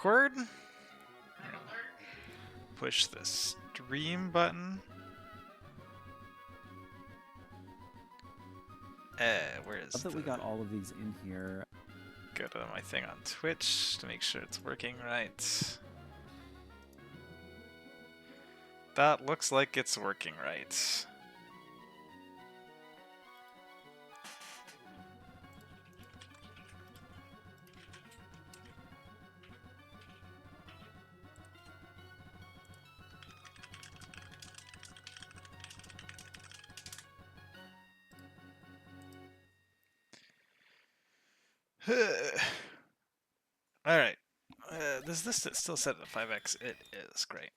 record. Push the stream button. Where is I thought we got all of these in here. Go to my thing on Twitch to make sure it's working right. That looks like it's working right. Alright. Does this still set at 5x? It is. Great.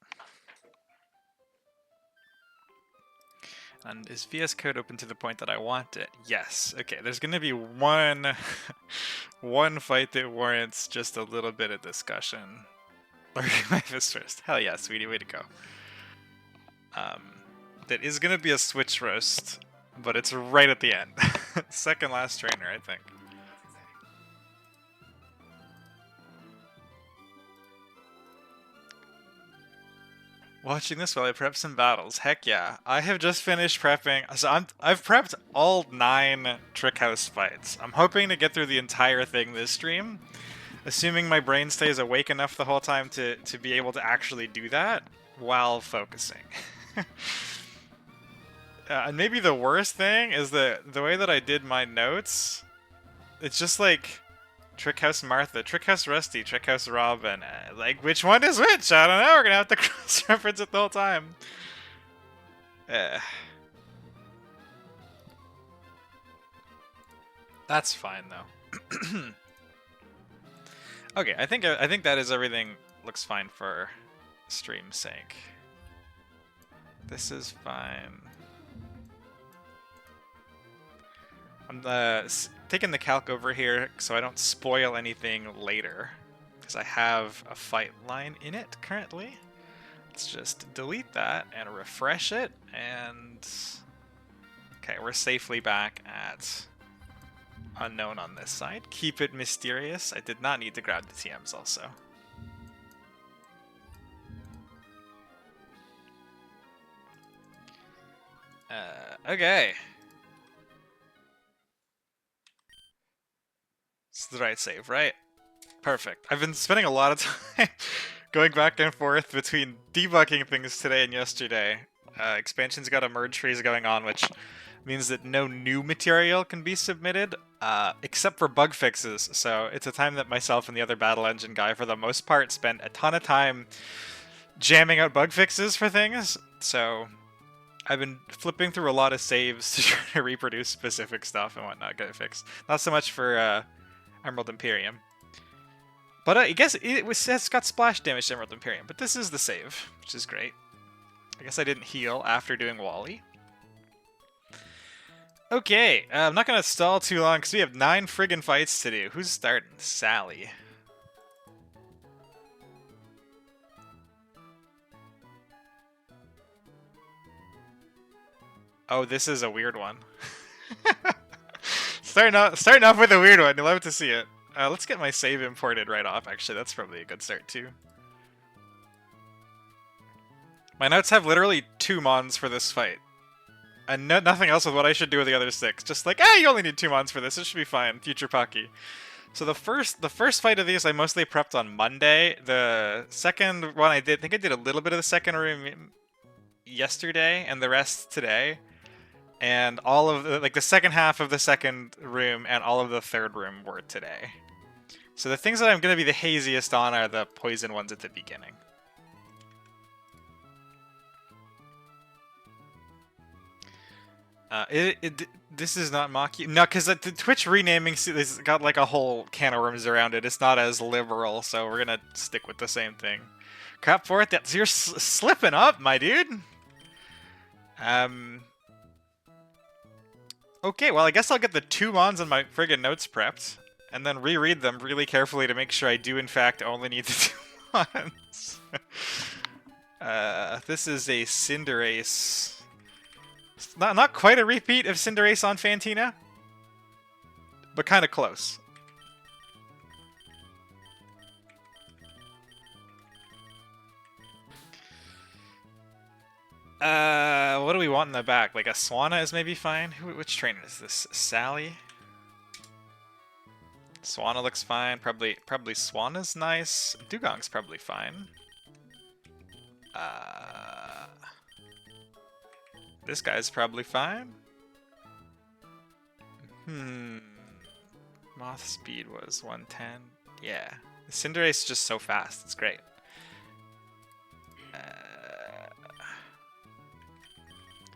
And is VS Code open to the point that I want it? Yes. Okay, there's going to be one fight that warrants just a little bit of discussion. Lurking my fist first. Hell yeah, sweetie, way to go. That is going to be a switch roast, but it's right at the end. Second last trainer, I think. Watching this while I prep some battles. Heck yeah. I have just finished prepping. So I've prepped all 9 Trick House fights. I'm hoping to get through the entire thing this stream. Assuming my brain stays awake enough the whole time to be able to actually do that while focusing. And maybe the worst thing is that the way that I did my notes, it's just like Trick House Martha, Trick House Rusty, Trick House Robin. Like, which one is which? I don't know. We're gonna have to cross-reference it the whole time. That's fine though. Okay, I think that is everything. Looks fine for stream's sake. This is fine. I'm taking the calc over here so I don't spoil anything later, because I have a fight line in it currently. Let's just delete that and refresh it, and okay, we're safely back at unknown on this side. Keep it mysterious. I did not need to grab the TMs also. Okay. It's the right save, right? Perfect. I've been spending a lot of time going back and forth between debugging things today and yesterday. Expansion's got a merge freeze going on, which means that no new material can be submitted, except for bug fixes. So it's a time that myself and the other Battle Engine guy, for the most part, spent a ton of time jamming out bug fixes for things. So I've been flipping through a lot of saves to try to reproduce specific stuff and whatnot, get it fixed. Not so much for Emerald Imperium. But I guess it's got splash damage to Emerald Imperium, but this is the save, which is great. I guess I didn't heal after doing Wally. Okay, I'm not going to stall too long because we have 9 friggin' fights to do. Who's starting? Sally. Oh, this is a weird one. starting off with a weird one. You'll love to see it. Let's get my save imported right off, actually. That's probably a good start, too. My notes have literally 2 mons for this fight. And nothing else with what I should do with the other 6. Just like, you only need 2 mons for this. It should be fine. Future Pocky. So the first fight of these I mostly prepped on Monday. The second one I think I did a little bit of the second room yesterday, and the rest today. And all of the second half of the second room and all of the third room were today. So the things that I'm going to be the haziest on are the poison ones at the beginning. This is not Maki. No, because the Twitch renaming has got like a whole can of worms around it. It's not as liberal, so we're going to stick with the same thing. Crap for it. You're slipping up, my dude. Okay, well, I guess I'll get the 2 mons on my friggin' notes prepped, and then reread them really carefully to make sure I do, in fact, only need the 2 mons. This is a Cinderace. Not quite a repeat of Cinderace on Fantina, but kind of close. What do we want in the back? Like a Swanna is maybe fine. Which trainer is this? Sally? Swanna looks fine. Probably Swanna's nice. Dugong's probably fine. This guy's probably fine. Moth speed was 110. Yeah. Cinderace is just so fast. It's great.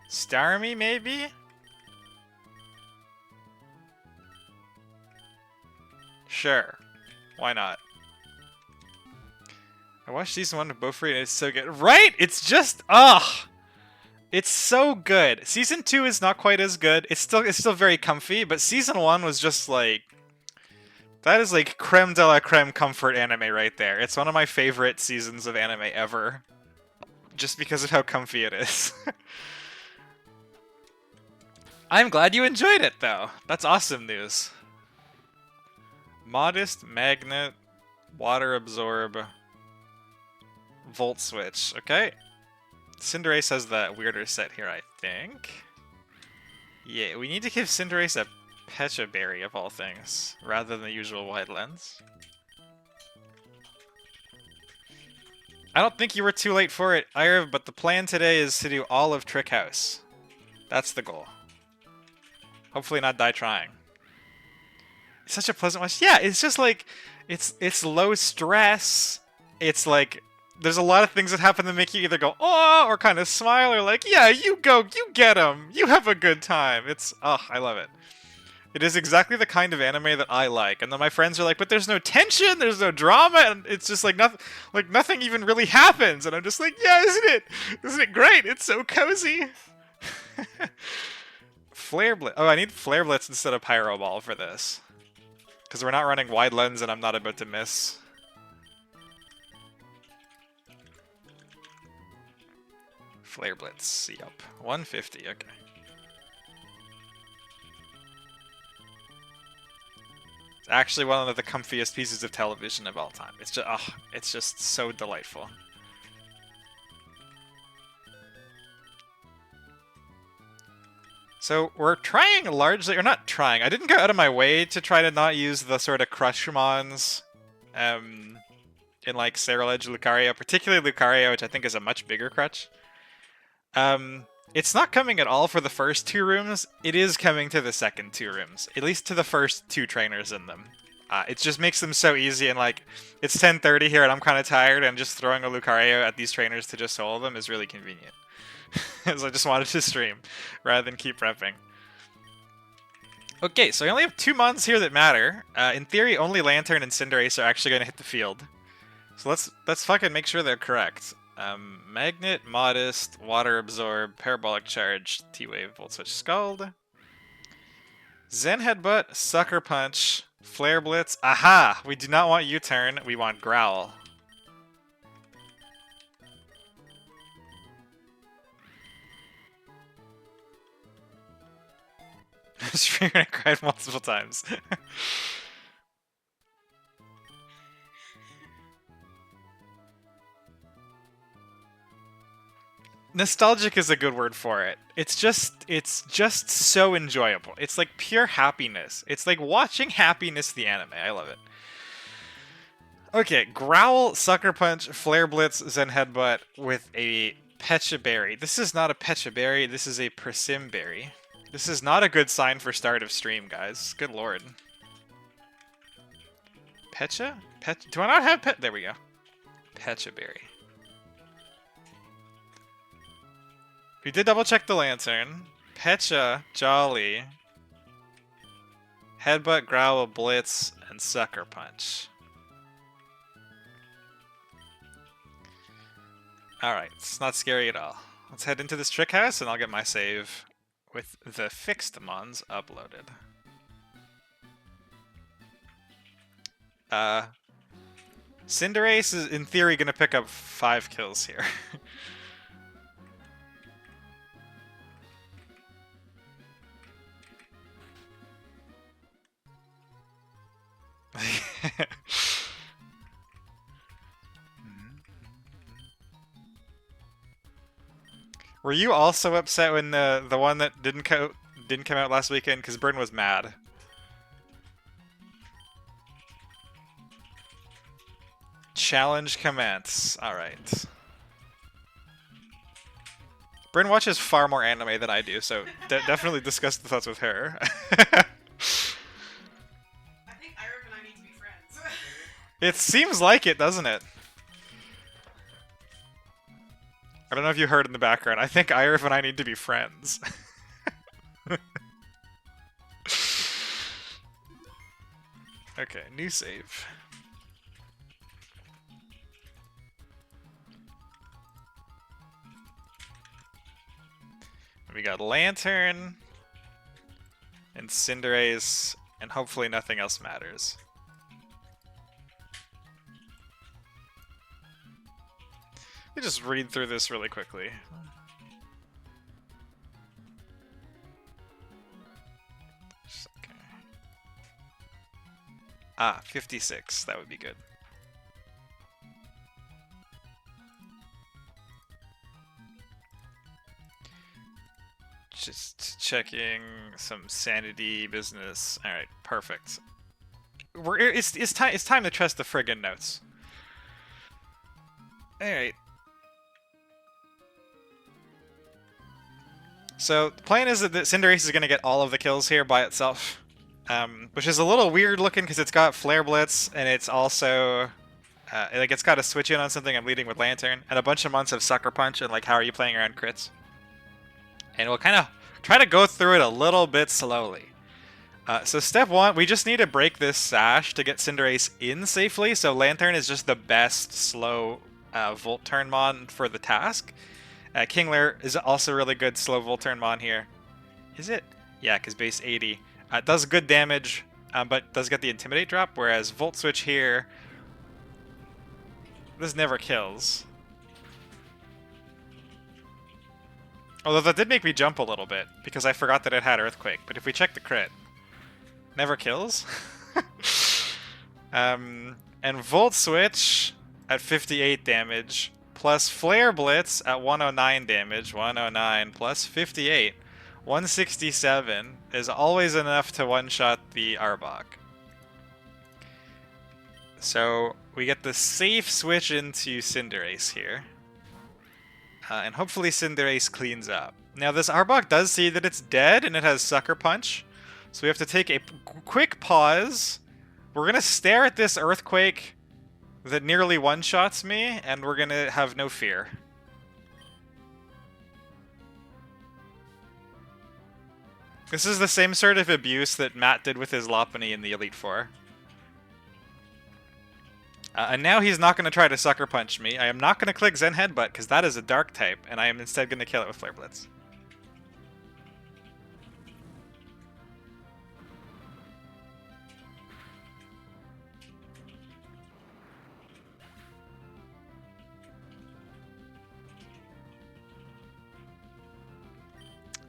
Starmie, maybe? Sure. Why not? I watched season 1 of Bofree and it's so good. Right? It's just, ugh! It's so good. Season 2 is not quite as good. It's still very comfy, but season 1 was just like, that is like creme de la creme comfort anime right there. It's one of my favorite seasons of anime ever. Just because of how comfy it is. I'm glad you enjoyed it, though. That's awesome news. Modest, Magnet, Water Absorb, Volt Switch. Okay. Cinderace has the weirder set here, I think. Yeah, we need to give Cinderace a Pecha Berry, of all things, rather than the usual Wide Lens. I don't think you were too late for it, Ira, but the plan today is to do all of Trick House. That's the goal. Hopefully not die trying. It's such a pleasant watch. Yeah, it's just like, it's low stress. It's like, there's a lot of things that happen that make you either go, oh, or kind of smile, or like, yeah, you go, you get him. You have a good time. It's, oh, I love it. It is exactly the kind of anime that I like. And then my friends are like, but there's no tension, there's no drama, and it's just like nothing even really happens. And I'm just like, yeah, isn't it? Isn't it great? It's so cozy. Flare Blitz. Oh, I need Flare Blitz instead of Pyro Ball for this. Because we're not running Wide Lens and I'm not about to miss. Flare Blitz, yep. 150, okay. It's actually one of the comfiest pieces of television of all time. It's just so delightful. So we're trying largely, or not trying, I didn't go out of my way to try to not use the sort of Crushmons in like Ceruledge Lucario, particularly Lucario, which I think is a much bigger crutch. It's not coming at all for the first 2 rooms. It is coming to the second 2 rooms, at least to the first 2 trainers in them. It just makes them so easy, and like, it's 10:30 here and I'm kind of tired, and just throwing a Lucario at these trainers to just solo them is really convenient. So I just wanted to stream, rather than keep repping. Okay, so I only have 2 mons here that matter. In theory, only Lantern and Cinderace are actually going to hit the field. So let's fucking make sure they're correct. Magnet, Modest, Water Absorb, Parabolic Charge, T-Wave, Volt Switch, Scald. Zen Headbutt, Sucker Punch, Flare Blitz. Aha! We do not want U-Turn, we want Growl. I cried multiple times. Nostalgic is a good word for it. It's just so enjoyable. It's like pure happiness. It's like watching Happiness the anime. I love it. Okay, Growl, Sucker Punch, Flare Blitz, Zen Headbutt with a Pecha Berry. This is not a Pecha Berry, this is a Persim Berry. This is not a good sign for start of stream, guys. Good lord. Pecha? Do I not have Pet? There we go. Pecha Berry. We did double check the Lantern. Pecha, Jolly, Headbutt, Growl, Blitz, and Sucker Punch. Alright, it's not scary at all. Let's head into this trick house and I'll get my save with the fixed mons uploaded. Cinderace is in theory gonna pick up 5 kills here. Were you also upset when the one that didn't come out last weekend? Because Burn was mad. Challenge commence. Alright. Bryn watches far more anime than I do, so definitely discuss the thoughts with her. I think Ira and I need to be friends. It seems like it, doesn't it? I don't know if you heard in the background. I think Irif and I need to be friends. Okay, new save. We got Lantern and Cinderace, and hopefully nothing else matters. Let me just read through this really quickly. Okay. Ah, 56. That would be good. Just checking some sanity business. All right, perfect. It's time to trust the friggin' notes. All right. So the plan is that Cinderace is going to get all of the kills here by itself, which is a little weird looking because it's got Flare Blitz and it's also like it's got to switch in on something. I'm leading with Lantern and a bunch of months of Sucker Punch and like how are you playing around crits? And we'll kind of try to go through it a little bit slowly. So step one, we just need to break this sash to get Cinderace in safely. So Lantern is just the best slow Volt Turn Mon for the task. Kingler is also really good slow Volt Turn Mon here. Is it? Yeah, because base 80. It does good damage, but does get the Intimidate drop, whereas Volt Switch here, this never kills. Although that did make me jump a little bit, because I forgot that it had Earthquake. But if we check the crit, never kills. And Volt Switch at 58 damage, plus Flare Blitz at 109 damage, 109 plus 58, 167 is always enough to one-shot the Arbok. So we get the safe switch into Cinderace here. And hopefully Cinderace cleans up. Now this Arbok does see that it's dead and it has Sucker Punch. So we have to take a quick pause. We're going to stare at this Earthquake that nearly one-shots me, and we're going to have no fear. This is the same sort of abuse that Matt did with his Lopunny in the Elite Four. And now he's not going to try to Sucker Punch me. I am not going to click Zen Headbutt, because that is a Dark type, and I am instead going to kill it with Flare Blitz.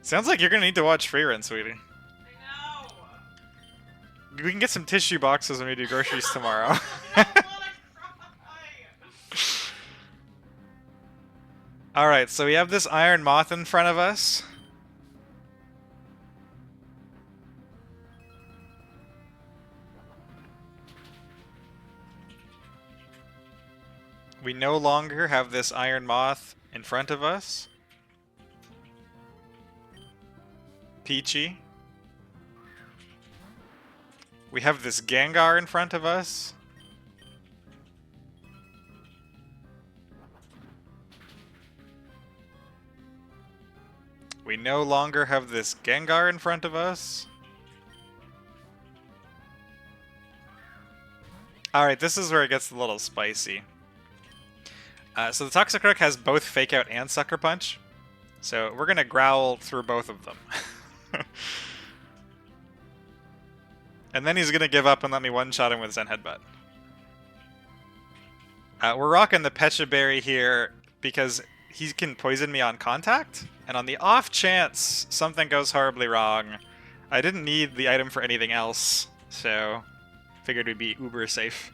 Sounds like you're going to need to watch Free Run, sweetie. I know. We can get some tissue boxes when we do groceries tomorrow. Alright, so we have this Iron Moth in front of us. We no longer have this Iron Moth in front of us. Peachy. We have this Gengar in front of us. We no longer have this Gengar in front of us. Alright, this is where it gets a little spicy. So the Toxicroak has both Fake Out and Sucker Punch. So we're going to growl through both of them. And then he's going to give up and let me one-shot him with Zen Headbutt. We're rocking the Pecha Berry here because he can poison me on contact. And on the off chance something goes horribly wrong, I didn't need the item for anything else, so figured we'd be uber safe.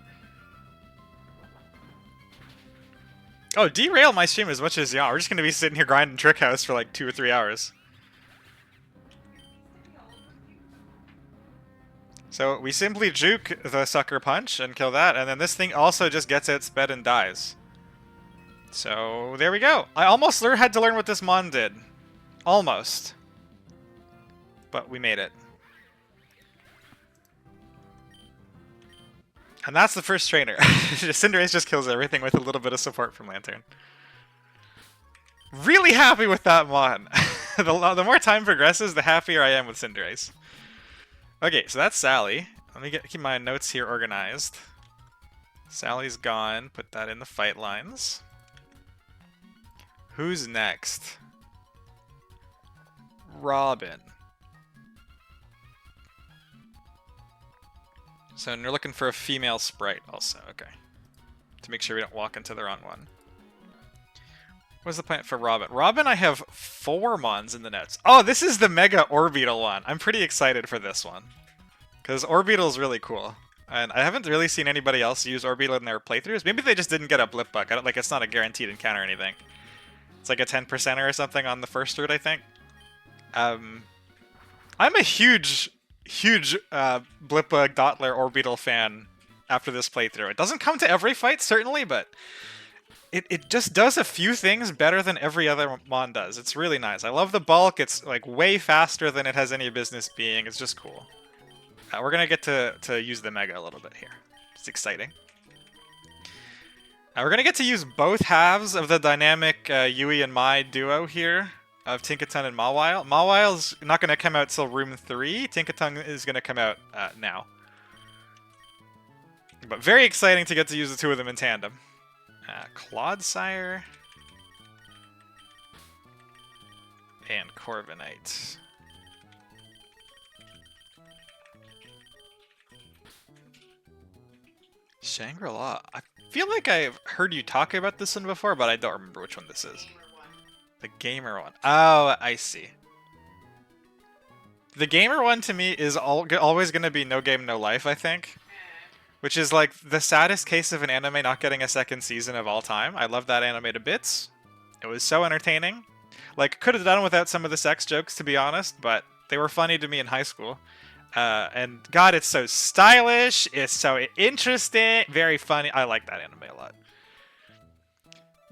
Oh, derail my stream as much as yeah. We're just gonna be sitting here grinding Trick House for like 2 or 3 hours. So we simply juke the Sucker Punch and kill that, and then this thing also just gets its bed and dies. So there we go. I almost had to learn what this mon did. Almost. But we made it. And that's the first trainer. Cinderace just kills everything with a little bit of support from Lantern. Really happy with that mon. The more time progresses, the happier I am with Cinderace. Okay, so that's Sally. Let me keep my notes here organized. Sally's gone. Put that in the fight lines. Who's next? Robin. So you're looking for a female sprite also, okay. To make sure we don't walk into the wrong one. What's the plan for Robin? Robin, I have 4 mons in the notes. Oh, this is the Mega Orbeetle one. I'm pretty excited for this one. Because Orbeetle's really cool. And I haven't really seen anybody else use Orbeetle in their playthroughs. Maybe they just didn't get a blip bug. Like, it's not a guaranteed encounter or anything. It's like a 10%er or something on the first route, I think. I'm a huge blip bug, Dottler, Orbeetle fan after this playthrough. It doesn't come to every fight, certainly, but it just does a few things better than every other mon does. It's really nice. I love the bulk. It's like way faster than it has any business being. It's just cool. We're gonna get to use the Mega a little bit here. It's exciting. We're gonna get to use both halves of the dynamic Yui and Mai duo here of Tinkaton and Mawile. Mawile's not gonna come out till room 3. Tinkaton is gonna come out now. But very exciting to get to use the 2 of them in tandem. Clodsire and Corviknight. Shangri-La. I feel like I've heard you talk about this one before, but I don't remember which one this is. The gamer one. Oh, I see. The gamer one to me is always going to be No Game, No Life, I think. Which is like the saddest case of an anime not getting a second season of all time. I love that anime to bits. It was so entertaining. Like, could have done without some of the sex jokes, to be honest, but they were funny to me in high school. And God, it's so stylish. It's so interesting. Very funny. I like that anime a lot.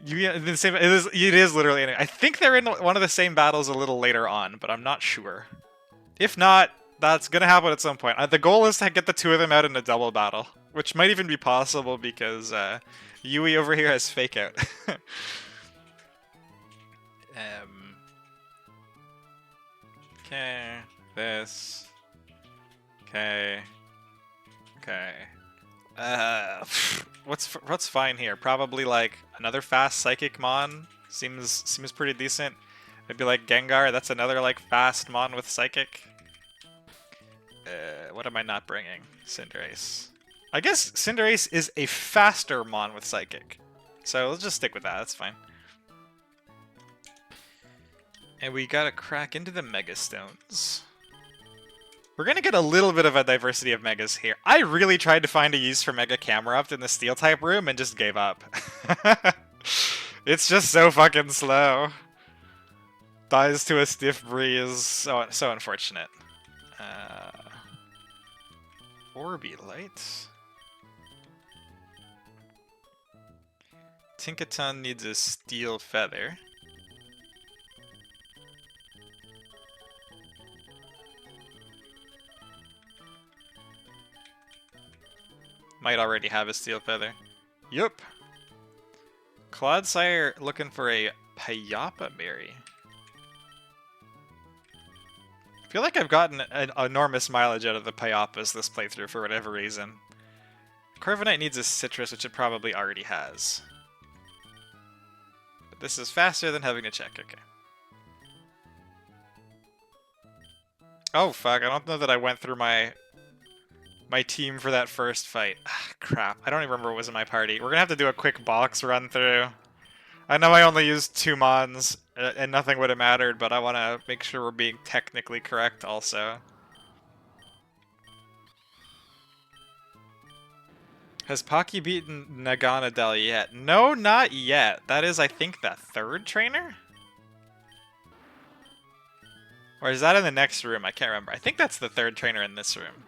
It is literally anime. I think they're in one of the same battles a little later on, but I'm not sure. If not, that's gonna happen at some point. The goal is to get the 2 of them out in a double battle, which might even be possible because Yui over here has fake out. Okay, this. Okay. What's fine here? Probably like another fast Psychic Mon. Seems pretty decent. Maybe like Gengar. That's another like fast Mon with Psychic. What am I not bringing? Cinderace. I guess Cinderace is a faster Mon with Psychic. So let's just stick with that. That's fine. And we gotta crack into the Mega Stones. We're gonna get a little bit of a diversity of Megas here. I really tried to find a use for Mega Camerupt in the Steel type room and just gave up. It's just so fucking slow. Dies to a stiff breeze. So unfortunate. Orbeelight. Tinkaton needs a Steel Feather. Might already have a Steel Feather. Yup. Clodsire looking for a Payapa Berry. I feel like I've gotten an enormous mileage out of the Payapas this playthrough for whatever reason. Corviknight needs a Citrus, which it probably already has. But this is faster than having to check, okay. Oh fuck, I don't know that I went through my team for that first fight. Crap, I don't even remember what was in my party. We're gonna have to do a quick box run through. I know I only used 2 mons, and nothing would have mattered, but I want to make sure we're being technically correct also. Has Pocky beaten Naganadel yet? No, not yet. That is, I think, the third trainer? Or is that in the next room? I can't remember. I think that's the third trainer in this room.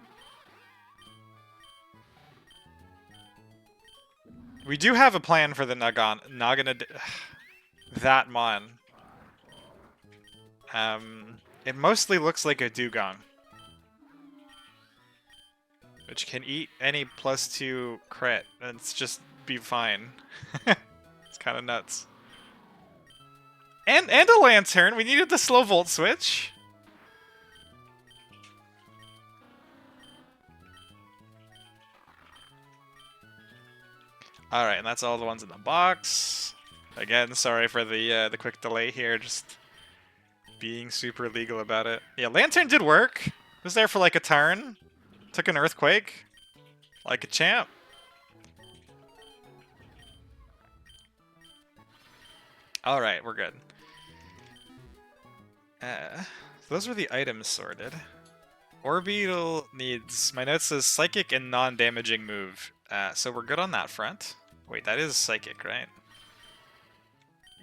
We do have a plan for the Naganadel... that mon. It mostly looks like a dugong, which can eat any +2 crit, and it's just be fine. It's kind of nuts. And a lantern. We needed the slow volt switch. All right, and that's all the ones in the box. Again, sorry for the quick delay here. Just being super legal about it. Yeah, lantern did work. Was there for like a turn. Took an earthquake. Like a champ. Alright, we're good. Those were the items sorted. Orbital needs... My note says psychic and non-damaging move. So we're good on that front. Wait, that is psychic, right?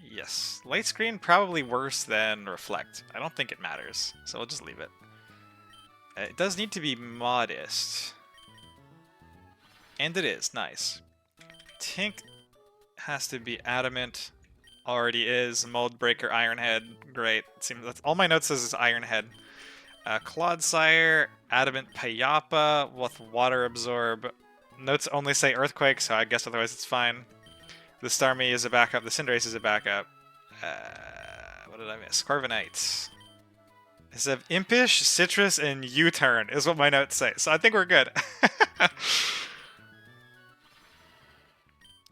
Yes. Light screen probably worse than reflect. I don't think it matters, so we'll just leave it. It does need to be modest. And it is. Nice. Tink has to be adamant. Already is. Mold Breaker, Ironhead. Great. Seems that's all my note says is Ironhead. Clodsire, Adamant Payapa with Water Absorb. Notes only say Earthquake, so I guess otherwise it's fine. The Starmie is a backup. The Cinderace is a backup. What did I miss? Corviknight. It's of Impish, Citrus, and U-Turn is what my notes say. So I think we're good.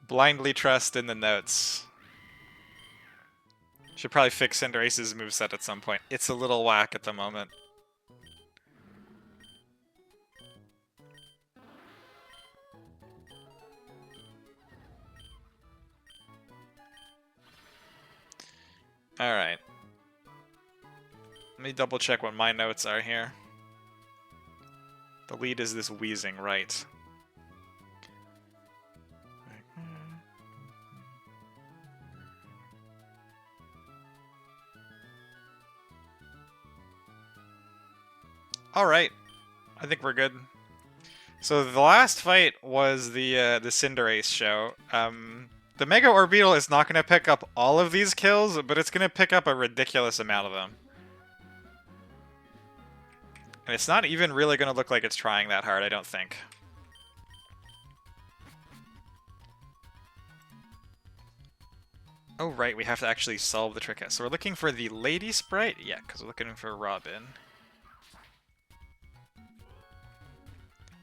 Blindly trust in the notes. Should probably fix Cinderace's moveset at some point. It's a little whack at the moment. Alright. Let me double check what my notes are here. The lead is this wheezing, right. Alright. I think we're good. So the last fight was the Cinderace show. The Mega Orbeetle is not going to pick up all of these kills, but it's going to pick up a ridiculous amount of them. And it's not even really going to look like it's trying that hard, I don't think. Oh, right, we have to actually solve the trick. So we're looking for the Lady Sprite? Yeah, because we're looking for Robin.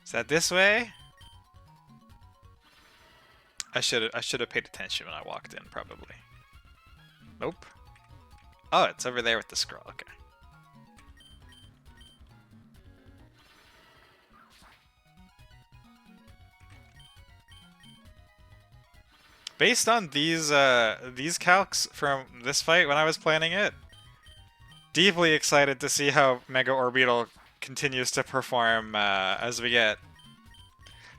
Is that this way? I should have paid attention when I walked in, probably. Nope. Oh, it's over there with the scroll. Okay. Based on these calcs from this fight when I was planning it, deeply excited to see how Mega Orbeetle continues to perform as we get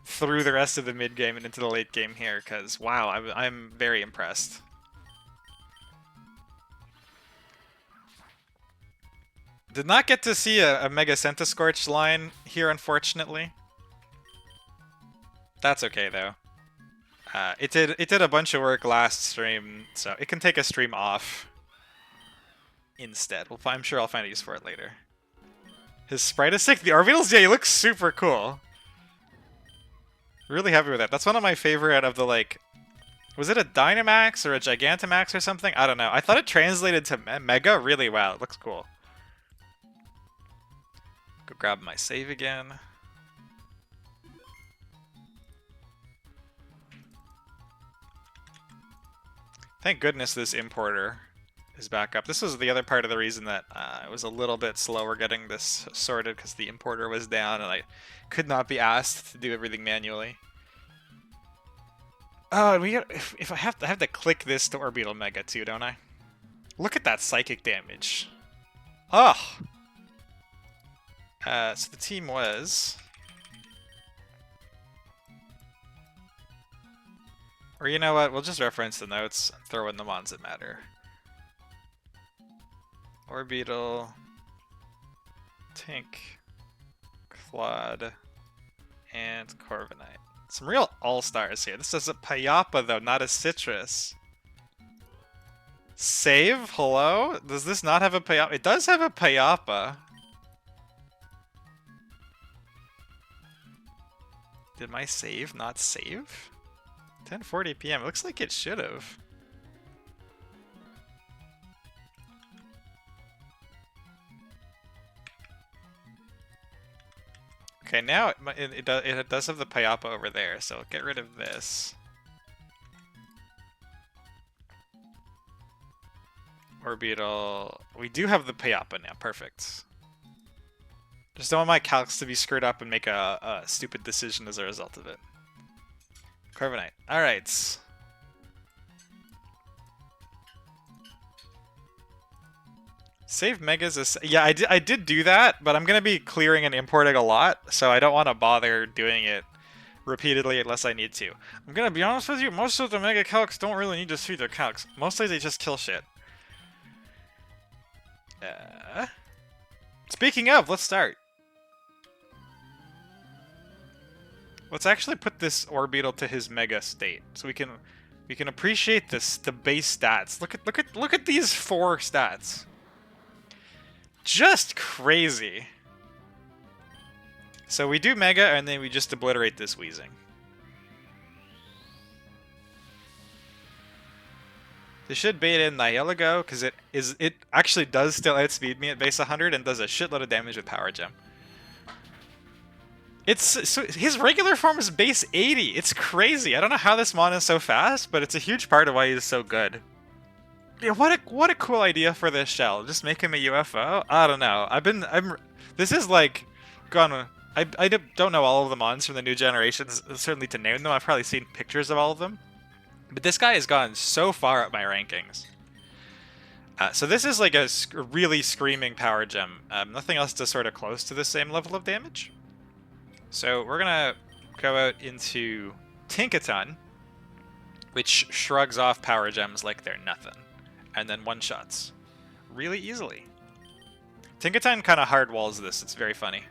through the rest of the mid game and into the late game here, because wow, I'm very impressed. Did not get to see a Mega Centiscorch line here, unfortunately. That's okay though. It did a bunch of work last stream, so it can take a stream off instead. I'm sure I'll find a use for it later. His sprite is sick. The Orbeetles, yeah, he looks super cool. Really happy with that. That's one of my favorite of the, like... Was it a Dynamax or a Gigantamax or something? I don't know. I thought it translated to Mega really well. It looks cool. Go grab my save again. Thank goodness this importer is back up. This was the other part of the reason that it was a little bit slower getting this sorted, because the importer was down and I could not be asked to do everything manually. Oh, and we got, if I have to click this to Orbeetle Mega too, don't I? Look at that psychic damage. Oh. So the team was Or you know what, we'll just reference the notes and throw in the mons that matter. Orbital, Tink, Claude, and Corviknight. Some real all-stars here. This is a Payapa though, not a Citrus. Save? Hello? Does this not have a Payapa? It does have a Payapa. Did my save not save? 10:40 p.m. It looks like it should have. Okay, now it does have the Payapa over there, so get rid of this. Orbital. We do have the Payapa now. Perfect. Just don't want my calcs to be screwed up and make a stupid decision as a result of it. Corviknight. Alright. Save Megas. Yeah, I did do that, but I'm going to be clearing and importing a lot, so I don't want to bother doing it repeatedly unless I need to. I'm going to be honest with you, most of the Mega Calcs don't really need to see their calcs. Mostly they just kill shit. Speaking of, let's start. Let's actually put this Orbital to his Mega state, so we can appreciate the base stats. Look at these 4 stats. Just crazy. So we do Mega, and then we just obliterate this Wheezing. This should bait in Nihilego, because it actually does still outspeed me at base 100 and does a shitload of damage with Power Gem. So his regular form is base 80. It's crazy. I don't know how this mon is so fast, but it's a huge part of why he's so good. Yeah, what a cool idea for this shell. Just make him a UFO? I don't know. This is like gone. I don't know all of the mons from the new generations, certainly to name them. I've probably seen pictures of all of them. But this guy has gone so far up my rankings. So this is like a really screaming Power Gem. Nothing else to sort of close to the same level of damage. So we're gonna go out into Tinkaton, which shrugs off Power Gems like they're nothing, and then one-shots really easily. Tinkaton kind of hard walls this. It's very funny.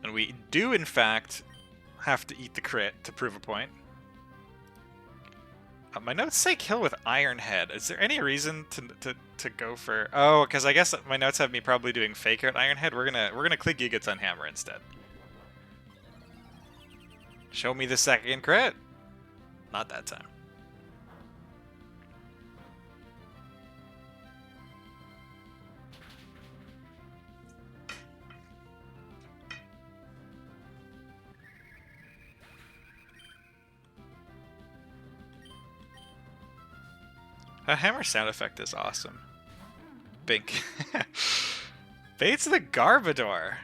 And we do, in fact, have to eat the crit to prove a point. My notes say kill with Iron Head. Is there any reason to go for? Oh, because I guess my notes have me probably doing fake out Iron Head. We're gonna click Gigaton Hammer instead. Show me the second crit. Not that time. The hammer sound effect is awesome. Bink. Bait's the Garbodor.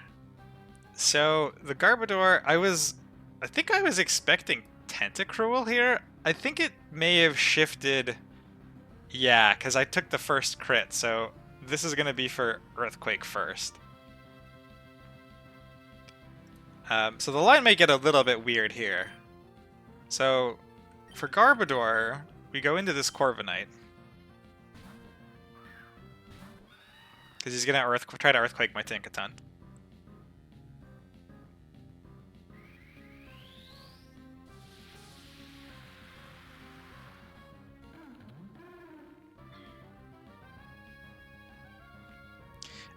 So, the Garbodor, I think I was expecting Tentacruel here. I think it may have shifted. Yeah, because I took the first crit, so this is going to be for Earthquake first. So the line may get a little bit weird here. So, for Garbodor, we go into this Corviknight. Because he's going to try to Earthquake my Tinkaton.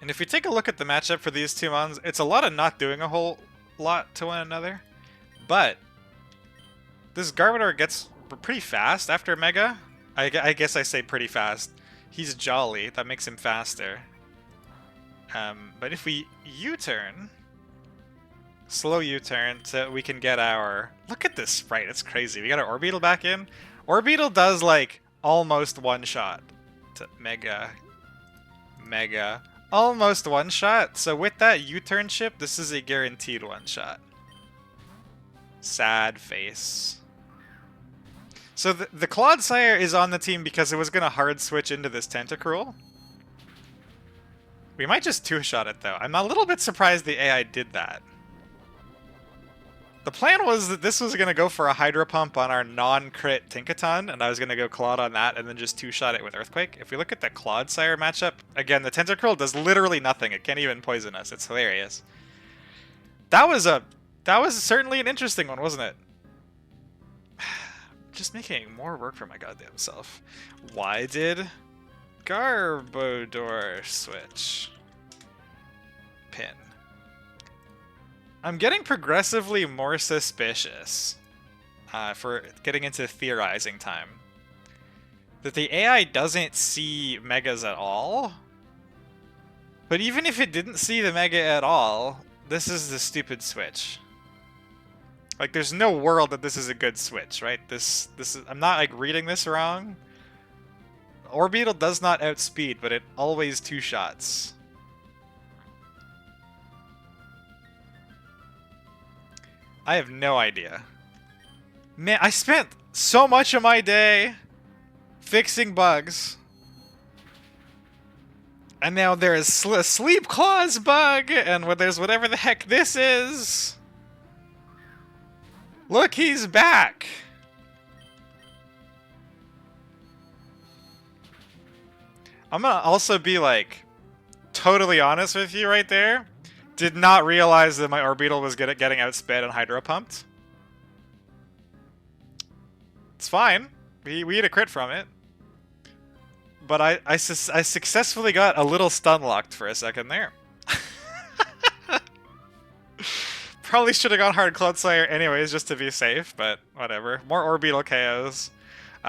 And if you take a look at the matchup for these two mons, it's a lot of not doing a whole lot to one another. But this Garbodor gets pretty fast after Mega. I guess I say pretty fast. He's jolly. That makes him faster. But if we U-turn, slow U-turn, so we can get our... Look at this sprite, it's crazy. We got our Orbital back in. Orbital does, like, almost one-shot to Mega. Almost one-shot. So with that U-turn chip, this is a guaranteed one-shot. Sad face. So the Clodsire is on the team because it was going to hard switch into this Tentacruel. We might just two-shot it, though. I'm a little bit surprised the AI did that. The plan was that this was going to go for a Hydro Pump on our non-crit Tinkaton, and I was going to go Claude on that and then just two-shot it with Earthquake. If we look at the Clodsire matchup, again, the Tentacruel does literally nothing. It can't even poison us. It's hilarious. That was certainly an interesting one, wasn't it? Just making more work for my goddamn self. Why did Garbodor switch? Pin. I'm getting progressively more suspicious for getting into theorizing time. That the AI doesn't see Megas at all. But even if it didn't see the Mega at all, this is the stupid switch. Like, there's no world that this is a good switch, right? This is, I'm not like reading this wrong. Orbeetle does not outspeed, but it always two shots. I have no idea. Man, I spent so much of my day fixing bugs. And now there is a Sleep Clause bug, and there's whatever the heck this is. Look, he's back! I'm gonna also be, like, totally honest with you right there. Did not realize that my Orbeetle was good at getting outsped and Hydro Pumped. It's fine. We had a crit from it. But I successfully got a little stun locked for a second there. Probably should have gone hard Clodsire anyways, just to be safe, but whatever. More Orbeetle KOs.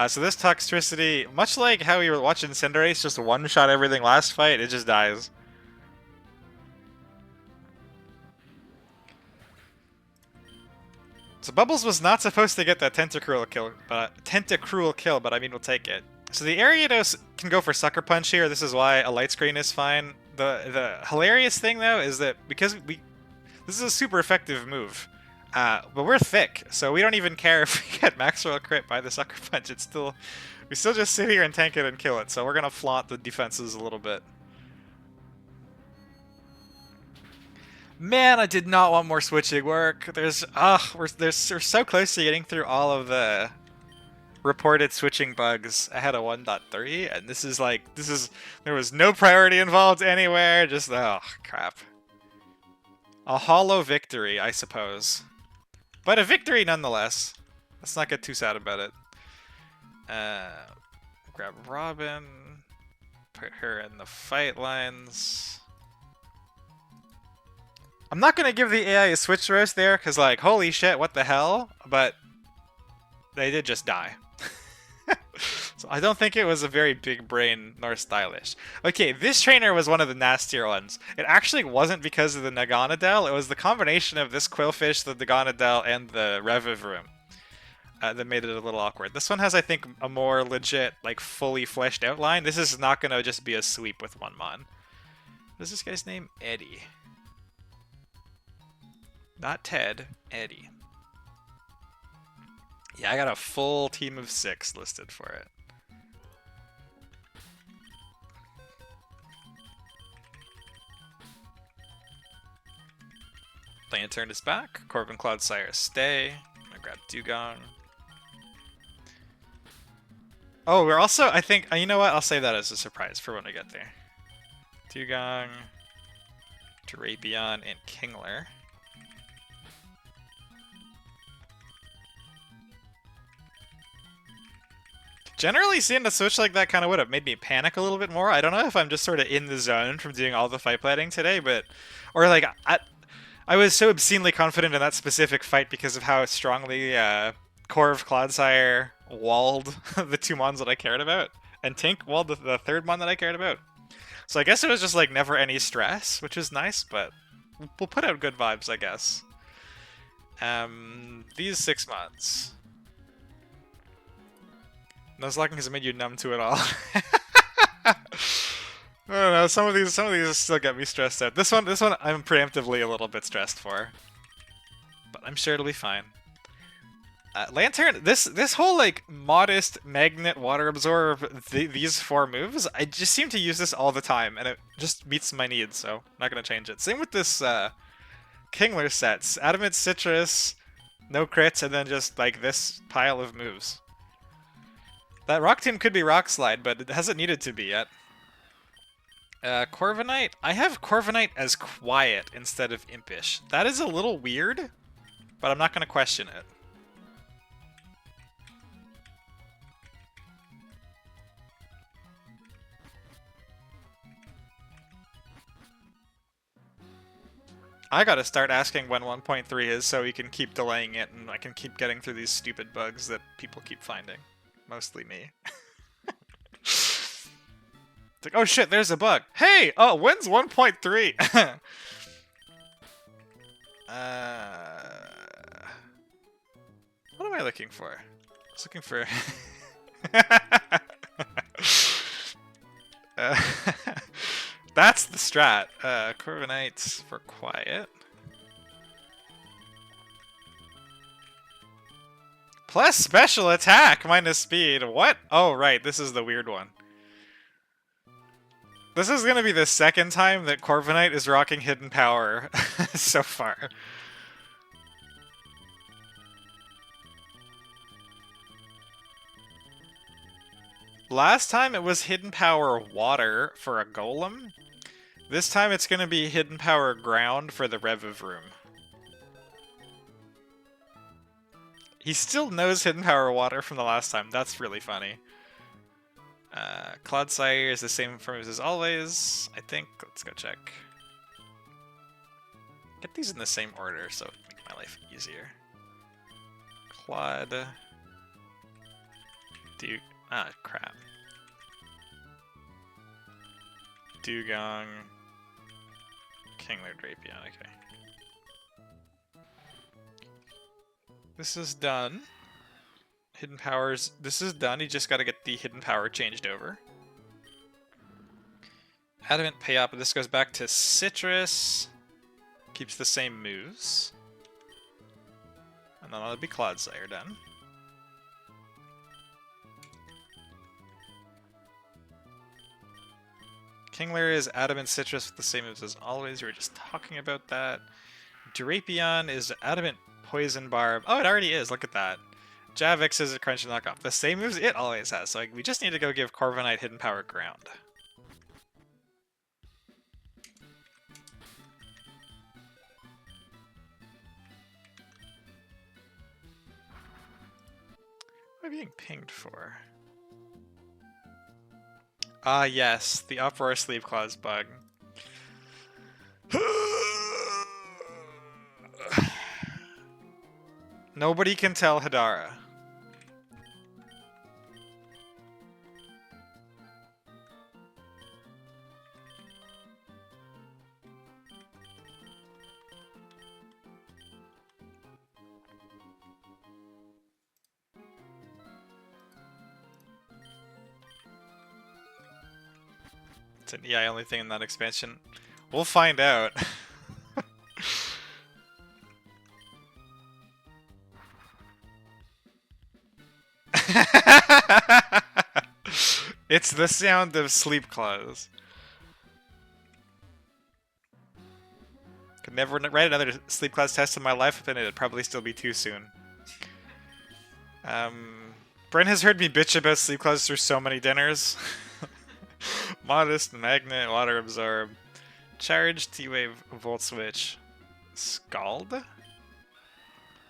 So this Toxtricity, much like how we were watching Cinderace, just one-shot everything last fight, it just dies. So Bubbles was not supposed to get that Tentacruel kill, but I mean, we'll take it. So the Ariados can go for Sucker Punch here. This is why a Light Screen is fine. The hilarious thing, though, is that because this is a super effective move, but we're thick, so we don't even care if we get Maxwell crit by the Sucker Punch. We still just sit here and tank it and kill it, so we're going to flaunt the defenses a little bit. Man, I did not want more switching work. We're so close to getting through all of the reported switching bugs ahead of 1.3, and there was no priority involved anywhere, just, oh, crap. A hollow victory, I suppose. But a victory nonetheless. Let's not get too sad about it. Grab Robin, put her in the fight lines. I'm not going to give the AI a switch roast there, because, like, holy shit, what the hell? But they did just die. So I don't think it was a very big brain nor stylish. Okay, this trainer was one of the nastier ones. It actually wasn't because of the Naganadel, it was the combination of this Quillfish, the Naganadel, and the Revivroom that made it a little awkward. This one has, I think, a more legit, like, fully fleshed outline. This is not going to just be a sweep with one mon. What is this guy's name? Eddie. Not Ted, Eddie. Yeah, I got a full team of 6 listed for it. Lantern is back. Corvin Clodsire stay. I'm gonna grab Dugong. Oh, we're also, I think, you know what? I'll save that as a surprise for when I get there. Dugong, Drapion, and Kingler. Generally, seeing a switch like that kind of would have made me panic a little bit more. I don't know if I'm just sort of in the zone from doing all the fight planning today, but... Or, like, I was so obscenely confident in that specific fight because of how strongly Corv Clodsire walled the 2 mons that I cared about, and Tink walled the 3rd mon that I cared about. So I guess it was just, like, never any stress, which is nice, but we'll put out good vibes, I guess. These 6 mons... Nuzlocke has made you numb to it all. I don't know. Some of these still get me stressed out. This one, I'm preemptively a little bit stressed for, but I'm sure it'll be fine. Lantern, this whole like modest magnet water absorb these 4 moves, I just seem to use this all the time, and it just meets my needs, so I'm not gonna change it. Same with this Kingler sets, Adamant Citrus, no crits, and then just like this pile of moves. That Rock Tomb could be Rock Slide, but it hasn't needed to be yet. Corviknight, I have Corviknight as quiet instead of impish. That is a little weird, but I'm not gonna question it. I gotta start asking when 1.3 is so we can keep delaying it and I can keep getting through these stupid bugs that people keep finding. Mostly me. It's like, oh shit, there's a bug. Hey! Oh, when's 1.3? What am I looking for? I was looking for... That's the strat. Corviknight for quiet. Plus special attack minus speed. What? Oh, right. This is the weird one. This is going to be the second time that Corviknight is rocking hidden power so far. Last time it was hidden power water for a golem. This time it's going to be hidden power ground for the Reviv-Room. He still knows hidden power water from the last time. That's really funny. Clodsire is the same moves as always, I think. Let's go check. Get these in the same order so it makes my life easier. Clod. Ah, crap. Dugong. Kingler Drapion, okay. This is done. Hidden powers, this is done. You just gotta get the hidden power changed over. Adamant Payop, this goes back to Citrus. Keeps the same moves. And then that'll be Clodsire done. Kingler is Adamant Citrus with the same moves as always. We were just talking about that. Drapion is Adamant Poison Barb. Oh, it already is. Look at that. Javix is a Crunch and Knockoff. The same moves it always has. So like, we just need to go give Corviknight Hidden Power Ground. What am I being pinged for? Ah, yes, the Uproar Sleeve Claws bug. Nobody can tell Hadara. It's an EI only thing in that expansion. We'll find out. It's the sound of sleep claws. Could never write another sleep claws test in my life, then it'd probably still be too soon. Brent has heard me bitch about sleep claws through so many dinners. Modest, Magnet, Water Absorb, Charge, T-Wave, Volt Switch, Scald,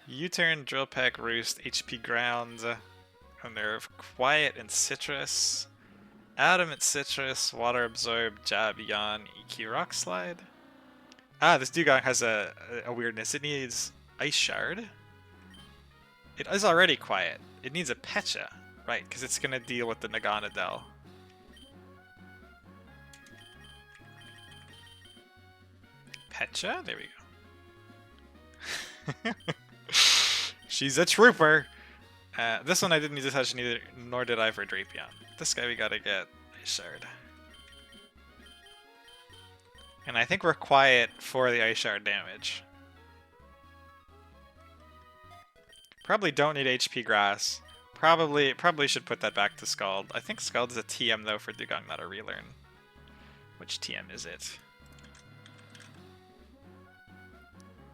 U-Turn, Drill Peck, Roost, HP Ground, Unnerve, Quiet, and Citrus, Adamant Citrus, Water Absorb, Jab, Yawn, EQ Rock Slide. Ah, this Dugong has a weirdness. It needs Ice Shard. It is already quiet. It needs a Pecha, right, because it's going to deal with the Naganadel. Pecha? There we go. She's a trooper! This one I didn't need to touch neither, nor did I for Drapion. This guy we gotta get Ice Shard. And I think we're quiet for the Ice Shard damage. Probably don't need HP Grass. Probably should put that back to Scald. I think Scald is a TM though for Dugong, not a relearn. Which TM is it?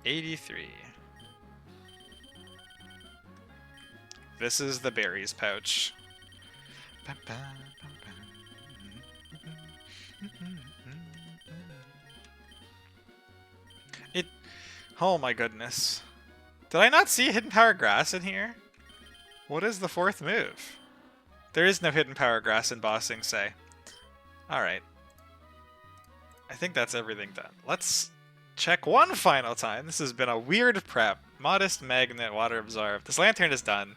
83. This is the berries pouch. Oh my goodness. Did I not see Hidden Power Grass in here? What is the fourth move? There is no Hidden Power Grass in Bossing Say. Alright. I think that's everything done. Let's check one final time. This has been a weird prep. Modest Magnet, Water Absorb. This Lantern is done.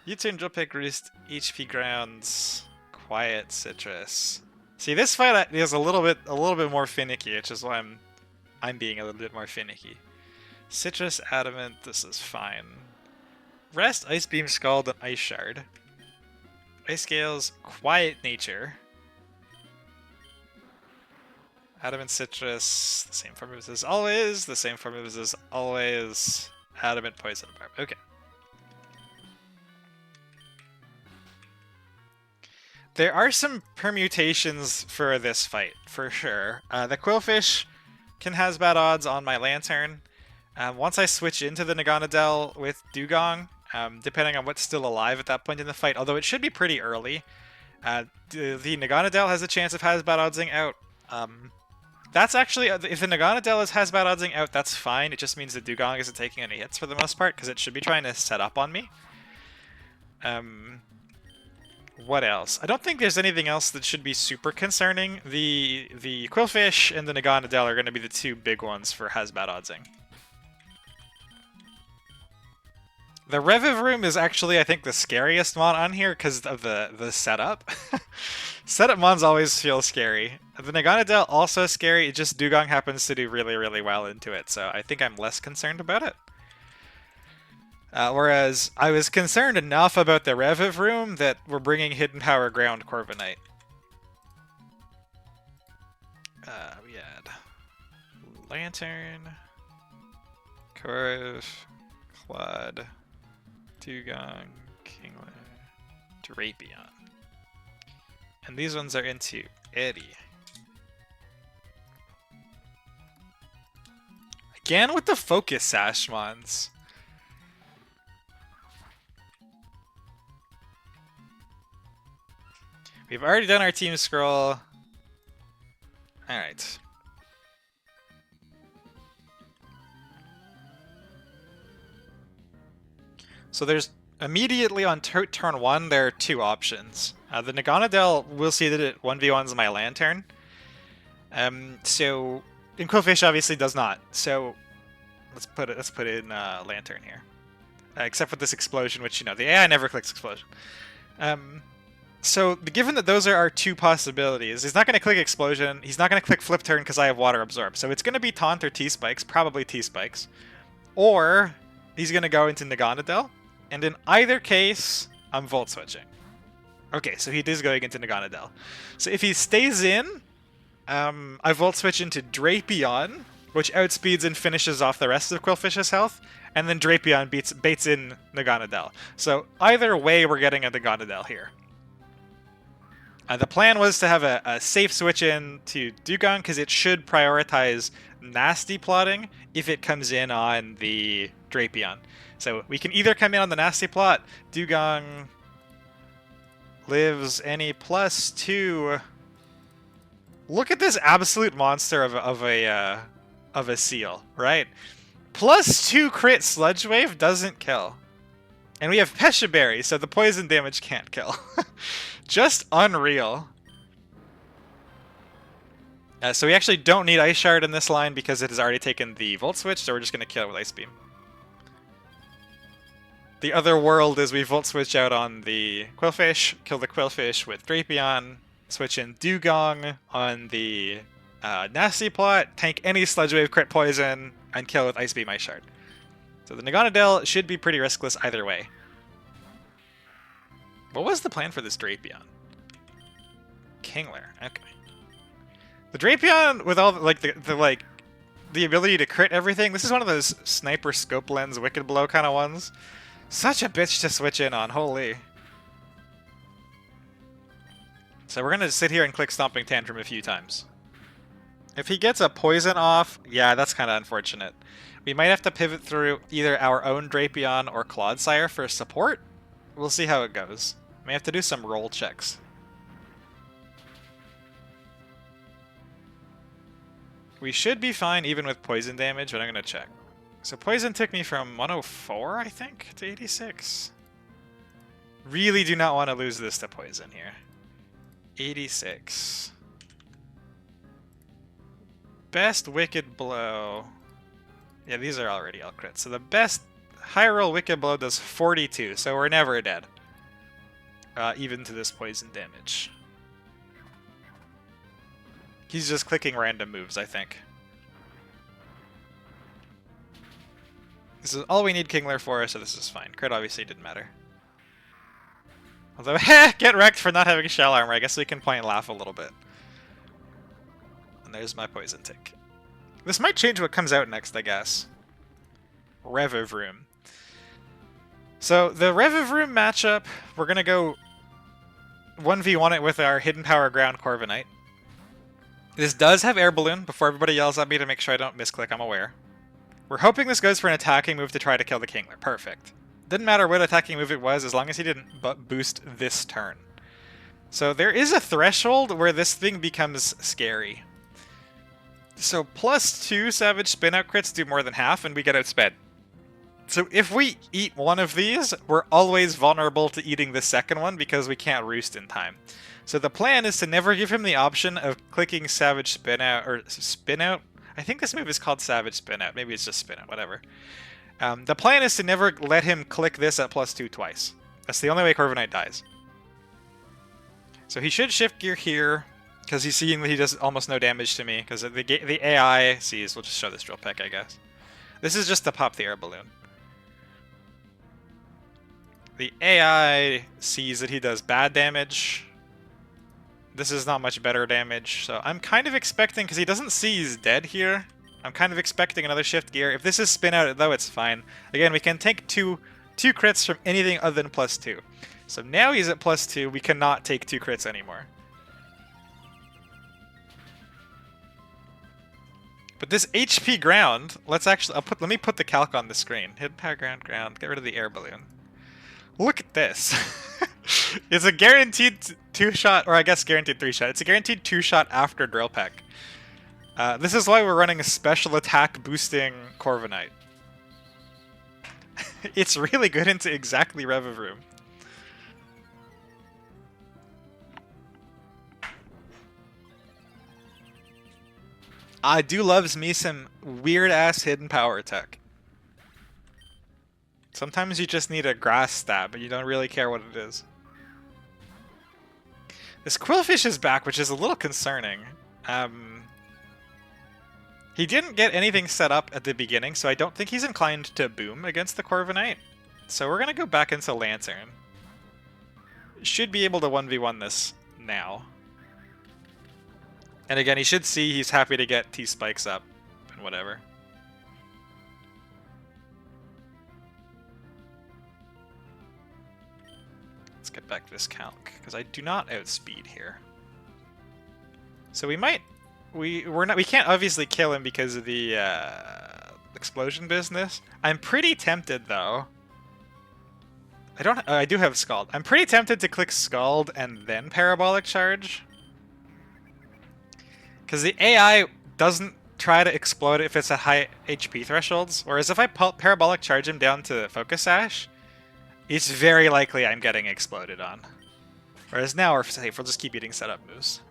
U-turn, Drill Pick, Roost, HP Grounds, Quiet, Citrus. See, this fight is a little bit more finicky, which is why I'm being a little bit more finicky. Citrus, Adamant, this is fine. Rest, Ice Beam, Scald, and Ice Shard. Ice Scales, Quiet Nature. Adamant, Citrus, the same 4 moves as always. The same 4 moves as always. Adamant, Poison, Barb. Okay. There are some permutations for this fight, for sure. The Quillfish can has bad odds on my Lantern. Once I switch into the Naganadel with Dugong, depending on what's still alive at that point in the fight, although it should be pretty early, the Naganadel has a chance of has bad oddsing out. That's actually, if the Naganadel has bad oddsing out, that's fine. It just means the Dugong isn't taking any hits for the most part, because it should be trying to set up on me. What else? I don't think there's anything else that should be super concerning. The Quillfish and the Naganadel are going to be the two big ones for has bad oddsing. The Reviv Room is actually, I think, the scariest mon on here because of the setup. Setup mons always feel scary. The Naganadel also scary, it just Dugong happens to do really, really well into it, so I think I'm less concerned about it. Whereas I was concerned enough about the Reviv Room that we're bringing Hidden Power Ground Corviknight. We had Lantern, Corv, Claude, Dugong, Kingler, Drapion. And these ones are into Eddie. Again with the Focus Sash mons. We've already done our team scroll. Alright. So there's immediately on turn 1, there are two options. The Naganadel, we'll see that it 1v1s my Lantern. So, and Quillfish obviously does not. So, let's put in Lantern here. Except for this explosion, which, you know, the AI never clicks explosion. So, given that those are our two possibilities, he's not going to click explosion, he's not going to click flip turn because I have water absorb. So it's going to be taunt or T-spikes, probably T-spikes. Or, he's going to go into Naganadel. And in either case, I'm volt switching. Okay, so he is going into Naganadel. So if he stays in, I volt switch into Drapion, which outspeeds and finishes off the rest of Quillfish's health, and then Drapion baits in Naganadel. So either way, we're getting a Naganadel here. The plan was to have a safe switch in to Dugong, because it should prioritize nasty plotting if it comes in on the Drapion. So we can either come in on the nasty plot, Dugong lives any +2. Look at this absolute monster of a seal, right? +2 crit Sludge Wave doesn't kill. And we have Pesha Berry, so the poison damage can't kill. Just unreal. So we actually don't need Ice Shard in this line because it has already taken the Volt Switch, so we're just going to kill it with Ice Beam. The other world is we Volt Switch out on the Quillfish, kill the Quillfish with Drapion, switch in Dugong on the Nasty Plot, tank any Sludge Wave crit poison, and kill with Ice Beam Ice Shard. So the Naganadel should be pretty riskless either way. What was the plan for this Drapion? Kingler, okay. The Drapion with all the ability to crit everything, this is one of those sniper scope lens wicked blow kind of ones. Such a bitch to switch in on, holy. So we're gonna sit here and click Stomping Tantrum a few times. If he gets a poison off, yeah, that's kind of unfortunate. We might have to pivot through either our own Drapion or Clodsire for support. We'll see how it goes. May have to do some roll checks. We should be fine even with poison damage, but I'm gonna check. So poison took me from 104, I think, to 86. Really do not want to lose this to poison here. 86. Best Wicked Blow. Yeah, these are already all crits. So the best high roll Wicked Blow does 42, so we're never dead. Even to this poison damage. He's just clicking random moves, I think. This is all we need Kingler for, so this is fine. Crit obviously didn't matter. Although, get wrecked for not having shell armor. I guess we can point and laugh a little bit. And there's my poison tick. This might change what comes out next, I guess. Revivroom. So the Revivroom matchup, we're gonna go 1v1 it with our Hidden Power Ground Corviknight. This does have Air Balloon, before everybody yells at me to make sure I don't misclick, I'm aware. We're hoping this goes for an attacking move to try to kill the Kingler. Perfect. Didn't matter what attacking move it was, as long as he didn't boost this turn. So there is a threshold where this thing becomes scary. So +2 Savage Spin-Out crits do more than half, and we get outsped. So if we eat one of these, we're always vulnerable to eating the second one because we can't roost in time. So the plan is to never give him the option of clicking Savage Spin-Out, or Spin-Out? I think this move is called Savage Spin-Out. Maybe it's just Spin-Out, whatever. The plan is to never let him click this at +2 twice. That's the only way Corviknight dies. So he should shift gear here, because he's seeing that he does almost no damage to me, because the AI sees. We'll just show this drill peck, I guess. This is just to pop the air balloon. The AI sees that he does bad damage. This is not much better damage, so I'm kind of expecting, because he doesn't see he's dead here, I'm kind of expecting another shift gear. If this is spin out, though, it's fine. Again, we can take two crits from anything other than +2. So now he's at +2, we cannot take 2 crits anymore. But this HP ground, let's actually, let me put the calc on the screen. Hidden Power Ground, get rid of the air balloon. Look at this. It's a guaranteed 2-shot, or I guess guaranteed 3-shot. It's a guaranteed 2-shot after Drill Peck. This is why we're running a special attack boosting Corviknight. It's really good into exactly Revivroom. I do loves me some weird-ass hidden power attack. Sometimes you just need a grass stab, but you don't really care what it is. This Quillfish is back, which is a little concerning. He didn't get anything set up at the beginning, so I don't think he's inclined to boom against the Corviknight. So we're going to go back into Lantern. Should be able to 1v1 this now. And again, he should see he's happy to get T-Spikes up and whatever. Let's get back this calc, because I do not outspeed here. So we might... We can't obviously kill him because of the explosion business. I'm pretty tempted though. I do have Scald. I'm pretty tempted to click Scald and then Parabolic Charge. Because the AI doesn't try to explode if it's at high HP thresholds. Whereas if I Parabolic Charge him down to Focus Sash, it's very likely I'm getting exploded on. Whereas now we're safe, we'll just keep eating setup moves.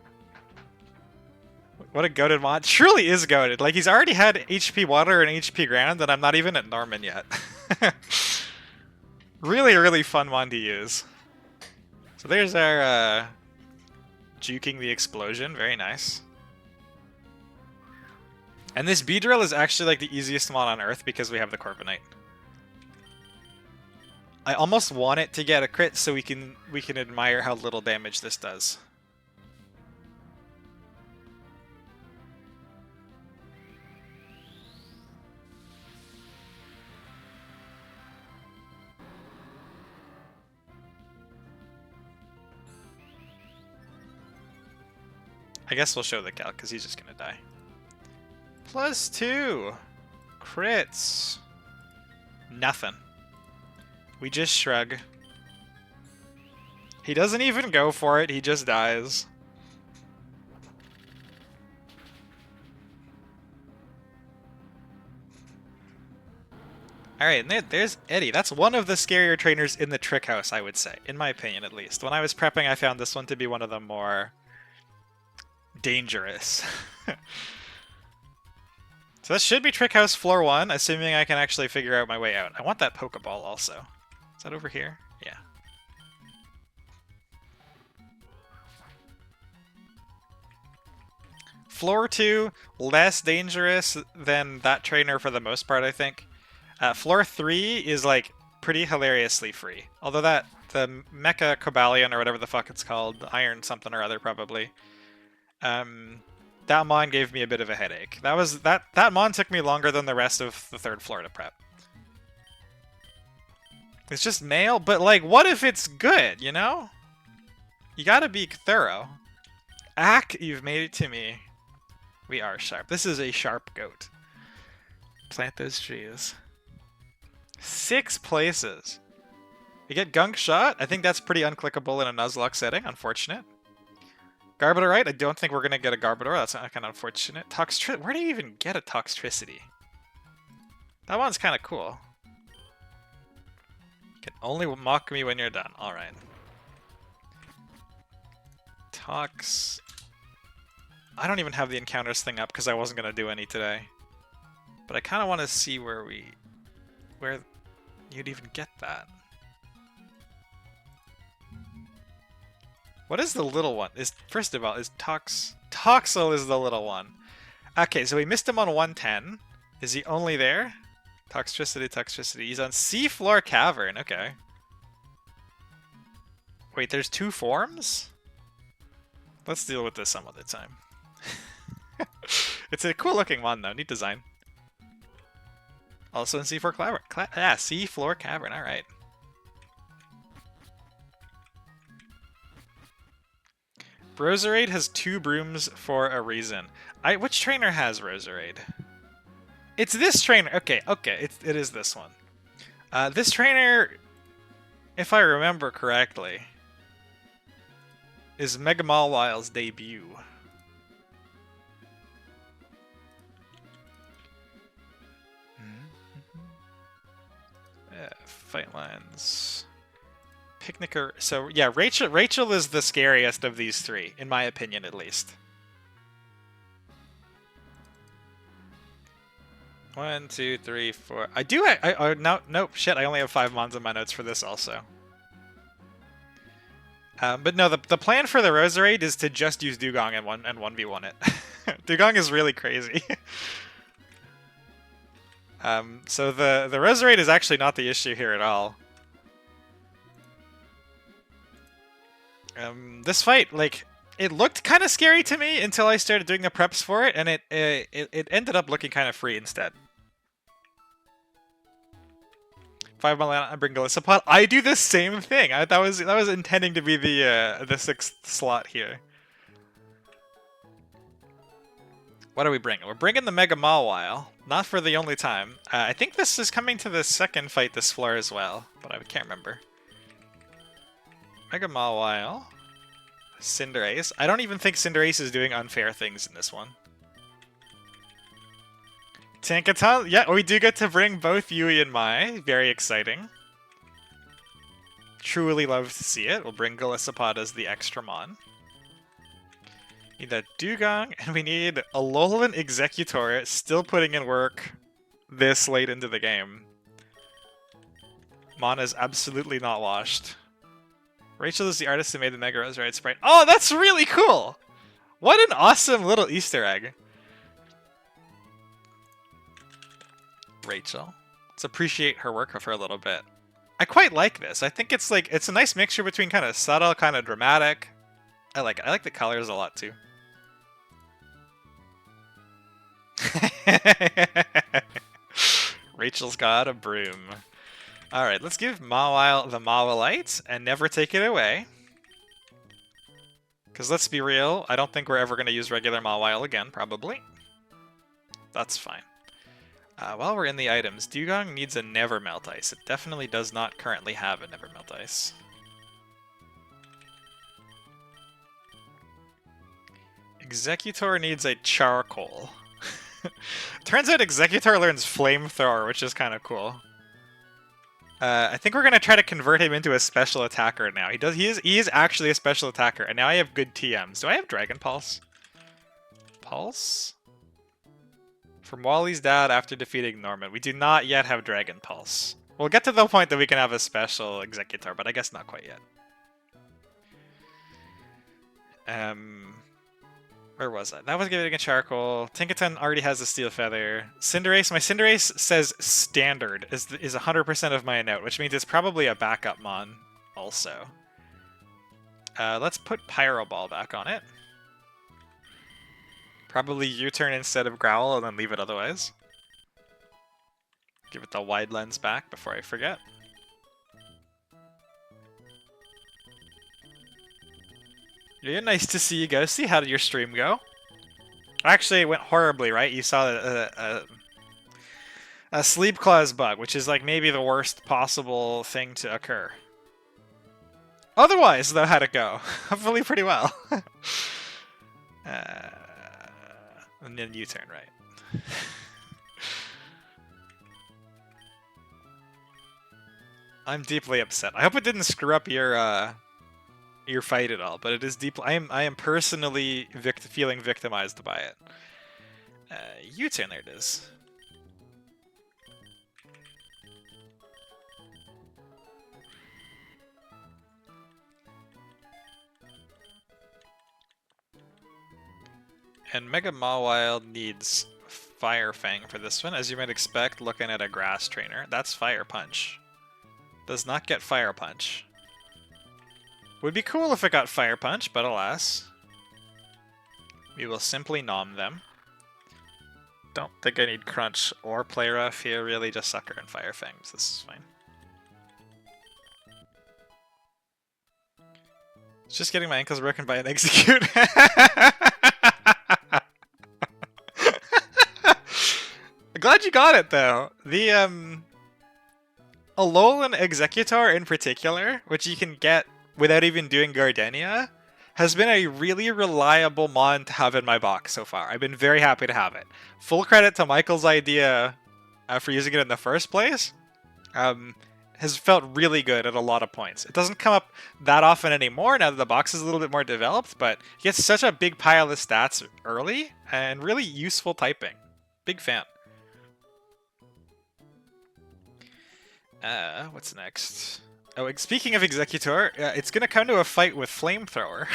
What a goated mod. Truly is goated. Like, he's already had HP water and HP ground, and I'm not even at Norman yet. Really, really fun one to use. So there's our juking the explosion. Very nice. And this B-Drill is actually like the easiest mod on Earth because we have the Corviknight. I almost want it to get a crit so we can admire how little damage this does. I guess we'll show the calc, because he's just gonna die. +2! Crits! Nothing. We just shrug. He doesn't even go for it, he just dies. Alright, and there's Eddie. That's one of the scarier trainers in the trick house, I would say. In my opinion, at least. When I was prepping, I found this one to be one of the more dangerous. So that should be trick house floor 1, assuming I can actually figure out my way out. I want that Pokeball also. Is that over here? Yeah. Floor 2, less dangerous than that trainer for the most part, I think. Floor 3 is like pretty hilariously free. Although the Mecha Cobalion or whatever the fuck it's called, Iron something or other probably. That mon gave me a bit of a headache. That mon took me longer than the rest of the 3rd floor to prep. It's just male, but like, what if it's good, you know? You gotta be thorough. Ack, you've made it to me. We are sharp. This is a sharp goat. Plant those trees. 6 places. We get Gunk Shot. I think that's pretty unclickable in a Nuzlocke setting. Unfortunate. Garbodorite. I don't think we're going to get a Garbodor. That's kind of unfortunate. Where do you even get a Toxtricity? That one's kind of cool. You can only mock me when you're done. Alright. Tox... I don't even have the encounters thing up because I wasn't going to do any today. But I kind of want to see where you'd even get that. What is the little one? First of all, is Toxel is the little one. Okay, so we missed him on 110. Is he only there? Toxtricity. He's on Seafloor Cavern. Okay. Wait, there's 2 forms? Let's deal with this some other time. It's a cool looking one though. Neat design. Also in Seafloor Cavern. Seafloor Cavern. All right. Roserade has 2 brooms for a reason. Which trainer has Roserade? It's this trainer. Okay. It is this one. This trainer, if I remember correctly, is Mega Mawwile's debut. Fight lines. Picnicker. So yeah, Rachel is the scariest of these 3, in my opinion, at least. 1, 2, 3, 4. I do. Nope. Shit. I only have 5 mons in my notes for this also. But no, the plan for the Roserade is to just use Dugong and 1v1 it. Dugong is really crazy. So the Roserade is actually not the issue here at all. This fight, like, it looked kind of scary to me until I started doing the preps for it, and it ended up looking kind of free instead. 5 mana, I bring Galissapod. I do the same thing. That was intending to be the 6th slot here. What are we bringing? We're bringing the Mega Mawwile. Not for the only time. I think this is coming to the 2nd fight this floor as well, but I can't remember. Mega Mawwile. Cinderace. I don't even think Cinderace is doing unfair things in this one. Tankaton. Yeah, we do get to bring both Yui and Mai. Very exciting. Truly love to see it. We'll bring Galissapod as the extra mon. Need a Dugong, and we need a Alolan Executor, still putting in work this late into the game. Mon is absolutely not washed. Rachel is the artist who made the Mega Roserade sprite. Oh, that's really cool! What an awesome little Easter egg. Rachel. Let's appreciate her work for a little bit. I quite like this. I think it's like, it's a nice mixture between kind of subtle, kind of dramatic. I like it. I like the colors a lot too. Rachel's got a broom. Alright, let's give Mawile the Mawilite and never take it away. Because let's be real, I don't think we're ever going to use regular Mawile again, probably. That's fine. While we're in the items, Dugong needs a Never Melt Ice. It definitely does not currently have a Never Melt Ice. Executor needs a Charcoal. Turns out Executor learns Flamethrower, which is kind of cool. I think we're gonna try to convert him into a special attacker now. He is actually a special attacker, and now I have good TMs. Do I have Dragon Pulse? Pulse? From Wally's dad after defeating Norman. We do not yet have Dragon Pulse. We'll get to the point that we can have a special Executor, but I guess not quite yet. Where was I? That was giving a Charcoal. Tinkaton already has a Steel Feather. Cinderace, my Cinderace says Standard is 100% of my note, which means it's probably a backup mon also. Let's put Pyro Ball back on it. Probably U-turn instead of Growl and then leave it otherwise. Give it the wide lens back before I forget. Yeah, nice to see you, Ghosty. How did your stream go? Actually, it went horribly, right? You saw a Sleep Clause bug, which is like maybe the worst possible thing to occur. Otherwise, though, how'd it go? Hopefully pretty well. And then U-turn, right? I'm deeply upset. I hope it didn't screw up your fight at all, but it is deeply. I am personally feeling victimized by it. U-turn, there it is. And Mega Mawile needs Fire Fang for this one, as you might expect, looking at a Grass Trainer. That's Fire Punch. Does not get Fire Punch. Would be cool if it got Fire Punch, but alas. We will simply nom them. Don't think I need Crunch or Play Rough here, really just Sucker and Fire Fangs. This is fine. It's just getting my ankles broken by an Execute. Glad you got it though. The Alolan Executor in particular, which you can get without even doing Gardenia, has been a really reliable mon to have in my box so far. I've been very happy to have it. Full credit to Michael's idea for using it in the first place. Has felt really good at a lot of points. It doesn't come up that often anymore now that the box is a little bit more developed, but it gets such a big pile of stats early and really useful typing. Big fan. What's next? Oh, speaking of Executor, it's gonna come to a fight with Flamethrower,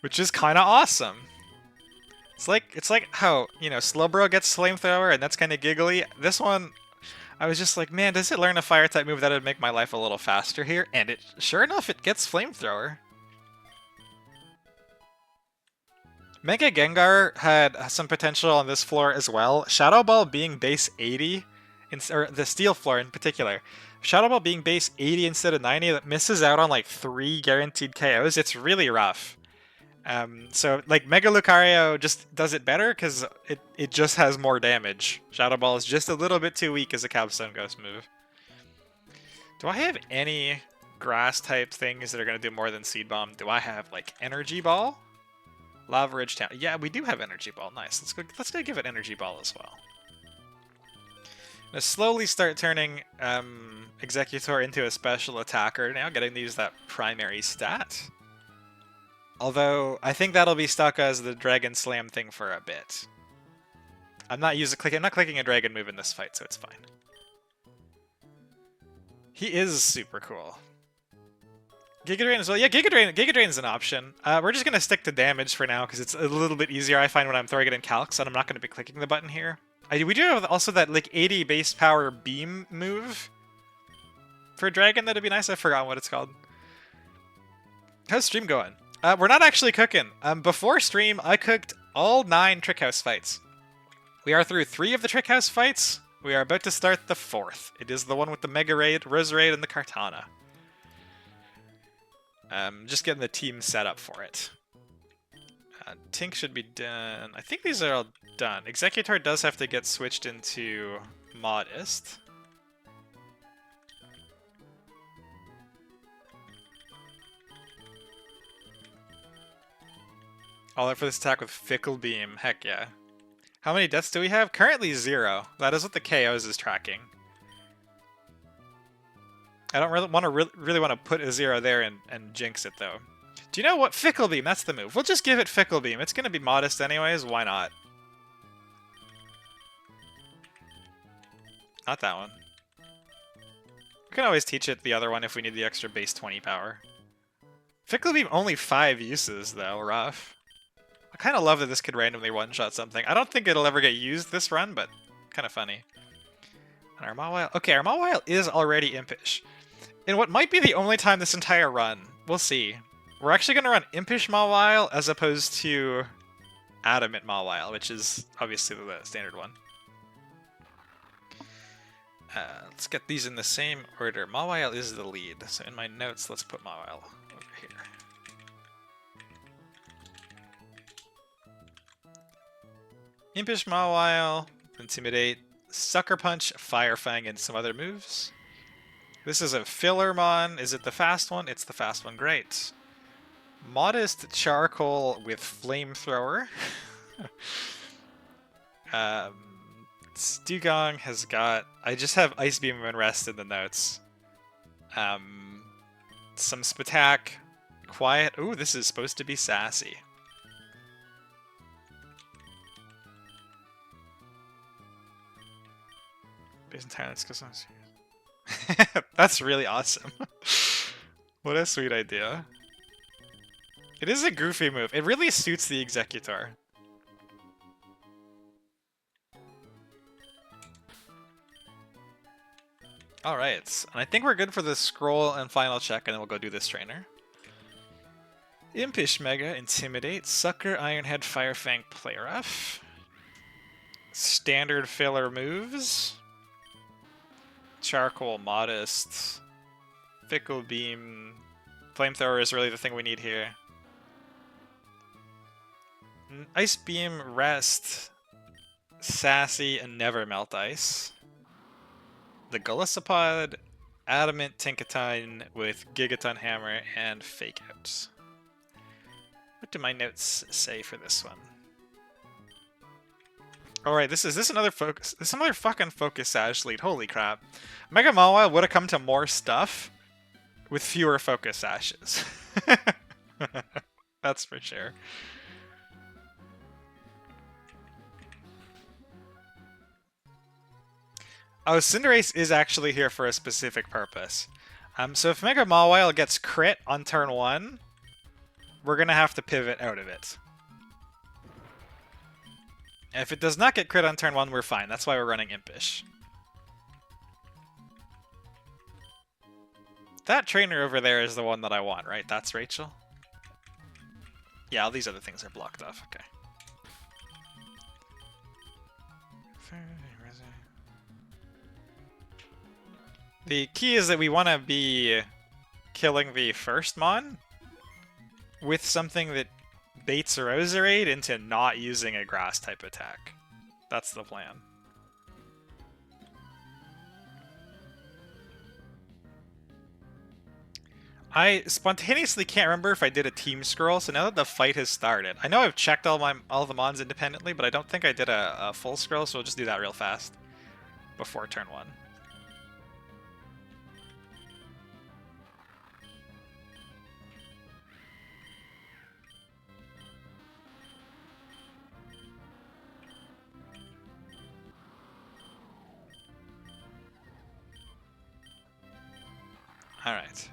which is kind of awesome. It's like how, you know, Slowbro gets Flamethrower, and that's kind of giggly. This one, I was just like, man, does it learn a Fire type move that would make my life a little faster here? And it, sure enough, it gets Flamethrower. Mega Gengar had some potential on this floor as well. Shadow Ball being base 80, or the Steel floor in particular. Shadow Ball being base 80 instead of 90, that misses out on like 3 guaranteed KOs. It's really rough. So like Mega Lucario just does it better because it just has more damage. Shadow Ball is just a little bit too weak as a Capstone Ghost move. Do I have any grass type things that are going to do more than Seed Bomb? Do I have like Energy Ball? Lava Ridge Town. Yeah, we do have Energy Ball. Nice. Let's go give it Energy Ball as well. Now slowly start turning Executor into a special attacker now, getting to use that primary stat. Although, I think that'll be stuck as the Dragon Slam thing for a bit. I'm not clicking a dragon move in this fight, so it's fine. He is super cool. Giga Drain as well. Yeah, Giga Drain's an option. We're just gonna stick to damage for now, because it's a little bit easier, I find, when I'm throwing it in calcs, and I'm not gonna be clicking the button here. We do have also that like 80 base power beam move for Dragon. That'd be nice. I forgot what it's called. How's stream going? We're not actually cooking. Before stream, I cooked all 9 Trick House fights. We are through 3 of the Trick House fights. We are about to start the 4th. It is the one with the Mega Raid, Roserade, and the Kartana. Just getting the team set up for it. Tink should be done. I think these are all done. Executor does have to get switched into Modest. All out for this attack with Fickle Beam. Heck yeah. How many deaths do we have? Currently 0. That is what the KOs is tracking. I don't really want to put a 0 there and jinx it though. Do you know what? Fickle Beam, that's the move. We'll just give it Fickle Beam. It's going to be Modest anyways, why not? Not that one. We can always teach it the other one if we need the extra base 20 power. Fickle Beam only 5 uses though, rough. I kind of love that this could randomly one-shot something. I don't think it'll ever get used this run, but kind of funny. And our Mawile... Okay, our Mawile is already Impish. In what might be the only time this entire run. We'll see. We're actually going to run Impish Mawile as opposed to Adamant Mawile, which is obviously the standard one. Let's get these in the same order. Mawile is the lead, so in my notes, let's put Mawile over here. Impish Mawile, Intimidate, Sucker Punch, Fire Fang, and some other moves. This is a filler mon. Is it the fast one? It's the fast one. Great. Modest Charcoal with Flamethrower. Stugong has got... I just have Ice Beam and Rest in the notes. Some Spatak. Quiet. Ooh, this is supposed to be sassy. Base entirely discuss. That's really awesome. What a sweet idea. It is a goofy move. It really suits the Executor. Alright, and I think we're good for the scroll and final check, and then we'll go do this trainer. Impish Mega, Intimidate, Sucker, Ironhead, Firefang, Play Rough. Standard filler moves. Charcoal, Modest. Fickle Beam. Flamethrower is really the thing we need here. Ice Beam, Rest, Sassy, and Never Melt Ice. The Golisopod, Adamant Tinkaton with Gigaton Hammer, and Fake Out. What do my notes say for this one? Alright, is this another focus? This is another fucking Focus Sash lead. Holy crap. Mega Mawile would have come to more stuff with fewer Focus Sashes. That's for sure. Oh, Cinderace is actually here for a specific purpose. So if Mega Mawile gets crit on turn 1, we're going to have to pivot out of it. And if it does not get crit on turn 1, we're fine. That's why we're running Impish. That trainer over there is the one that I want, right? That's Rachel? Yeah, all these other things are blocked off. Okay. The key is that we want to be killing the first mon with something that baits a Roserade into not using a grass type attack. That's the plan. I spontaneously can't remember if I did a team scroll, so now that the fight has started, I know I've checked all the mons independently, but I don't think I did a full scroll, so we'll just do that real fast before turn 1. Alright. So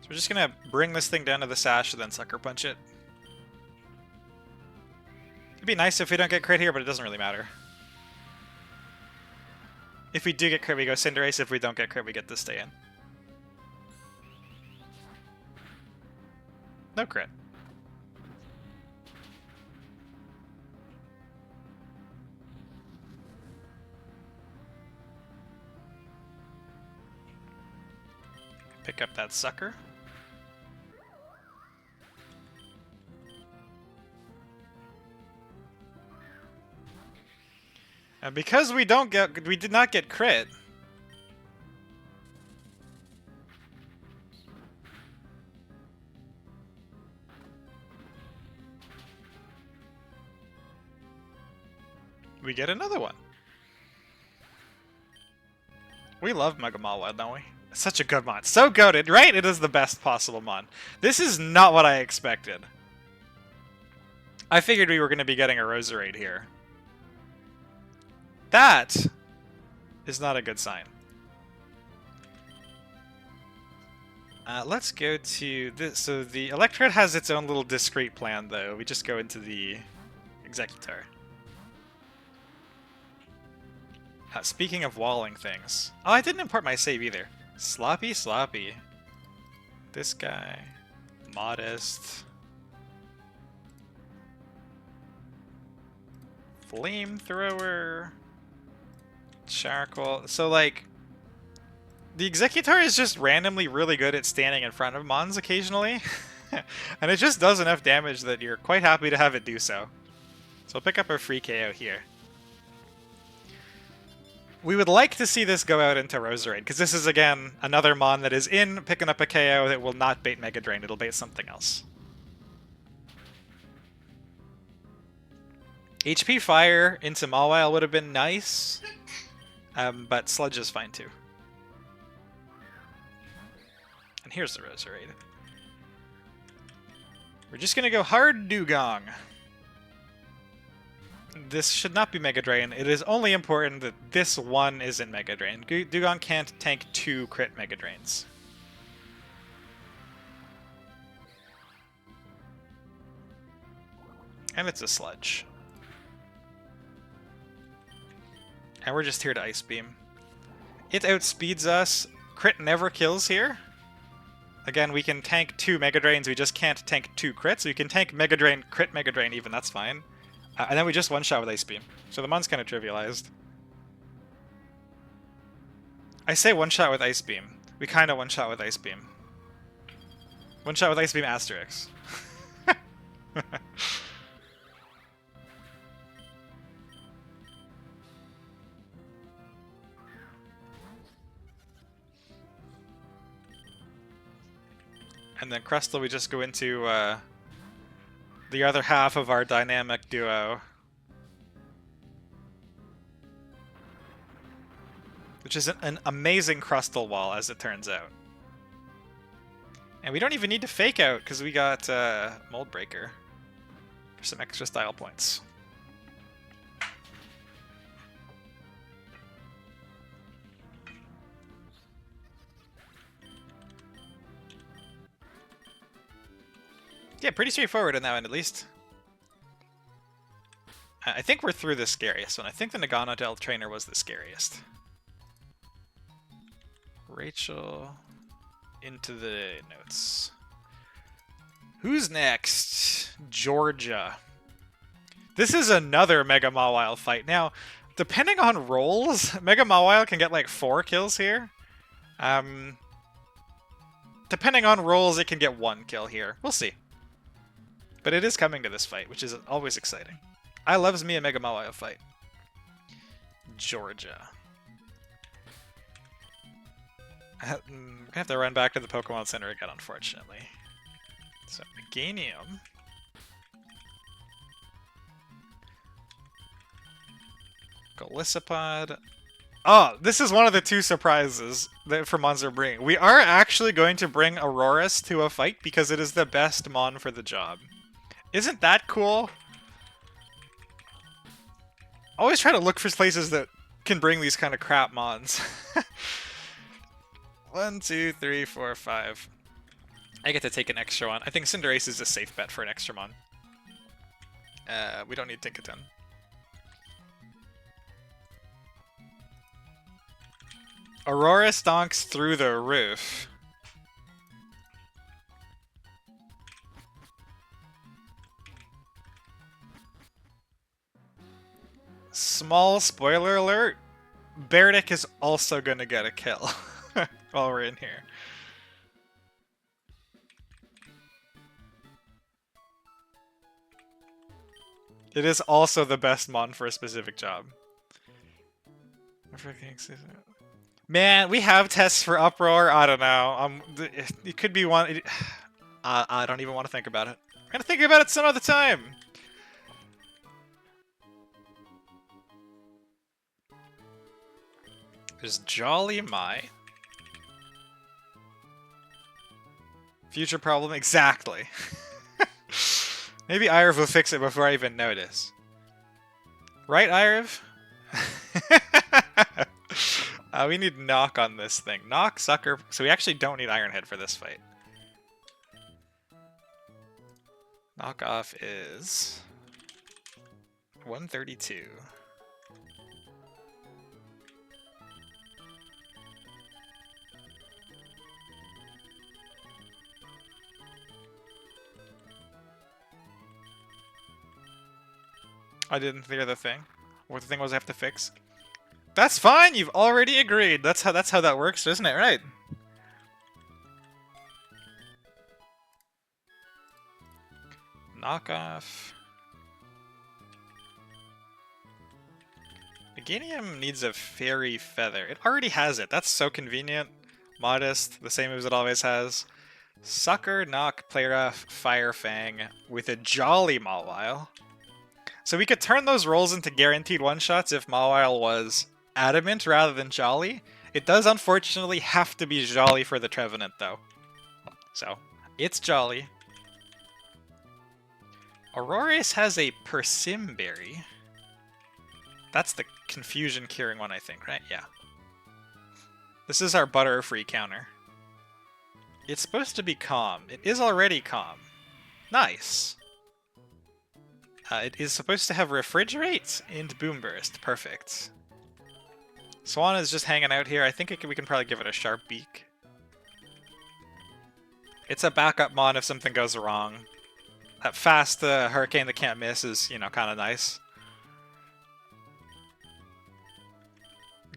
we're just gonna bring this thing down to the sash and then Sucker Punch it. It'd be nice if we don't get crit here, but it doesn't really matter. If we do get crit, we go Cinderace. If we don't get crit, we get to stay in. No crit. Pick up that sucker. And because we did not get crit. We get another one. We love Mega Mawile, don't we? It's such a good mon. So goated, right? It is the best possible mon. This is not what I expected. I figured we were going to be getting a Roserade here. That is not a good sign. Let's go to this. So the Electrode has its own little discrete plan, though. We just go into the Executor. Speaking of walling things. Oh, I didn't import my save either. Sloppy. This guy. Modest. Flamethrower. Charcoal. So, like, the Executor is just randomly really good at standing in front of Mons occasionally. And it just does enough damage that you're quite happy to have it do so. So we'll pick up our free KO here. We would like to see this go out into Roserade, because this is, again, another Mon that is in, picking up a KO that will not bait Mega Drain, it'll bait something else. HP Fire into Mawile would have been nice, but Sludge is fine too. And here's the Roserade. We're just gonna go hard Dugong. This should not be Mega Drain. It is only important that this one is in Mega Drain. Dugong can't tank 2 crit Mega Drains. And it's a Sludge. And we're just here to Ice Beam. It outspeeds us. Crit never kills here. Again, we can tank 2 Mega Drains, we just can't tank 2 crits. We can tank Mega Drain, crit Mega Drain even, that's fine. And then we just one-shot with Ice Beam. So the Mon's kind of trivialized. I say one-shot with Ice Beam. We kind of one-shot with Ice Beam. One-shot with Ice Beam Asterix. And then Crustle, we just go into the other half of our dynamic duo. Which is an amazing Crustle wall, as it turns out. And we don't even need to fake out, because we got Mold Breaker for some extra style points. Yeah, pretty straightforward in that one, at least. I think we're through the scariest one. I think the Nagano Delta Trainer was the scariest. Rachel into the notes. Who's next? Georgia. This is another Mega Mawile fight. Now, depending on rolls, Mega Mawile can get like 4 kills here. Depending on rolls, it can get 1 kill here. We'll see. But it is coming to this fight, which is always exciting. I loves me a Mega Mawile fight. Georgia. I'm gonna have to run back to the Pokemon Center again, unfortunately. So, Meganium. Golisopod. Oh, this is one of the 2 surprises that for Mons are bringing. We are actually going to bring Aurorus to a fight because it is the best Mon for the job. Isn't that cool? Always try to look for places that can bring these kind of crap Mons. 1, 2, 3, 4, 5. I get to take an extra one. I think Cinderace is a safe bet for an extra Mon. We don't need Tinkaton. Aurora stonks through the roof. Small spoiler alert, Berdick is also gonna get a kill while we're in here. It is also the best mon for a specific job. Man, we have tests for Uproar. I don't know. It could be one. I don't even want to think about it. I'm gonna think about it some other time. There's Jolly Mai. Future problem, exactly. Maybe Irv will fix it before I even notice. Right, Irv? We need knock on this thing. Knock, sucker. So we actually don't need Ironhead for this fight. Knock off is 132. I didn't hear the thing. What the thing was I have to fix. That's fine. You've already agreed. That's how that works, isn't it? Right. Knock off. Meganium needs a fairy feather. It already has it. That's so convenient. Modest, the same moves it always has. Sucker, knock, play rough, fire fang with a jolly Mawile. So we could turn those rolls into guaranteed one-shots if Mawile was adamant rather than jolly. It does unfortunately have to be jolly for the Trevenant though. So, it's jolly. Aurorius has a Persimberry. That's the confusion curing one, I think, right? Yeah. This is our Butterfree counter. It's supposed to be calm. It is already calm. Nice. It is supposed to have Refrigerate and Boom Burst. Perfect. Swan is just hanging out here. I think we can probably give it a Sharp Beak. It's a backup mon if something goes wrong. That fast Hurricane that can't miss is, you know, kind of nice.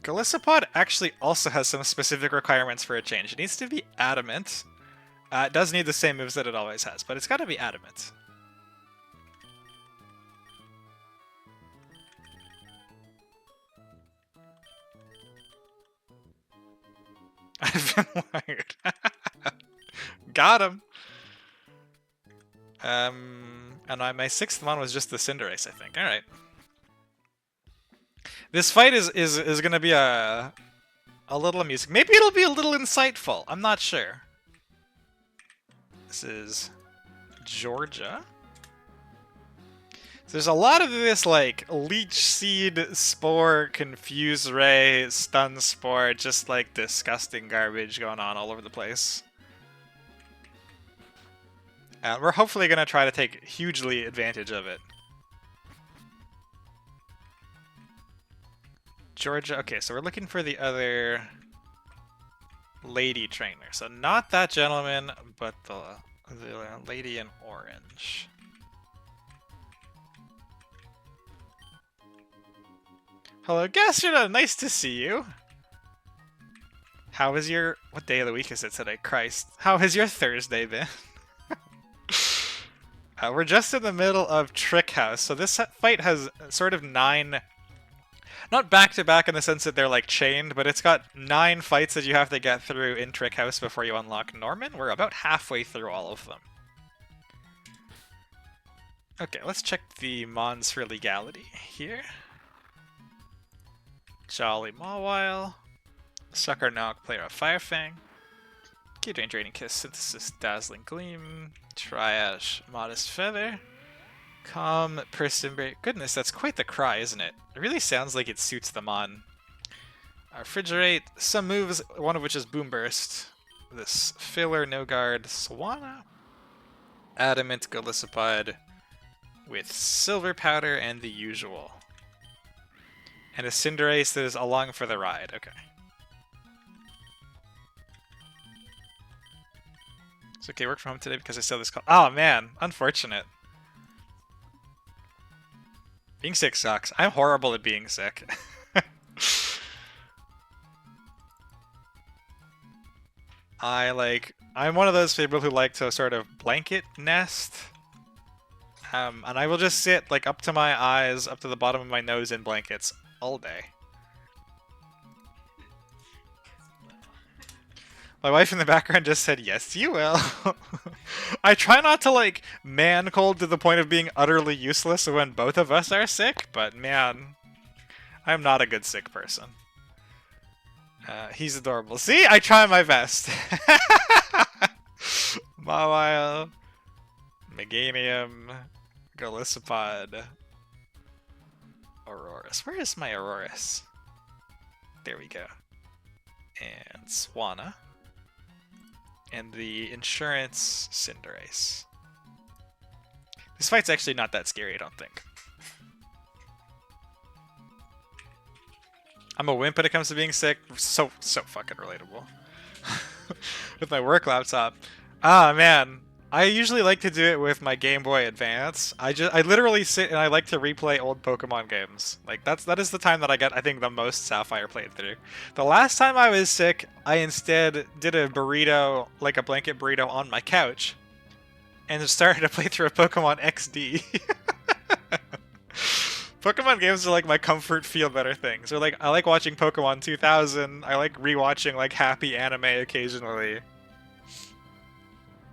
Golisopod actually also has some specific requirements for a change. It needs to be adamant. It does need the same moves that it always has, but it's got to be adamant. I've been wired. Got him. And my sixth one was just the Cinderace, I think. All right. This fight is gonna be a little amusing. Maybe it'll be a little insightful. I'm not sure. This is Georgia. So there's a lot of this like Leech Seed, Spore, Confuse Ray, Stun Spore, just like disgusting garbage going on all over the place. And we're hopefully gonna try to take hugely advantage of it. Georgia, okay, so we're looking for the other lady trainer. So not that gentleman, but the lady in orange. Hello, Gastrona, nice to see you. How is your... what day of the week is it today? Christ. How has your Thursday been? We're just in the middle of Trick House, so this fight has sort of 9... not back-to-back in the sense that they're like chained, but it's got 9 fights that you have to get through in Trick House before you unlock Norman. We're about halfway through all of them. Okay, let's check the mons for legality here. Jolly Mawile, Sucker Knock, Player of Firefang, Keydrain, Draining Kiss, Synthesis, Dazzling Gleam, Triash, Modest Feather, Calm, Persimberry. Goodness, that's quite the cry, isn't it? It really sounds like it suits them on. Refrigerate, some moves, one of which is Boom Burst. This Filler, No Guard, Swanna, Adamant, Golisopod, with Silver Powder and the usual. And a Cinderace that is along for the ride. Okay. It's okay, work from home today because I saw this call. Oh man, unfortunate. Being sick sucks. I'm horrible at being sick. I'm one of those people who like to sort of blanket nest. And I will just sit like up to my eyes, up to the bottom of my nose in blankets all day. My wife in the background just said, yes, you will. I try not to, like, man cold to the point of being utterly useless when both of us are sick, but man, I'm not a good sick person. He's adorable. See? I try my best. Mawile, Meganium, Golisopod, Aurorus. Where is my Aurorus? There we go. And Swanna. And the Insurance Cinderace. This fight's actually not that scary, I don't think. I'm a wimp when it comes to being sick. So fucking relatable. With my work laptop. Ah, man. I usually like to do it with my Game Boy Advance. I literally sit and I like to replay old Pokemon games. Like that is the time that I get, I think, the most Sapphire played through. The last time I was sick, I instead did a burrito, like a blanket burrito, on my couch, and started to play through a Pokemon XD. Pokemon games are like my comfort feel better things. Or like I like watching Pokemon 2000. I like rewatching like happy anime occasionally.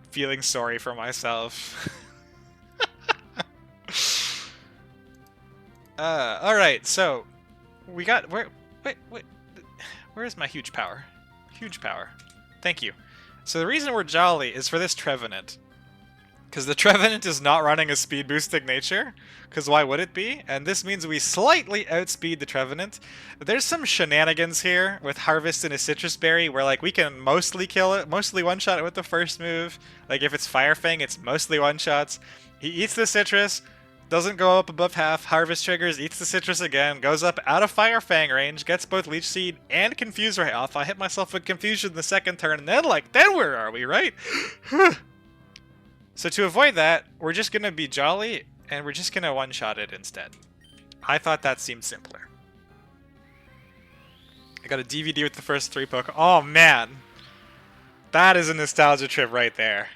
Feeling sorry for myself. Alright, so we got where's my huge power? Huge power. Thank you. So the reason we're jolly is for this Trevenant. Because the Trevenant is not running a speed boosting nature, because why would it be? And this means we slightly outspeed the Trevenant. There's some shenanigans here with Harvest and a Citrus Berry where like we can mostly kill it, mostly one-shot it with the first move. Like if it's Fire Fang, it's mostly one-shots. He eats the Citrus, doesn't go up above half, Harvest triggers, eats the Citrus again, goes up out of Fire Fang range, gets both Leech Seed and Confuse Ray off. I hit myself with Confusion the second turn, and then where are we, right? So to avoid that, we're just going to be jolly, and we're just going to one-shot it instead. I thought that seemed simpler. I got a DVD with the first 3 Pokemon. Oh, man. That is a nostalgia trip right there.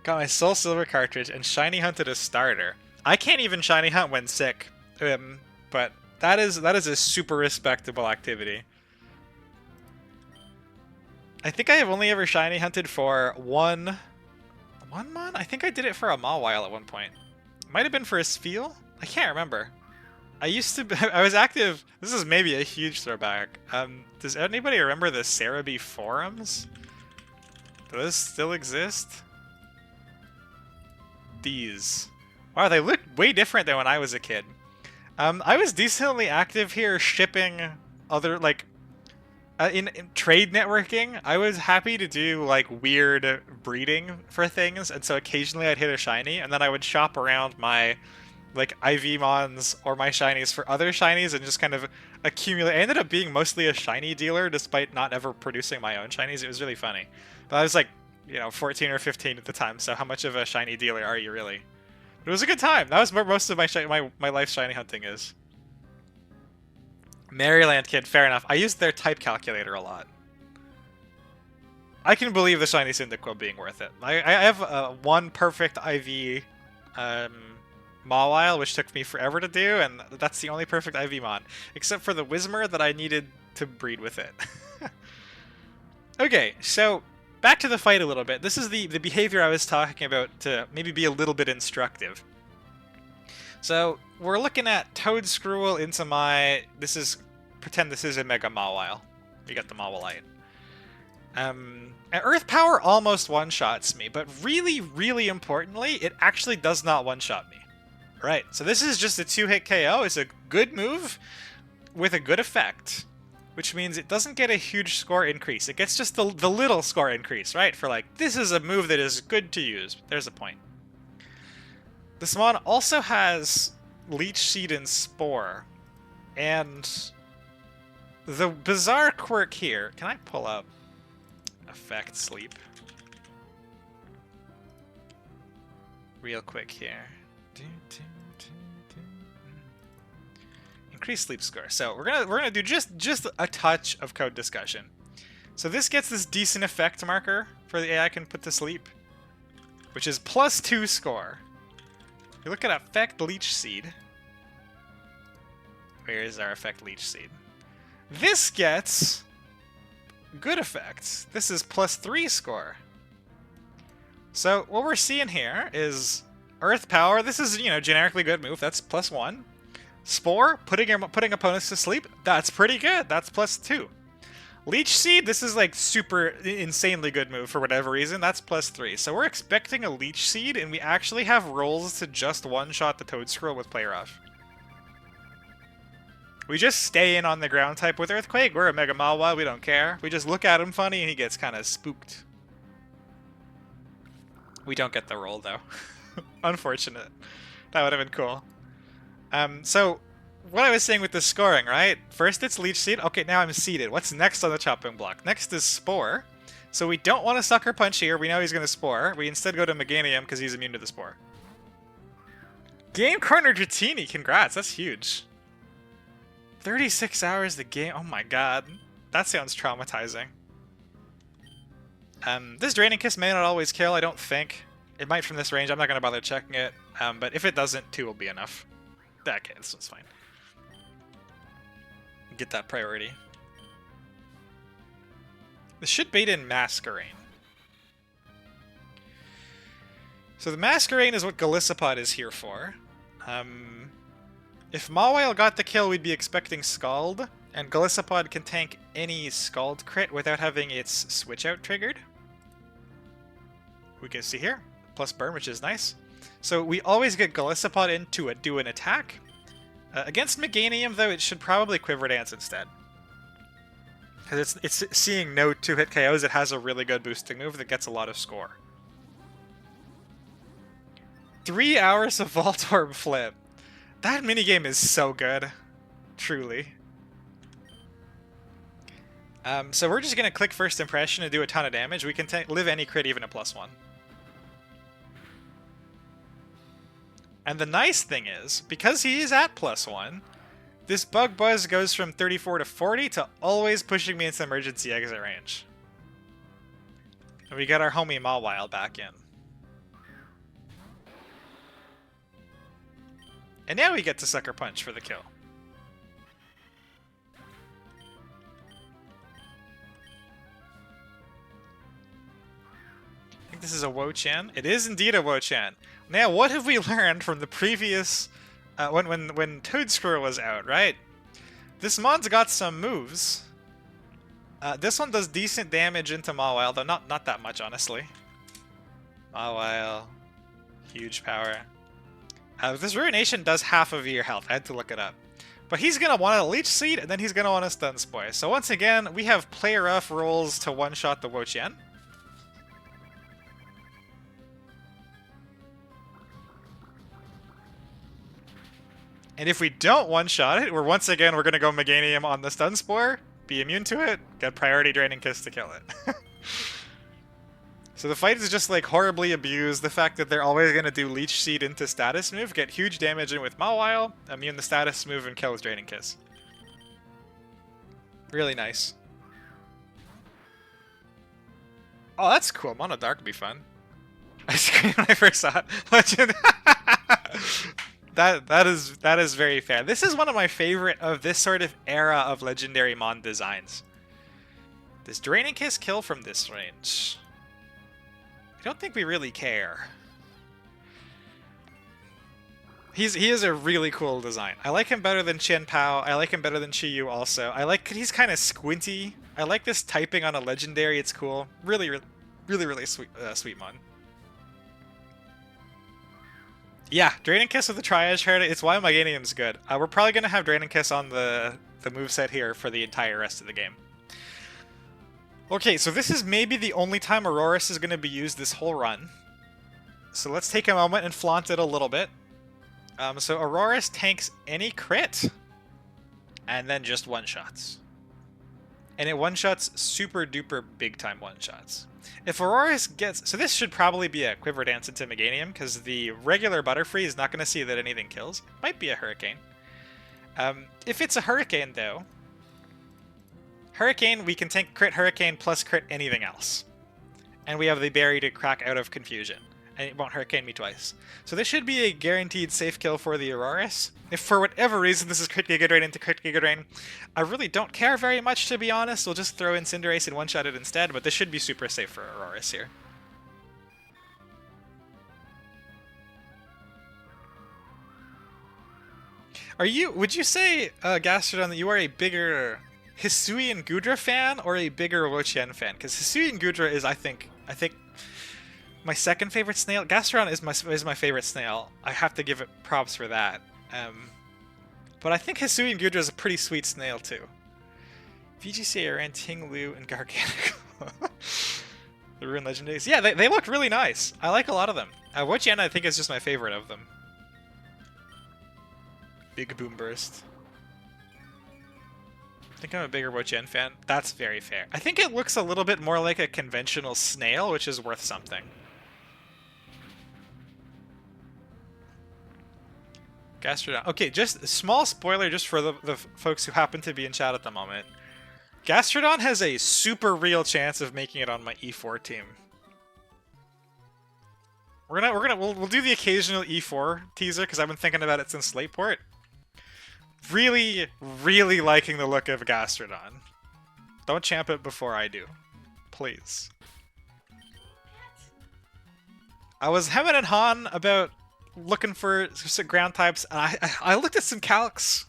Got my Soul Silver cartridge and Shiny Hunted a starter. I can't even Shiny Hunt when sick, but that is a super respectable activity. I think I have only ever Shiny Hunted for one mon? I think I did it for a Mawile at one point. Might have been for a Spheal? I can't remember. I used to I was active. This is maybe a huge throwback. Does anybody remember the Cerebi forums? Do those still exist? These. Wow, they look way different than when I was a kid. I was decently active here shipping other, like, in trade networking. I was happy to do like weird breeding for things, and so occasionally I'd hit a shiny, and then I would shop around my like IV mons or my shinies for other shinies and just kind of accumulate. I ended up being mostly a shiny dealer despite not ever producing my own shinies. It was really funny. But I was like, 14 or 15 at the time, so how much of a shiny dealer are you really? But it was a good time. That was where most of my life's shiny hunting is. Maryland kid, fair enough. I used their type calculator a lot. I can believe the shiny Cyndaquil being worth it. I have one perfect IV Mawile, which took me forever to do, and that's the only perfect IV Mon. Except for the Whismur that I needed to breed with it. Okay, so back to the fight a little bit. This is the behavior I was talking about to maybe be a little bit instructive. So we're looking at Toedscruel into my... pretend this is a Mega Mawile. We got the Mawilite. Earth Power almost one-shots me, but really, really importantly, it actually does not one-shot me. Right, so this is just a 2-hit KO. It's a good move with a good effect, which means it doesn't get a huge score increase. It gets just the little score increase, right? For like, this is a move that is good to use. There's a point. This mon also has Leech Seed and Spore, and the bizarre quirk here... Can I pull up Effect Sleep? Real quick here. Increase sleep score. So we're gonna do just a touch of code discussion. So this gets this decent effect marker for the AI can put to sleep, which is +2 score. We look at Effect Leech Seed. Where is our Effect Leech Seed? This gets good effects. This is +3 score. So what we're seeing here is Earth Power. This is, you know, generically good move. That's +1. Spore, putting opponents to sleep. That's pretty good. That's +2. Leech Seed, this is like super insanely good move for whatever reason. That's +3. So we're expecting a Leech Seed, and we actually have rolls to just one-shot the Toad Scroll with Play Rough. We just stay in on the ground type with Earthquake. We're a Mega Mawile, we don't care. We just look at him funny and he gets kind of spooked. We don't get the roll though. Unfortunate. That would have been cool. So what I was saying with the scoring, right? First it's Leech Seed. Okay, now I'm seeded. What's next on the chopping block? Next is Spore. So we don't want to Sucker Punch here. We know he's going to Spore. We instead go to Meganium because he's immune to the Spore. Game Corner Dratini. Congrats. That's huge. 36 hours the game. Oh my god. That sounds traumatizing. This Draining Kiss may not always kill, I don't think. It might from this range. I'm not going to bother checking it. But if it doesn't, 2 will be enough. Okay, this one's fine. Get that priority. This should bait in Masquerain. So the Masquerain is what Golisopod is here for. If Mawile got the kill, we'd be expecting Scald, and Golisopod can tank any Scald crit without having its switch out triggered. We can see here, plus burn, which is nice. So we always get Golisopod in to do an attack. Against Meganium, though, it should probably Quiver Dance instead. Because it's seeing no 2-hit KOs, it has a really good boosting move that gets a lot of score. 3 hours of Voltorb Flip. That minigame is so good. Truly. So we're just going to click First Impression and do a ton of damage. We can live any crit, even a +1. And the nice thing is, because he is at +1, this Bug Buzz goes from 34 to 40 to always pushing me into emergency exit range. And we get our homie Mawile back in. And now we get to Sucker Punch for the kill. I think this is a Wo-Chan. It is indeed a Wo-Chan. Now, what have we learned from the previous... when Toadscrew was out, right? This mod's got some moves. This one does decent damage into Mawile, though not that much, honestly. Mawile. Huge power. This Ruination does half of your health. I had to look it up. But he's going to want a Leech Seed, and then he's going to want a Stun Spore. So once again, we have Play Rough rolls to one-shot the Wo-Chien. And if we don't one-shot it, we're going to go Meganium on the Stun Spore, be immune to it, get priority Draining Kiss to kill it. So the fight is just like horribly abused. The fact that they're always going to do Leech Seed into status move, get huge damage in with Mawile, immune the status move, and kill his Draining Kiss. Really nice. Oh, that's cool. Mono Dark would be fun. I screamed when I first saw it. Legend. That is very fair. This is one of my favorite of this sort of era of legendary Mon designs. This Draining Kiss kill from this range. I don't think we really care. He is a really cool design. I like him better than Chen Pao. I like him better than Chiyu also. I like he's kind of squinty. I like this typing on a legendary. It's cool. Really sweet Mon. Yeah, Draining Kiss with the Triage Heart. It's why Meganium's good. We're probably gonna have Draining Kiss on the moveset here for the entire rest of the game. Okay, so this is maybe the only time Auroras is going to be used this whole run. So let's take a moment and flaunt it a little bit. So Auroras tanks any crit, and then just one-shots. And it one-shots super duper big time one-shots. If Auroras gets... So this should probably be a Quiver Dance into Meganium, because the regular Butterfree is not going to see that anything kills. Might be a Hurricane. If it's a Hurricane, though... Hurricane, we can tank crit Hurricane plus crit anything else. And we have the berry to crack out of confusion. and it won't hurricane me twice. So this should be a guaranteed safe kill for the Auroras. If for whatever reason this is crit Giga Drain into crit Giga Drain, I really don't care very much, to be honest. We'll just throw in Cinderace and one-shot it instead, but this should be super safe for Auroras here. Would you say, Gastrodon, that you are a bigger Hisui and Gudra fan or a bigger Wo-Chien fan? Because Hisui and Gudra is, I think my second favorite snail. Gastrodon is my favorite snail. I have to give it props for that. But I think Hisui and Gudra is a pretty sweet snail too. VGC, Aran, Ting-Lu, and Garganacl. The Ruined Legendaries. Yeah, they look really nice. I like a lot of them. Wo-Chien, I think, is just my favorite of them. Big Boom Burst. I think I'm a bigger Wo-Chien fan. That's very fair. I think it looks a little bit more like a conventional snail, which is worth something. Gastrodon. Okay, just a small spoiler just for the folks who happen to be in chat at the moment. Gastrodon has a super real chance of making it on my E4 team. We'll do the occasional E4 teaser because I've been thinking about it since Slateport. Really, really liking the look of Gastrodon. Don't champ it before I do. Please. I was hemming and hawing about looking for some ground types, and I looked at some calcs,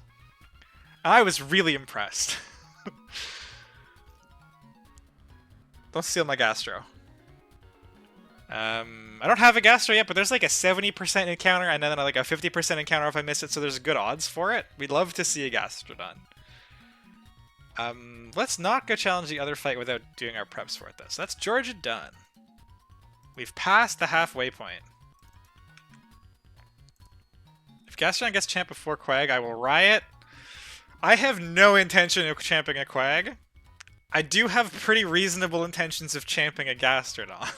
and I was really impressed. Don't steal my Gastro. I don't have a Gastro yet, but there's like a 70% encounter and then like a 50% encounter if I miss it, so there's good odds for it. We'd love to see a Gastrodon. Let's not go challenge the other fight without doing our preps for it, though. So that's Georgia done. We've passed the halfway point. If Gastrodon gets champ before Quag, I will riot. I have no intention of champing a Quag. I do have pretty reasonable intentions of champing a Gastrodon.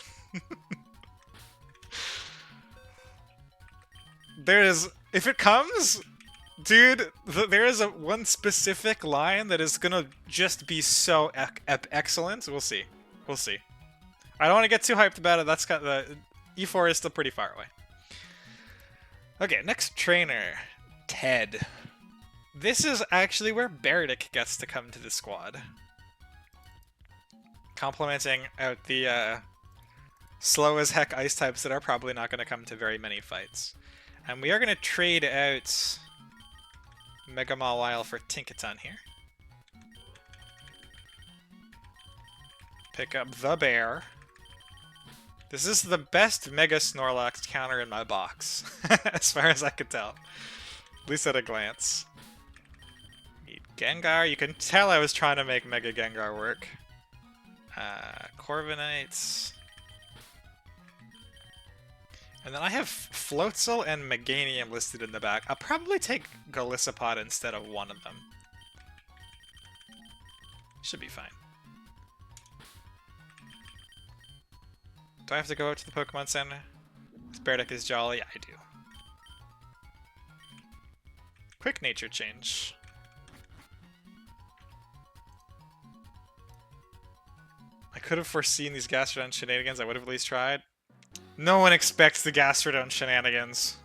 If it comes, dude, there is one specific line that is gonna just be so excellent. We'll see. We'll see. I don't want to get too hyped about it. That's kind of the E4 is still pretty far away. Okay, next trainer, Ted. This is actually where Berdic gets to come to the squad. Complimenting out the slow as heck ice types that are probably not going to come to very many fights. And we are going to trade out Mega Mawile for Tinkaton here. Pick up the bear. This is the best Mega Snorlax counter in my box, as far as I could tell. At least at a glance. Need Gengar. You can tell I was trying to make Mega Gengar work. Corviknights. And then I have Floatzel and Meganium listed in the back. I'll probably take Golisopod instead of one of them. Should be fine. Do I have to go out to the Pokemon Center? This Berdic is jolly. I do. Quick nature change. I could have foreseen these Gastrodon shenanigans. I would have at least tried. No one expects the Gastrodon shenanigans.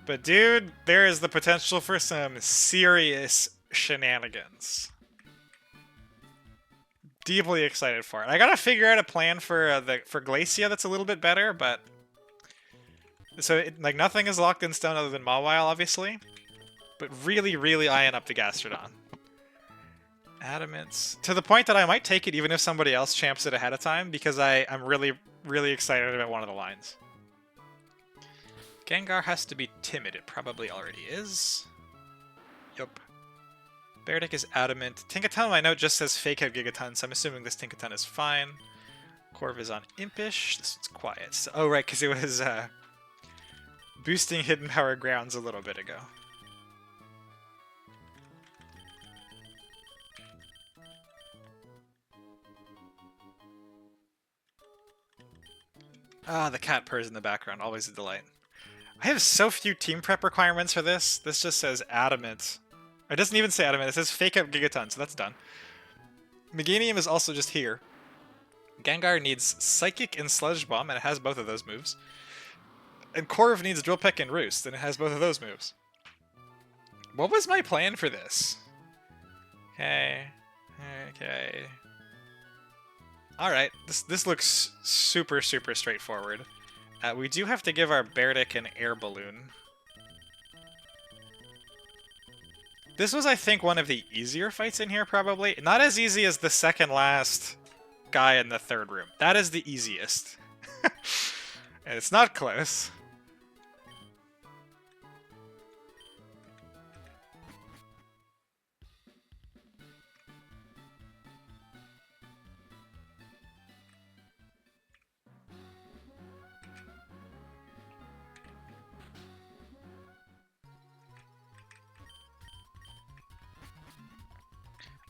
But dude, there is the potential for some serious shenanigans. Deeply excited for it. I gotta figure out a plan for Glacia that's a little bit better, but so like nothing is locked in stone other than Mawile, obviously. But really, really eyeing up the Gastrodon. Adamants to the point that I might take it even if somebody else champs it ahead of time because I'm really, really excited about one of the lines. Gengar has to be timid. It probably already is. Yup. Berdic is adamant. Tinkaton, my note just says fake out Gigaton, so I'm assuming this Tinkaton is fine. Corv is on Impish. This one's quiet. So, oh, right, because it was boosting Hidden Power Grounds a little bit ago. Ah, the cat purrs in the background. Always a delight. I have so few team prep requirements for this. This just says adamant. It doesn't even say adamant. It says fake out Gigaton, so that's done. Meganium is also just here. Gengar needs Psychic and Sludge Bomb, and it has both of those moves. And Corv needs Drill Peck and Roost, and it has both of those moves. What was my plan for this? Okay. Okay. Alright, this looks super straightforward. We do have to give our Beardick an Air Balloon. This was, I think, one of the easier fights in here, probably. Not as easy as the second last guy in the third room. That is the easiest. And it's not close.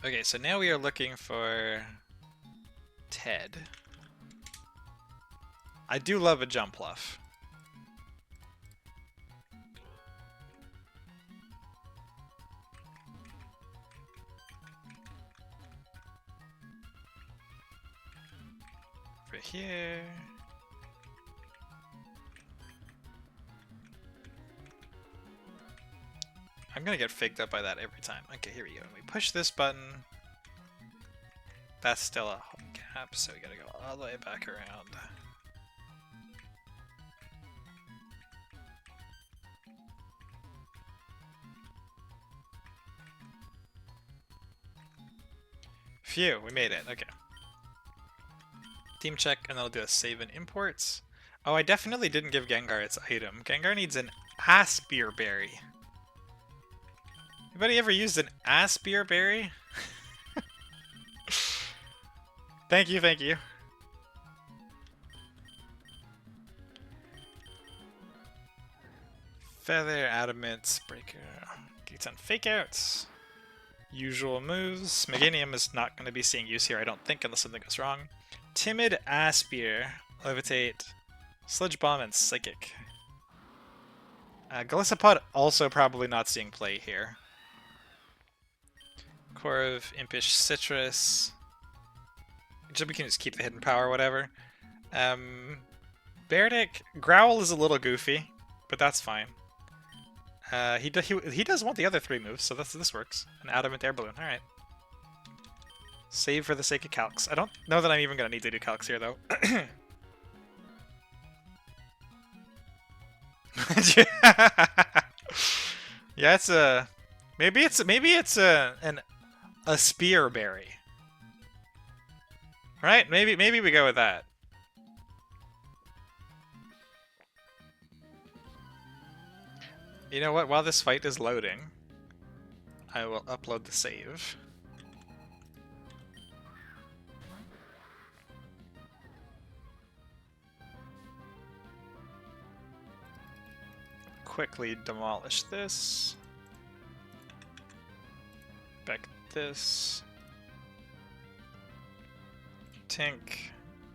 Okay, so now we are looking for Ted. I do love a jump bluff. Over here. I'm gonna get faked up by that every time. Okay, here we go. We push this button. That's still a gap, so we gotta go all the way back around. Phew, we made it. Okay. Team check, and that'll do a save and imports. Oh, I definitely didn't give Gengar its item. Gengar needs an Aspire Berry. Anybody ever used an Aspire Berry? Thank you, thank you. Feather, Adamant, Breaker, gets on Fake Outs. Usual moves. Meganium is not going to be seeing use here, I don't think, unless something goes wrong. Timid, Aspire, Levitate, Sludge Bomb, and Psychic. Golisopod also probably not seeing play here. Corv, Impish, Citrus. We can just keep the hidden power, whatever. Beardick, Growl is a little goofy, but that's fine. He does want the other three moves, so this works. An Adamant Air Balloon, alright. Save for the sake of calcs. I don't know that I'm even going to need to do calcs here, though. Yeah, it's a... Maybe it's a Spear Berry. Right? Maybe we go with that. You know what? While this fight is loading, I will upload the save. Quickly demolish this. Back this. Tink,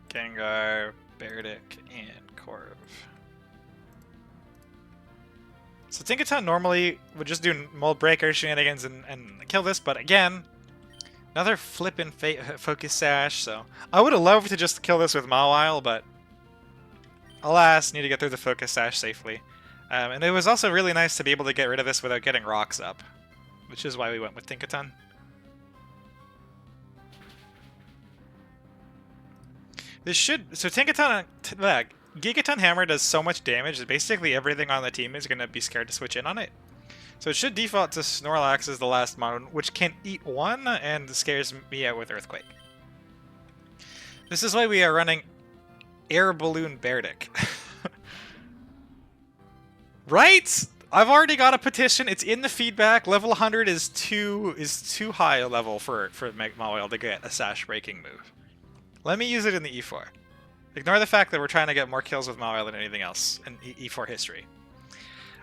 Gengar, Beardick, and Corv. So Tinkaton normally would just do Mold Breaker shenanigans and kill this, but again, another flippin' Focus Sash, so I would have loved to just kill this with Mawile, but alas, need to get through the Focus Sash safely. And it was also really nice to be able to get rid of this without getting rocks up, which is why we went with Tinkaton. This should... So Tinkaton... Gigaton Hammer does so much damage that basically everything on the team is going to be scared to switch in on it. So it should default to Snorlax as the last mon, which can eat one and scares me out with Earthquake. This is why we are running Air Balloon Beardick. Right? I've already got a petition. It's in the feedback. Level 100 is too high a level for Mawile to get a Sash Breaking move. Let me use it in the E4. Ignore the fact that we're trying to get more kills with Mawile than anything else in E4 history.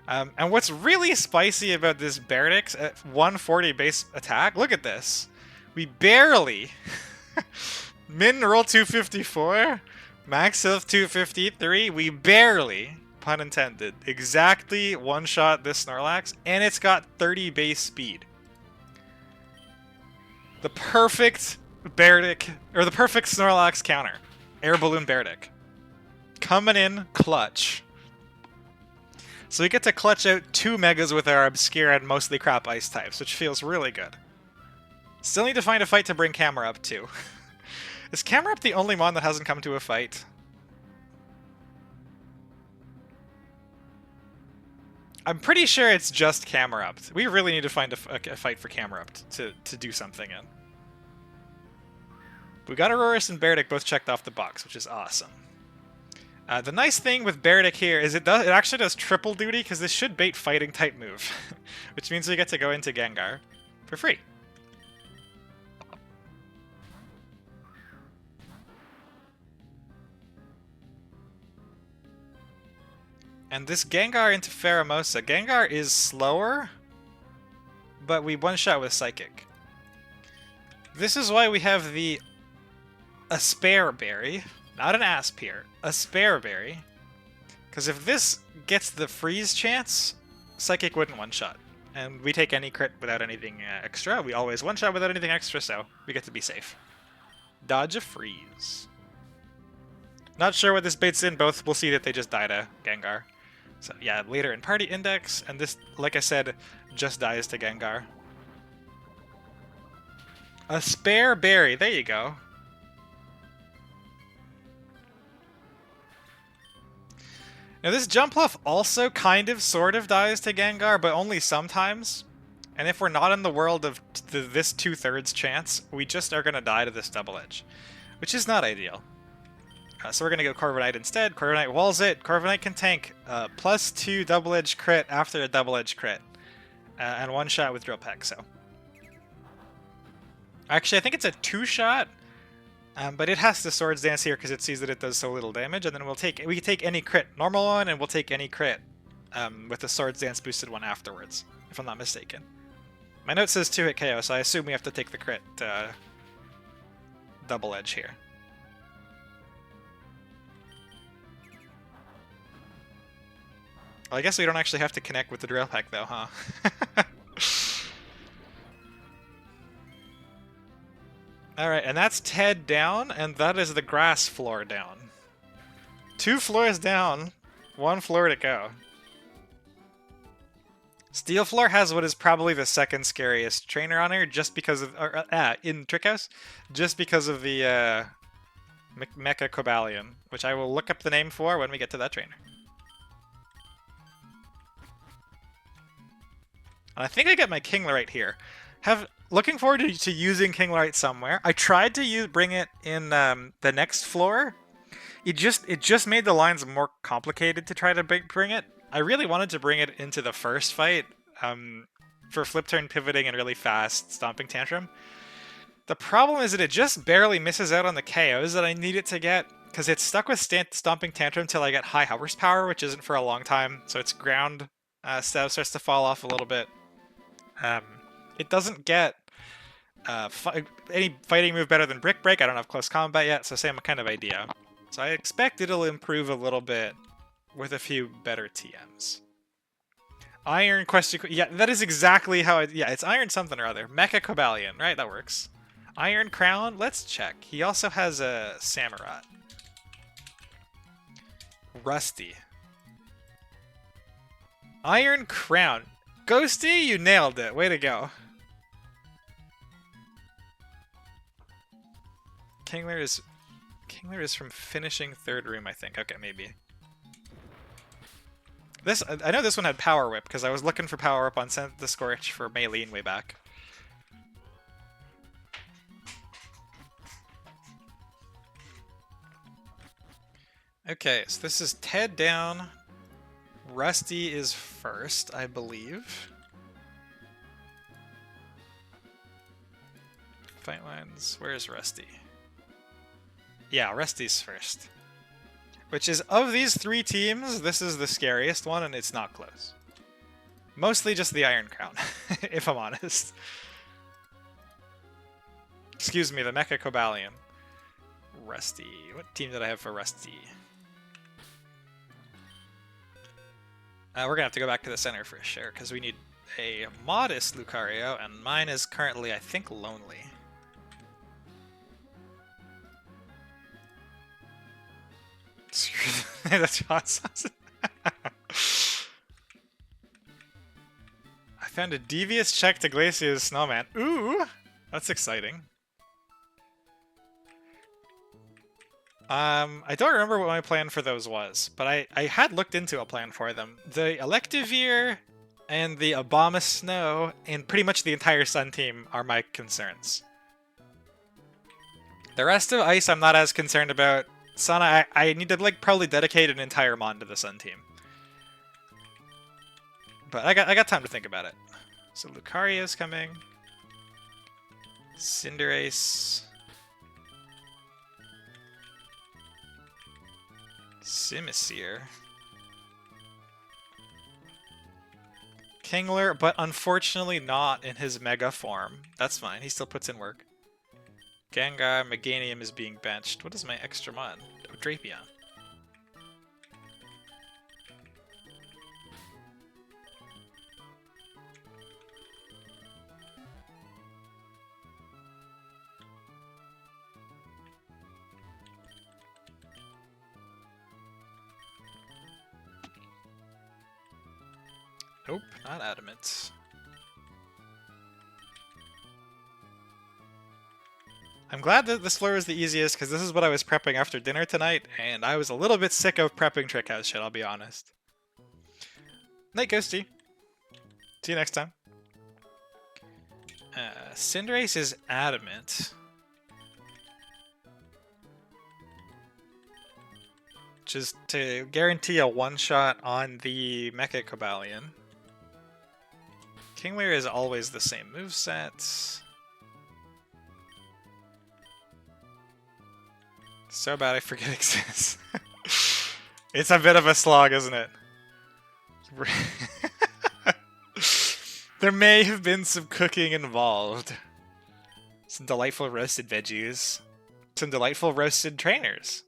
And what's really spicy about this Beardick's at 140 base attack, look at this. We barely... Min roll 254, max health 253, we barely, pun intended, exactly one-shot this Snorlax, and it's got 30 base speed. The perfect Berdic, or the perfect Snorlax counter. Air Balloon Berdic. Coming in clutch. So we get to clutch out 2 Megas with our obscure and mostly crap ice types, which feels really good. Still need to find a fight to bring Camera up to. Is Camera up the only mon that hasn't come to a fight? I'm pretty sure it's just Camerupt. We really need to find a fight for Camerupt to do something in. We got Aurorus and Berdic both checked off the box, which is awesome. The nice thing with Berdic here is it actually does triple duty, because this should bait fighting type move, which means we get to go into Gengar for free. And this Gengar into Pheromosa. Gengar is slower, but we one-shot with Psychic. This is why we have the Spare Berry, not an Aspire, a Spare Berry. Because if this gets the freeze chance, Psychic wouldn't one-shot. And we take any crit without anything extra. We always one-shot without anything extra, so we get to be safe. Dodge a freeze. Not sure what this baits in. Both we'll see that they just die to Gengar. So yeah, later in Party Index, and this, like I said, just dies to Gengar. A Spare Berry, there you go. Now this Jumpluff also kind of, sort of dies to Gengar, but only sometimes. And if we're not in the world of this 2/3 chance, we just are going to die to this Double Edge, which is not ideal. So we're going to go Corviknight instead. Corviknight walls it. Corviknight can tank +2 Double Edge crit after a Double Edge crit. And 1-shot with Drill Peck, so. Actually, I think it's a 2-shot. But it has to Swords Dance here because it sees that it does so little damage, and then we can take any crit. Normal one, and we'll take any crit with the Swords Dance boosted one afterwards, if I'm not mistaken. My note says 2-hit KO, so I assume we have to take the crit Double Edge here. Well, I guess we don't actually have to connect with the Drill Peck, though, huh? Alright, and that's Ted down, and that is the grass floor down. 2 floors down, 1 floor to go. Steel floor has what is probably the second scariest trainer on here, just because of, in Trick House, just because of the Mecha Cobalion, which I will look up the name for when we get to that trainer. And I think I get my Kinglerite here. Looking forward to using Kinglerite somewhere. I tried to bring it in the next floor. It just made the lines more complicated to try to bring it. I really wanted to bring it into the first fight for flip turn pivoting and really fast Stomping Tantrum. The problem is that it just barely misses out on the KOs that I need it to get, because it's stuck with Stomping Tantrum till I get high horsepower, which isn't for a long time, so its ground stuff starts to fall off a little bit. It doesn't get any fighting move better than Brick Break. I don't have close combat yet, so same kind of idea. So I expect it'll improve a little bit with a few better TMs. Iron Question... Yeah, that is exactly how yeah, it's Iron something or other. Mecha Cobalion, right? That works. Iron Crown? Let's check. He also has a Samurott. Rusty. Iron Crown. Ghosty, you nailed it. Way to go. Kingler is from finishing third room, I think. Okay, maybe. I know this one had Power Whip, because I was looking for Power Whip on Scent the Scorch for Maylene way back. Okay, so this is Ted down. Rusty is first, I believe. Fight lines. Where's Rusty? Yeah, Rusty's first. Which is, of these 3 teams, this is the scariest one, and it's not close. Mostly just the Iron Crown, if I'm honest. Excuse me, the Mecha Cobalion. Rusty. What team did I have for Rusty? We're gonna have to go back to the center for sure, because we need a modest Lucario, and mine is currently, I think, Lonely. That's awesome. I found a devious check to Glacier's snowman. Ooh, that's exciting. I don't remember what my plan for those was, but I had looked into a plan for them. The Electivire and the Obama Snow and pretty much the entire Sun team are my concerns. The rest of Ice I'm not as concerned about. Sun, I need to like probably dedicate an entire Mon to the Sun team. But I got time to think about it. So Lucario's coming. Cinderace. Simisear. Kingler, but unfortunately not in his Mega form. That's fine, he still puts in work. Gengar, Meganium is being benched. What is my extra mon? Oh, Drapion. Nope, not Adamant. I'm glad that this floor is the easiest, because this is what I was prepping after dinner tonight, and I was a little bit sick of prepping Trick House shit, I'll be honest. Night, Ghosty. See you next time. Cinderace is Adamant. Which is to guarantee a one-shot on the Mecha Cobalion. Kingler is always the same moveset. So bad I forget it exists. It's a bit of a slog, isn't it? There may have been some cooking involved. Some delightful roasted veggies. Some delightful roasted trainers.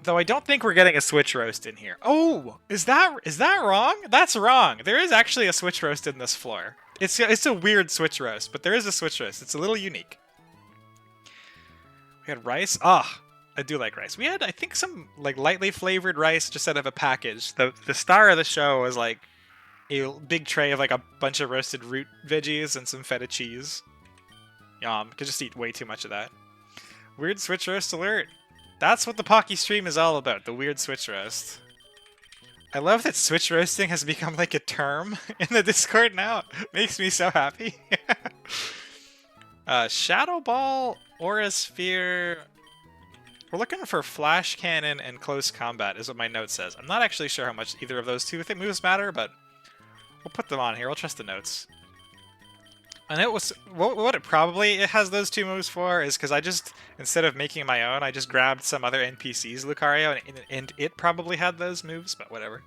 Though I don't think we're getting a switch roast in here. Oh, is that wrong? That's wrong. There is actually a switch roast in this floor. It's a weird switch roast, but there is a switch roast. It's a little unique. We had rice. Ah, I do like rice. We had, I think, some like lightly flavored rice just out of a package. The star of the show was like a big tray of like a bunch of roasted root veggies and some feta cheese. Yum. Could just eat way too much of that. Weird switch roast alert. That's what the Pocky stream is all about, the weird switch roast. I love that switch roasting has become like a term in the Discord now. Makes me so happy. Shadow Ball, Aura Sphere. We're looking for Flash Cannon and Close Combat is what my note says. I'm not actually sure how much either of those two moves matter, but we'll put them on here. We'll trust the notes. And it was what it probably has those two moves for is because I just, instead of making my own, I just grabbed some other NPC's Lucario, and it probably had those moves, but whatever.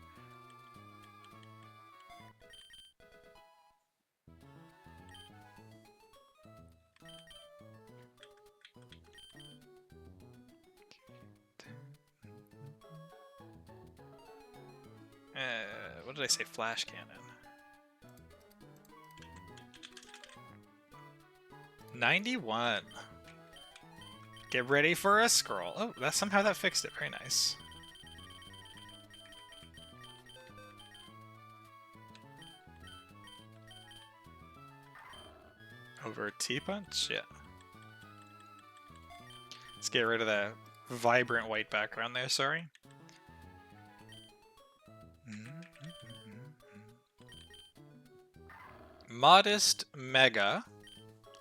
What did I say? Flash Cannon. 91. Get ready for a scroll. Oh, somehow that fixed it. Very nice. Over T-Punch? Yeah. Let's get rid of the vibrant white background there, sorry. Modest Mega.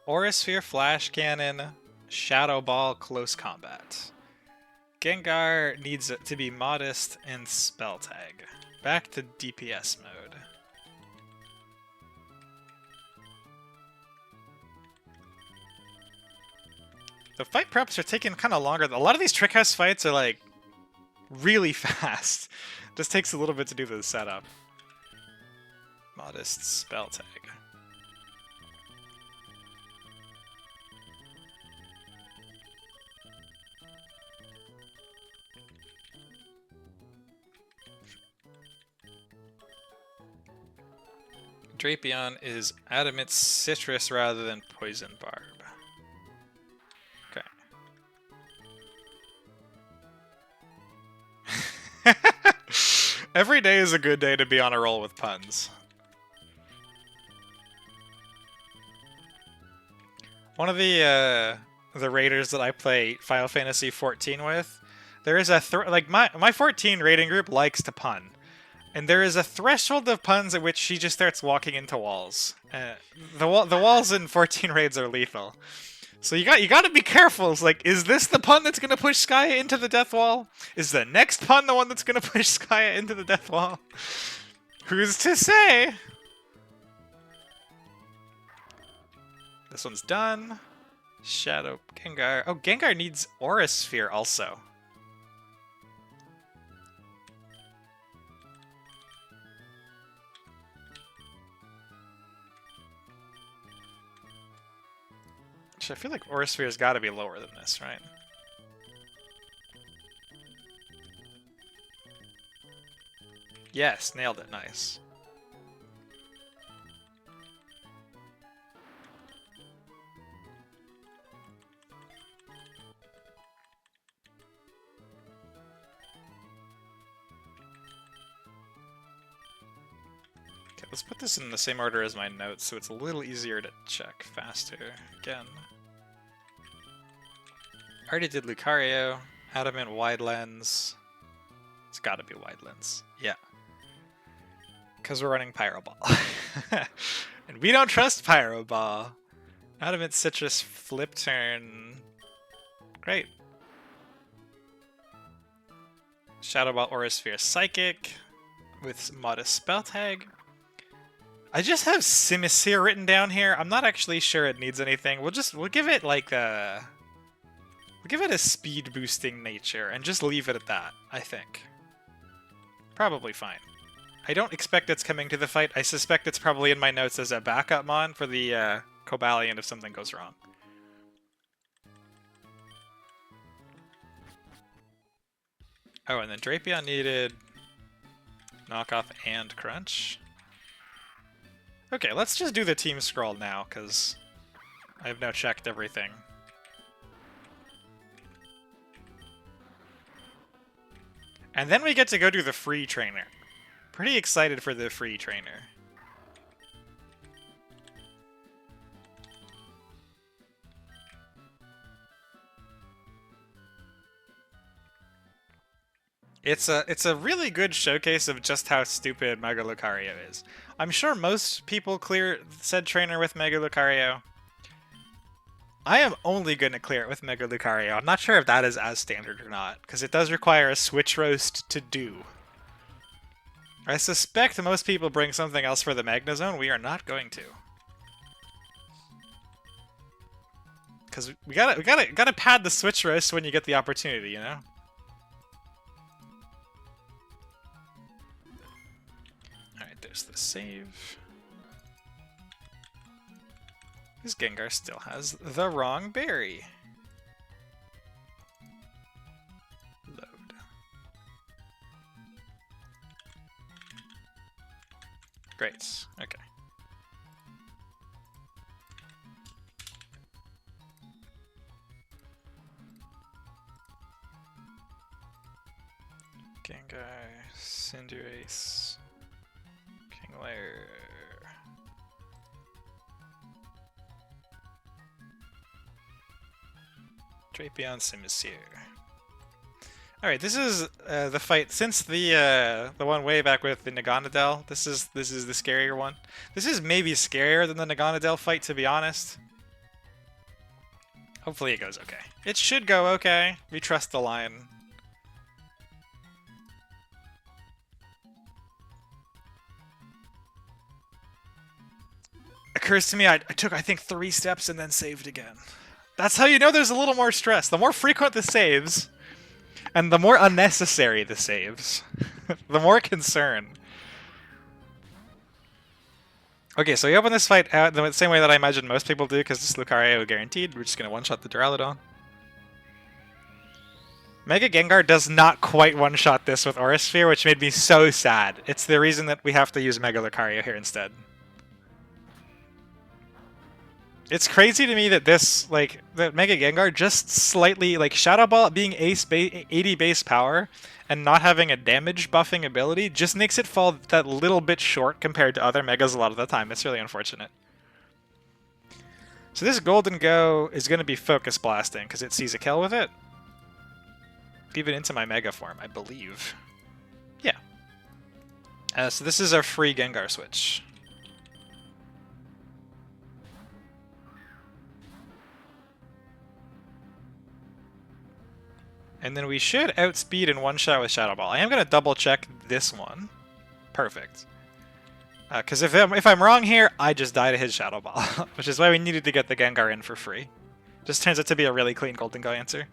Aura Sphere, Flash Cannon, Shadow Ball, Close Combat. Gengar needs to be modest and Spell Tag. Back to DPS mode. The fight preps are taking kind of longer. A lot of these Trick House fights are like really fast. Just takes a little bit to do the setup. Modest Spell Tag. Drapion is Adamant Citrus rather than Poison Barb. Okay. Every day is a good day to be on a roll with puns. One of the raiders that I play Final Fantasy 14 with, there is a like my 14 raiding group likes to pun, and there is a threshold of puns at which she just starts walking into walls. The walls in 14 raids are lethal, so you got to be careful. It's like, is this the pun that's gonna push Skya into the death wall? Is the next pun the one that's gonna push Skya into the death wall? Who's to say? This one's done. Shadow Gengar. Oh, Gengar needs Aura Sphere also. Actually, I feel like Aura Sphere's got to be lower than this, right? Yes, nailed it. Nice. Let's put this in the same order as my notes so it's a little easier to check faster. Again. Already did Lucario. Adamant wide lens. It's gotta be wide lens. Yeah. Because we're running Pyro Ball. And we don't trust Pyro Ball. Adamant Citrus flip turn. Great. Shadow Ball Aura Sphere Psychic with modest spell tag. I just have Simisear written down here. I'm not actually sure it needs anything. We'll give it like we'll give it a speed boosting nature and just leave it at that, I think. Probably fine. I don't expect it's coming to the fight. I suspect it's probably in my notes as a backup mon for the Cobalion if something goes wrong. Oh, and then Drapion needed knockoff and crunch. Okay, let's just do the team scroll now, because I've now checked everything. And then we get to go do the free trainer. Pretty excited for the free trainer. It's a really good showcase of just how stupid Mega Lucario is. I'm sure most people clear said trainer with Mega Lucario. I am only going to clear it with Mega Lucario. I'm not sure if that is as standard or not, because it does require a switch roast to do. I suspect most people bring something else for the Magnezone. We are not going to. Because we gotta pad the switch roast when you get the opportunity, you know? There's the save. This Gengar still has the wrong berry. Load. Great. Okay. Gengar, Cinderace. Lair. Drapion Simisear. Alright, this is the fight since the one way back with the Naganadel. This is the scarier one. This is maybe scarier than the Naganadel fight, to be honest. Hopefully it goes okay. It should go okay. We trust the line. Occurs to me I took, I think, 3 steps and then saved again. That's how you know there's a little more stress. The more frequent the saves, and the more unnecessary the saves, the more concern. Okay, so we open this fight out the same way that I imagine most people do, because this Lucario guaranteed. We're just going to one-shot the Duraludon. Mega Gengar does not quite one-shot this with Aura Sphere, which made me so sad. It's the reason that we have to use Mega Lucario here instead. It's crazy to me that this, like, that Mega Gengar just slightly, like, Shadow Ball being 80 base power and not having a damage buffing ability just makes it fall that little bit short compared to other Megas a lot of the time. It's really unfortunate. So this Golden Go is going to be Focus Blasting because it sees a kill with it. Even into my Mega form, I believe. Yeah. So this is our free Gengar switch. And then we should outspeed in one shot with Shadow Ball. I am going to double check this one. Perfect. Because if I'm wrong here, I just die to his Shadow Ball, which is why we needed to get the Gengar in for free. Just turns out to be a really clean Golden Go answer.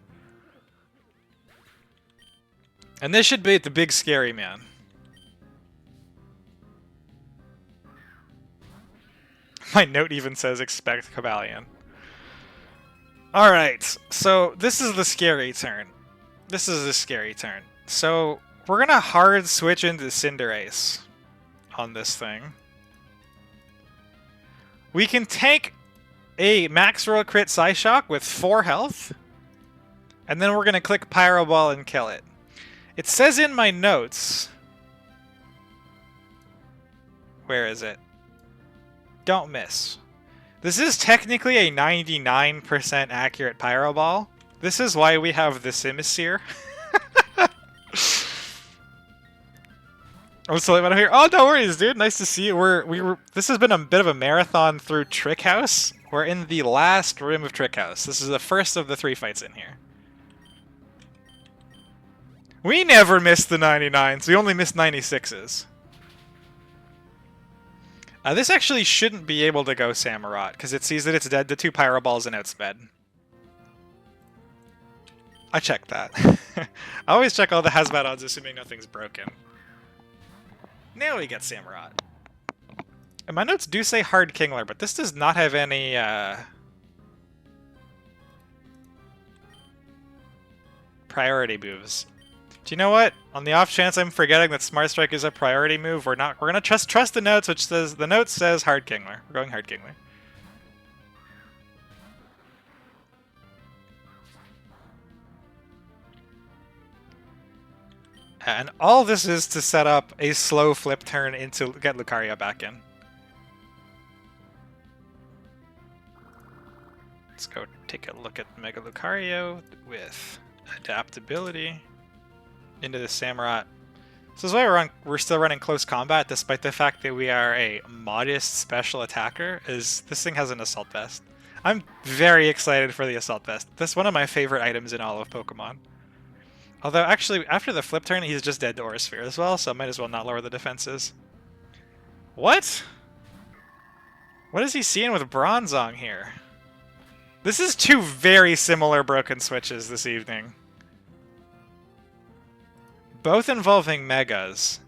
And this should be the big scary man. My note even says expect Cobalion. Alright, so this is the scary turn. This is the scary turn. So we're gonna hard switch into Cinderace on this thing. We can take a max roll crit Psyshock with 4 health, and then we're gonna click Pyro Ball and kill it. It says in my notes... Where is it? Don't miss. This is technically a 99% accurate Pyro Ball. This is why we have the Simisear. I'm so late out here. Oh, no worries, dude. Nice to see you. This has been a bit of a marathon through Trick House. We're in the last room of Trick House. This is the first of the 3 fights in here. We never missed the 99s. We only missed 96s. This actually shouldn't be able to go Samurott, because it sees that it's dead to 2 Pyro Balls and outsped. I checked that. I always check all the Hazmat odds, assuming nothing's broken. Now we get Samurott. And my notes do say Hard Kingler, but this does not have any, priority moves. Do you know what? On the off chance I'm forgetting that Smart Strike is a priority move, we're gonna trust the notes, which says the note says Hard Kingler. We're going Hard Kingler. And all this is to set up a slow flip turn into get Lucario back in. Let's go take a look at Mega Lucario with adaptability into the Samurott. So this is why we're still running close combat, despite the fact that we are a modest special attacker, is this thing has an Assault Vest. I'm very excited for the Assault Vest. That's one of my favorite items in all of Pokemon. Although, actually, after the flip turn, he's just dead to Aura Sphere as well, so I might as well not lower the defenses. What? What is he seeing with Bronzong here? This is 2 very similar broken switches this evening. Both involving Megas.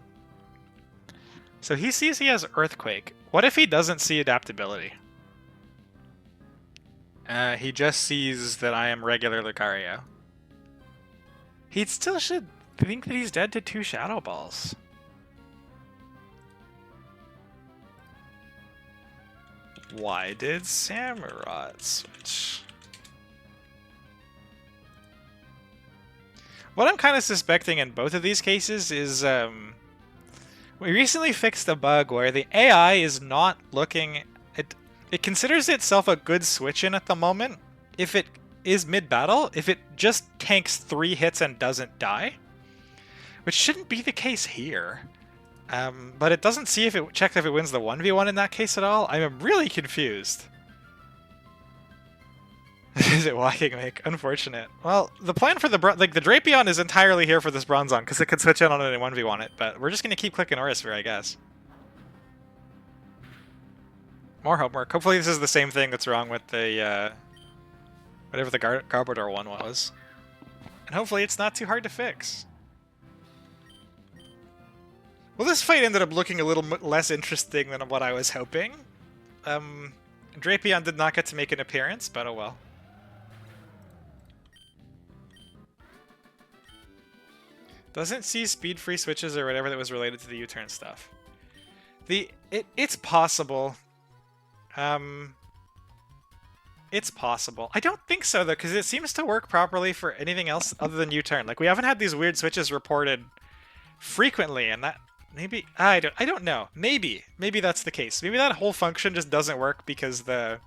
So he sees he has Earthquake. What if he doesn't see adaptability? He just sees that I am regular Lucario. He still should think that he's dead to 2 Shadow Balls. Why did Samurott switch? What I'm kind of suspecting in both of these cases is we recently fixed a bug where the AI is not looking... It considers itself a good switch-in at the moment if it is mid-battle, if it just tanks 3 hits and doesn't die. Which shouldn't be the case here. But it doesn't see if it checked if it wins the 1v1 in that case at all. I'm really confused. Is it walking make? Unfortunate. Well, the plan for the Drapion is entirely here for this Bronzong, because it could switch in on it and 1v1 it, but we're just going to keep clicking Aura Sphere, I guess. More homework. Hopefully this is the same thing that's wrong with the, whatever the Garbodor one was. And hopefully it's not too hard to fix. Well, this fight ended up looking a little less interesting than what I was hoping. Drapion did not get to make an appearance, but oh well. Doesn't see speed-free switches or whatever that was related to the U-turn stuff. It's possible. It's possible. I don't think so, though, because it seems to work properly for anything else other than U-turn. Like, we haven't had these weird switches reported frequently, and that... Maybe... I don't know. Maybe that's the case. Maybe that whole function just doesn't work because the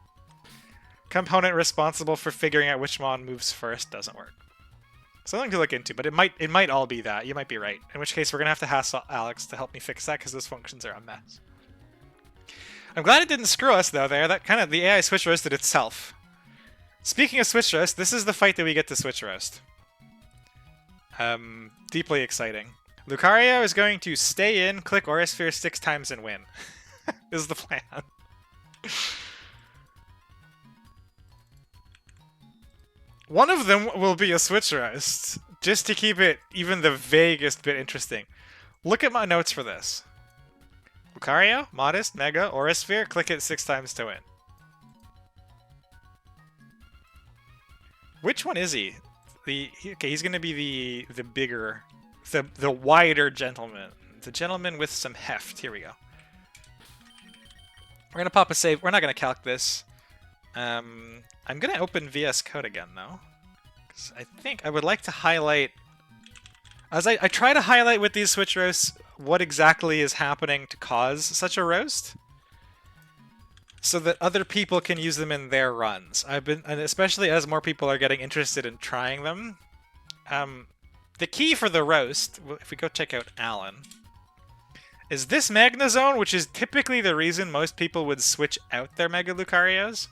component responsible for figuring out which mon moves first doesn't work. Something to look into, but it might all be that. You might be right. In which case, we're going to have to hassle Alex to help me fix that, because those functions are a mess. I'm glad it didn't screw us, though, there. That kind of... The AI switch roasted itself. Speaking of switch roast, this is the fight that we get to switch roast. Deeply exciting. Lucario is going to stay in, click Aura Sphere 6 times, and win. This is the plan. One of them will be a switch roast, just to keep it even the vaguest bit interesting. Look at my notes for this. Lucario, Modest, Mega, Aura Sphere, click it 6 times to win. Which one is he? Okay, he's gonna be the bigger, the wider gentleman. The gentleman with some heft. Here we go. We're gonna pop a save. We're not gonna calc this. I'm gonna open VS Code again, though. Because I think I would like to highlight... As I try to highlight with these switch roasts what exactly is happening to cause such a roast, so that other people can use them in their runs. And especially as more people are getting interested in trying them. The key for the roast, if we go check out Alan, is this Magna Zone, which is typically the reason most people would switch out their Mega Lucarios.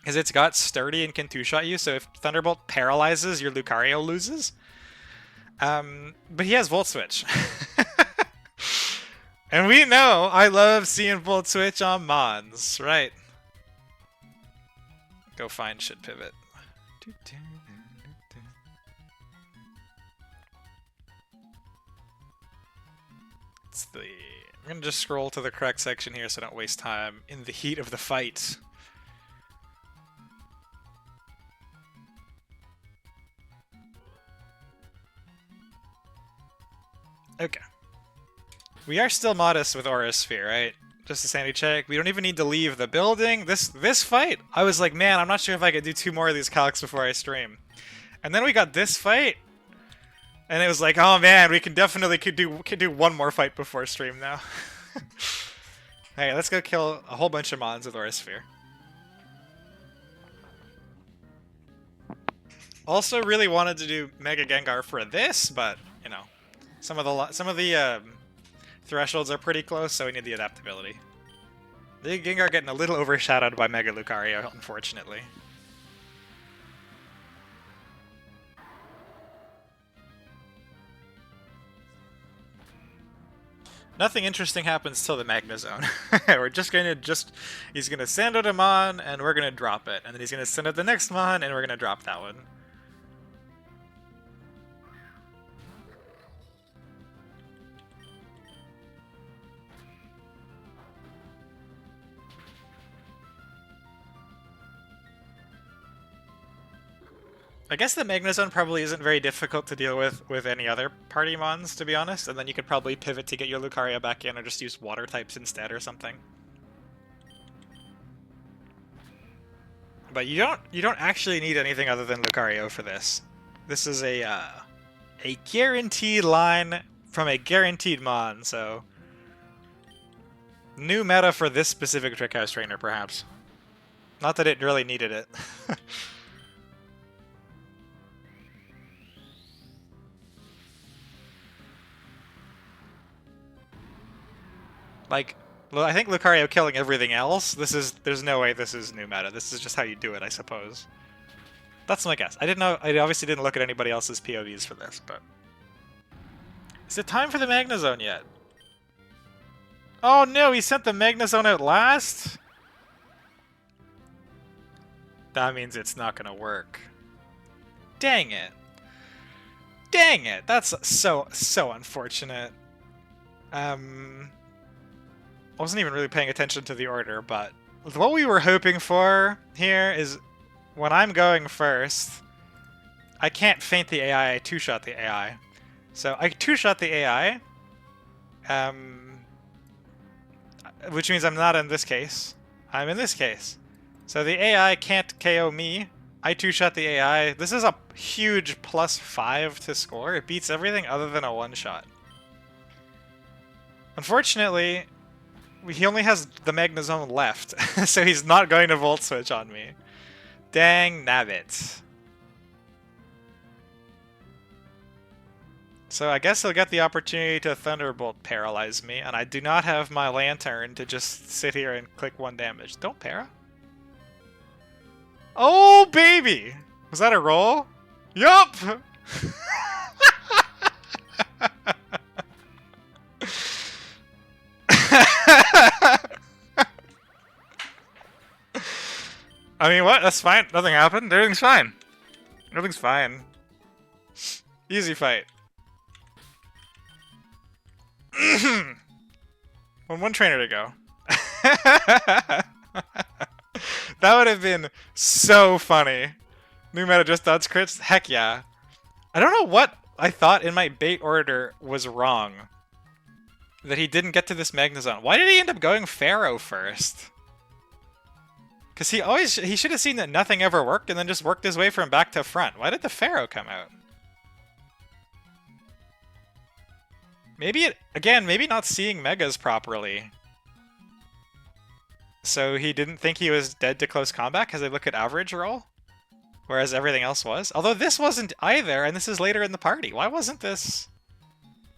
Because it's got Sturdy and can two-shot you, so if Thunderbolt paralyzes, your Lucario loses. But he has Volt Switch. And we know I love seeing Volt Switch on Mons, right? Go find Shit Pivot. It's the... I'm gonna just scroll to the correct section here so I don't waste time in the heat of the fight. Okay. We are still modest with Aura Sphere, right? Just a sanity check. We don't even need to leave the building. This fight, I was like, man, I'm not sure if I could do 2 more of these calcs before I stream. And then we got this fight, and it was like, oh man, we can definitely could do 1 more fight before stream now. Hey, let's go kill a whole bunch of mons with Aura Sphere. Also, really wanted to do Mega Gengar for this, but you know, some of the thresholds are pretty close, so we need the adaptability. The Gengar getting a little overshadowed by Mega Lucario, unfortunately. Nothing interesting happens till the Magna Zone. We're just gonna he's gonna send out a Mon, and we're gonna drop it, and then he's gonna send out the next Mon, and we're gonna drop that one. I guess the Magna Zone probably isn't very difficult to deal with any other party mons, to be honest, and then you could probably pivot to get your Lucario back in or just use water types instead or something. But you don't actually need anything other than Lucario for this. This is a guaranteed line from a guaranteed mon, so new meta for this specific Trick House trainer, perhaps. Not that it really needed it. Like, well, I think Lucario killing everything else, there's no way this is new meta. This is just how you do it, I suppose. That's my guess. I obviously didn't look at anybody else's POVs for this, but... Is it time for the Magna Zone yet? Oh no, he sent the Magna Zone out last? That means it's not gonna work. Dang it. Dang it! That's so unfortunate. I wasn't even really paying attention to the order, but what we were hoping for here is when I'm going first, I can't feint the AI, I two-shot the AI. So I two-shot the AI, which means I'm not in this case. I'm in this case. So the AI can't KO me. I two-shot the AI. This is a huge +5 to score. It beats everything other than a one-shot. Unfortunately, he only has the Magnezone left, so he's not going to Volt Switch on me. Dang nabbit. So I guess he'll get the opportunity to Thunderbolt paralyze me, and I do not have my Lantern to just sit here and click 1 damage. Don't para. Oh, baby! Was that a roll? Yup! I mean, what? That's fine. Nothing happened. Everything's fine. Everything's fine. Easy fight. One trainer to go. That would have been so funny. New meta just dodge crits? Heck yeah. I don't know what I thought in my bait order was wrong. That he didn't get to this Magnezone. Why did he end up going Pharaoh first? Because he should have seen that nothing ever worked and then just worked his way from back to front. Why did the Pharaoh come out? Maybe maybe not seeing Megas properly. So he didn't think he was dead to close combat because they look at average roll? Whereas everything else was? Although this wasn't either, and this is later in the party. Why wasn't this?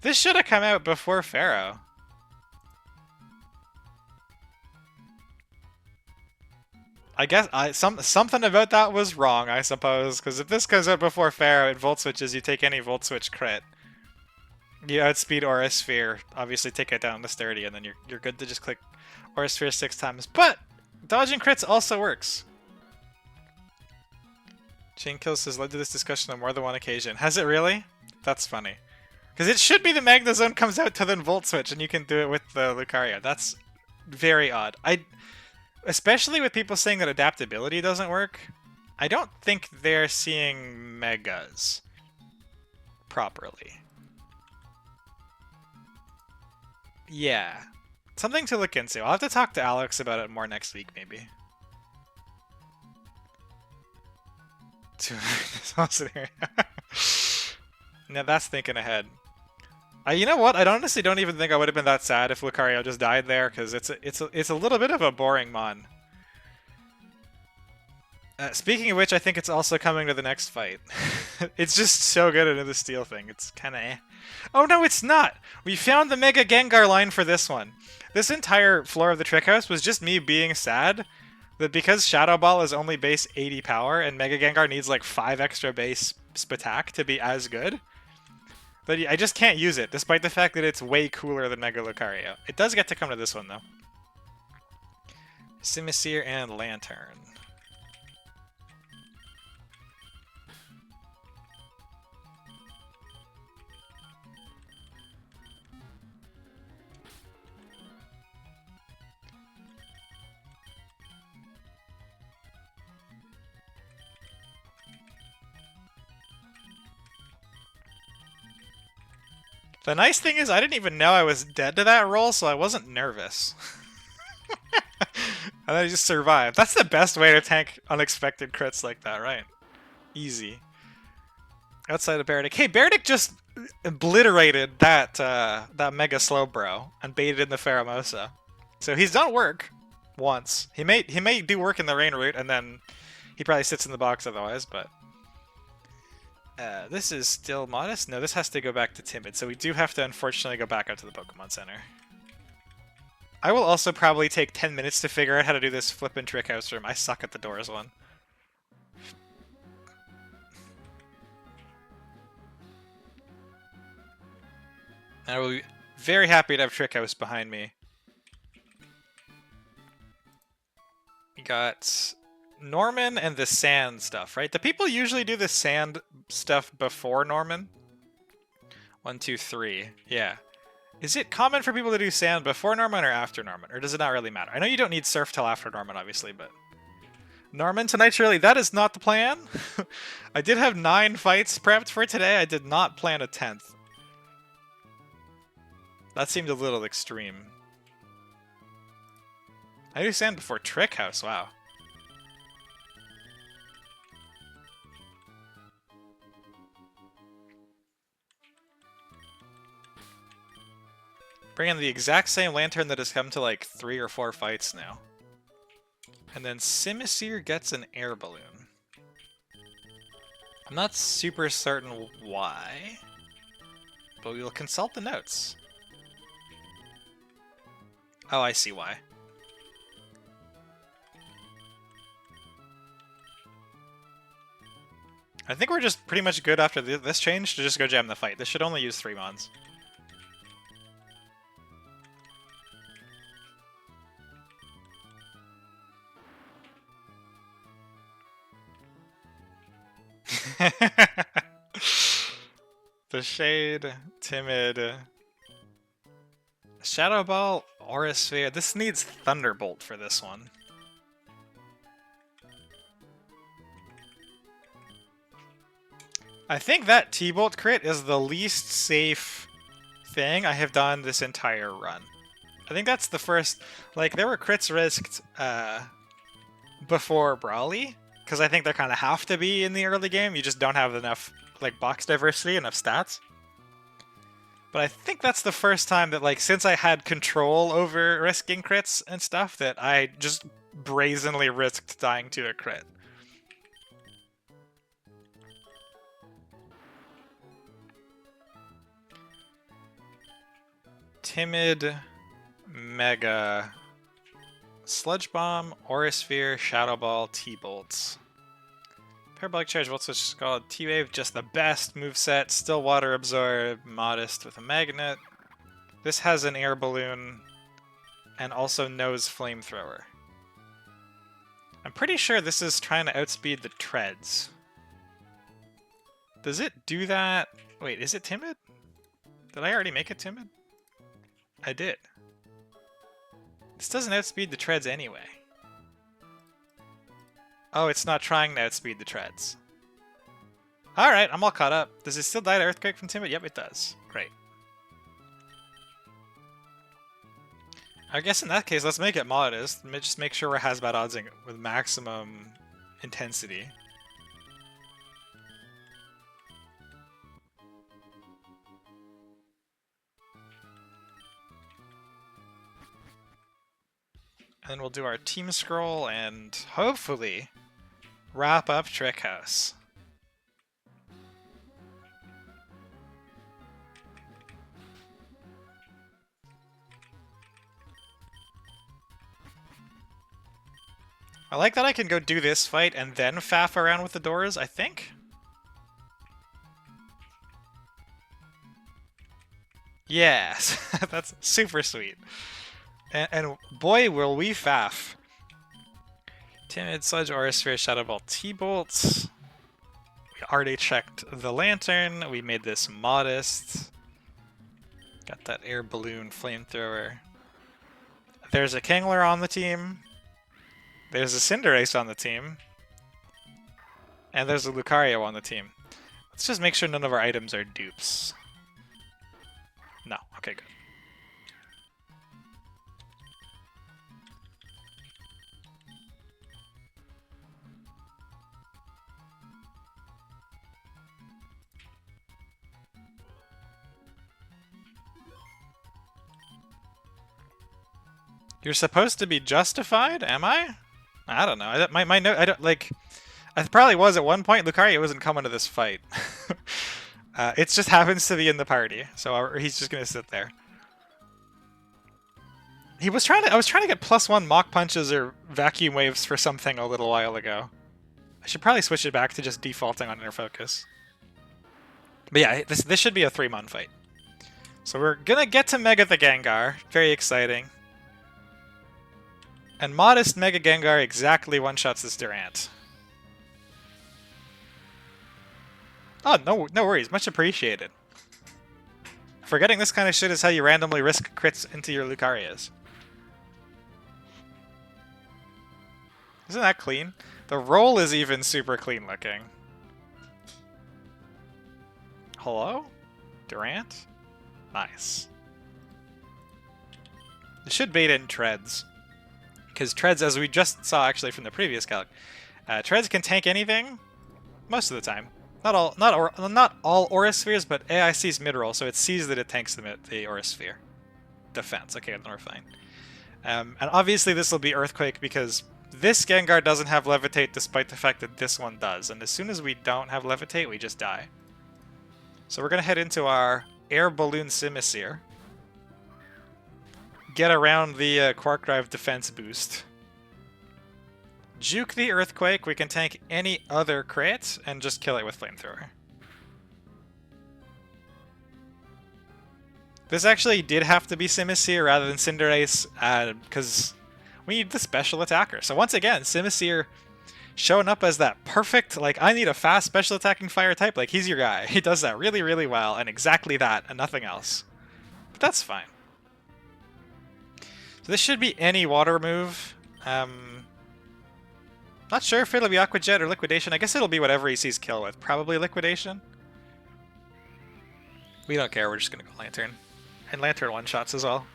This should have come out before Pharaoh. I guess something about that was wrong, I suppose, because if this goes out before Pharaoh, it Volt Switches, you take any Volt Switch crit. You outspeed Aura Sphere, obviously take it down to 30, and then you're good to just click Aura Sphere 6 times. But dodging crits also works. Chain Kills has led to this discussion on more than one occasion. Has it really? That's funny. Because it should be the Magnezone comes out to then Volt Switch, and you can do it with the Lucario. That's very odd. Especially with people saying that adaptability doesn't work, I don't think they're seeing Megas properly. Yeah. Something to look into. I'll have to talk to Alex about it more next week, maybe. Now that's thinking ahead. You know what? I honestly don't even think I would have been that sad if Lucario just died there, because it's a little bit of a boring mon. Speaking of which, I think it's also coming to the next fight. It's just so good into the steel thing. It's kind of eh. Oh no, it's not! We found the Mega Gengar line for this one. This entire floor of the Trick House was just me being sad that because Shadow Ball is only base 80 power and Mega Gengar needs like 5 extra base Spatak to be as good, but I just can't use it, despite the fact that it's way cooler than Mega Lucario. It does get to come to this one, though. Simisear and Lantern. The nice thing is I didn't even know I was dead to that roll, so I wasn't nervous. And I just survived. That's the best way to tank unexpected crits like that, right? Easy. Outside of Beredic. Hey, Beredic just obliterated that that Mega Slowbro and baited in the Pheromosa. So he's done work once. He may do work in the Rain Route, and then he probably sits in the box otherwise, but... this is still modest? No, this has to go back to timid, so we do have to unfortunately go back out to the Pokemon Center. I will also probably take 10 minutes to figure out how to do this flippin' Trick House room. I suck at the doors one. And I will be very happy to have Trick House behind me. We got Norman and the sand stuff, right? Do people usually do the sand stuff before Norman? 1, 2, 3. Yeah. Is it common for people to do sand before Norman or after Norman? Or does it not really matter? I know you don't need surf till after Norman, obviously, but... Norman tonight's really... That is not the plan. I did have 9 fights prepped for today. I did not plan a 10th. That seemed a little extreme. I do sand before Trick House, wow. Bring in the exact same lantern that has come to like 3 or 4 fights now. And then Simisear gets an air balloon. I'm not super certain why, but we will consult the notes. Oh, I see why. I think we're just pretty much good after this change to just go jam the fight. This should only use 3 mons. The Shade, Timid, Shadow Ball, Aura Sphere. This needs Thunderbolt for this one. I think that T-Bolt crit is the least safe thing I have done this entire run. I think that's the first... Like, there were crits risked before Brawly, because I think they kind of have to be in the early game. You just don't have enough, like, box diversity, enough stats. But I think that's the first time that, like, since I had control over risking crits and stuff, that I just brazenly risked dying to a crit. Timid, Mega, Sludge Bomb, Aura Sphere, Shadow Ball, T-Bolts. Parabolic Charge, Volt Switch is called T-Wave, just the best moveset. Still Water Absorb, Modest with a Magnet. This has an Air Balloon, and also knows Flamethrower. I'm pretty sure this is trying to outspeed the Treads. Does it do that? Wait, is it Timid? Did I already make it Timid? I did. This doesn't outspeed the Treads anyway. Oh, it's not trying to outspeed the Treads. Alright, I'm all caught up. Does it still die to Earthquake from Timid? Yep, it does. Great. I guess in that case, let's make it Modest. Just make sure we're Hazmat oddsing with maximum intensity. And then we'll do our team scroll and hopefully wrap up Trick House. I like that I can go do this fight and then faff around with the doors, I think. Yes, that's super sweet. And boy, will we faff. Timid, Sludge, Aura Sphere, Shadow Ball, T-Bolts. We already checked the Lantern. We made this Modest. Got that Air Balloon Flamethrower. There's a Kingler on the team. There's a Cinderace on the team. And there's a Lucario on the team. Let's just make sure none of our items are dupes. No. Okay, good. You're supposed to be justified? Am I? I don't know. My note. I don't like. I probably was at one point. Lucario wasn't coming to this fight. It just happens to be in the party, so he's just gonna sit there. He was trying to. I was trying to get +1 Mach Punches or Vacuum Waves for something a little while ago. I should probably switch it back to just defaulting on Inner Focus. But yeah, this should be a 3-mon fight. So we're gonna get to Mega the Gengar. Very exciting. And Modest Mega Gengar exactly one-shots this Durant. Oh, no worries. Much appreciated. Forgetting this kind of shit is how you randomly risk crits into your Lucarias. Isn't that clean? The roll is even super clean looking. Hello? Durant? Nice. It should bait in Treads. Because Treads, as we just saw actually from the previous calc, Treads can tank anything most of the time. Not all Aura Spheres, but AI sees mid-roll, so it sees that it tanks the Aura Sphere. defense. Okay, then we're fine. And obviously this will be Earthquake because this Gengar doesn't have Levitate despite the fact that this one does. And as soon as we don't have Levitate, we just die. So we're going to head into our Air Balloon Simisear. Get around the Quark Drive defense boost. Juke the Earthquake, we can tank any other crit, and just kill it with Flamethrower. This actually did have to be Simisear rather than Cinderace, because we need the special attacker. So once again, Simisear showing up as that perfect, like, I need a fast special attacking fire type, like, he's your guy. He does that really, really well, and exactly that, and nothing else. But that's fine. So this should be any water move. Not sure if it'll be Aqua Jet or Liquidation. I guess it'll be whatever he sees kill with. Probably Liquidation. We don't care, we're just gonna go Lantern. And Lantern one-shots as well.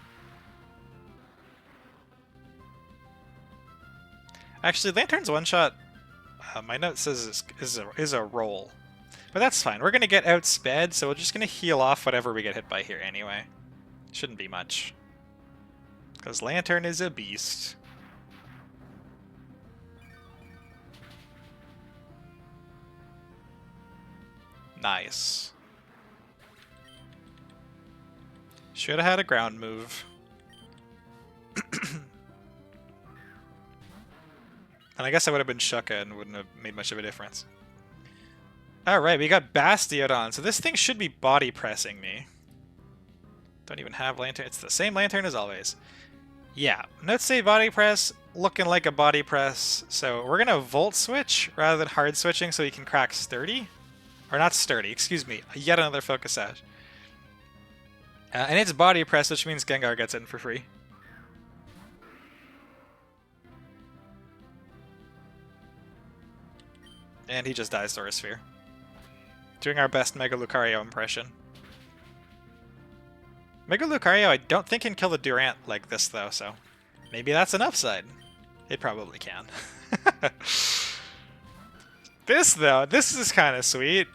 Actually, Lantern's one-shot, my note says is a roll. But that's fine. We're gonna get outsped, so we're just gonna heal off whatever we get hit by here anyway. Shouldn't be much. Because Lantern is a beast. Nice. Should have had a ground move. And I guess I would have been Shucka and wouldn't have made much of a difference. Alright, we got Bastiodon, so this thing should be body pressing me. Don't even have Lantern. It's the same Lantern as always. Yeah, let's say body press, looking like a body press. So we're going to Volt Switch rather than hard switching so he can crack Sturdy. Or not Sturdy, excuse me. Yet another Focus Sash. And it's body press, which means Gengar gets in for free. And he just dies to our Sphere. Doing our best Mega Lucario impression. Mega Lucario I don't think can kill the Durant like this though, so maybe that's an upside. It probably can. This though, this is kind of sweet.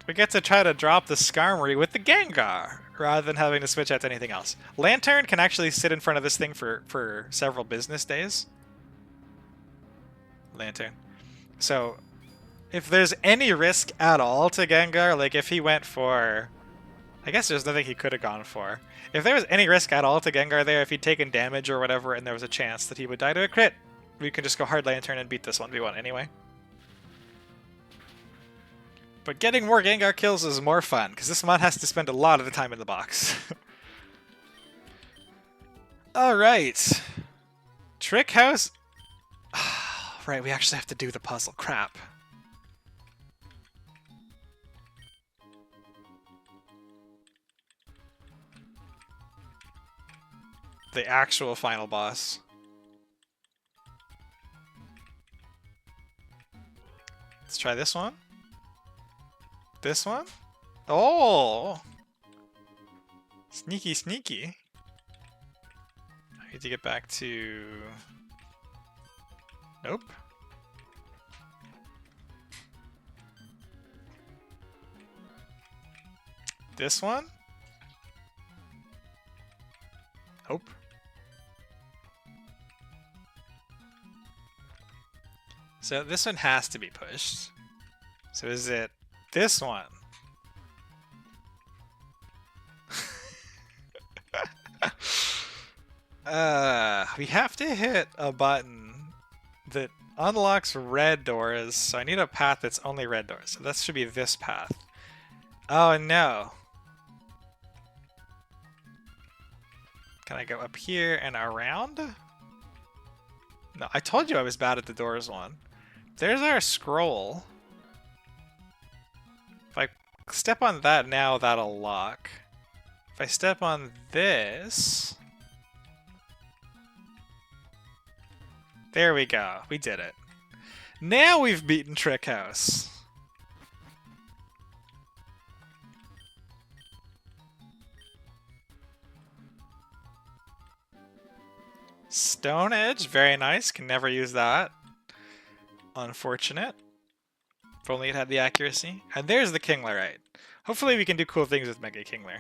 We get to try to drop the Skarmory with the Gengar, rather than having to switch out to anything else. Lantern can actually sit in front of this thing for several business days. Lantern. So, if there's any risk at all to Gengar, like if he went for... I guess there's nothing he could have gone for. If there was any risk at all to Gengar there, if he'd taken damage or whatever, and there was a chance that he would die to a crit, we could just go hard Lantern and beat this 1v1 anyway. But getting more Gengar kills is more fun, because this mod has to spend a lot of the time in the box. Alright. Trick House... right, we actually have to do the puzzle. Crap. The actual final boss. Let's try this one. This one? Oh! Sneaky, sneaky. I need to get back to... Nope. This one? Nope. So this one has to be pushed. So is it this one? We have to hit a button that unlocks red doors, so I need a path that's only red doors. So that should be this path. Oh no. Can I go up here and around? No, I told you I was bad at the doors one. There's our scroll. If I step on that now, that'll lock. If I step on this... There we go. We did it. Now we've beaten Trick House. Stone Edge, very nice. Can never use that. Unfortunate. If only it had the accuracy. And there's the Kingler, right? Hopefully we can do cool things with Mega Kingler.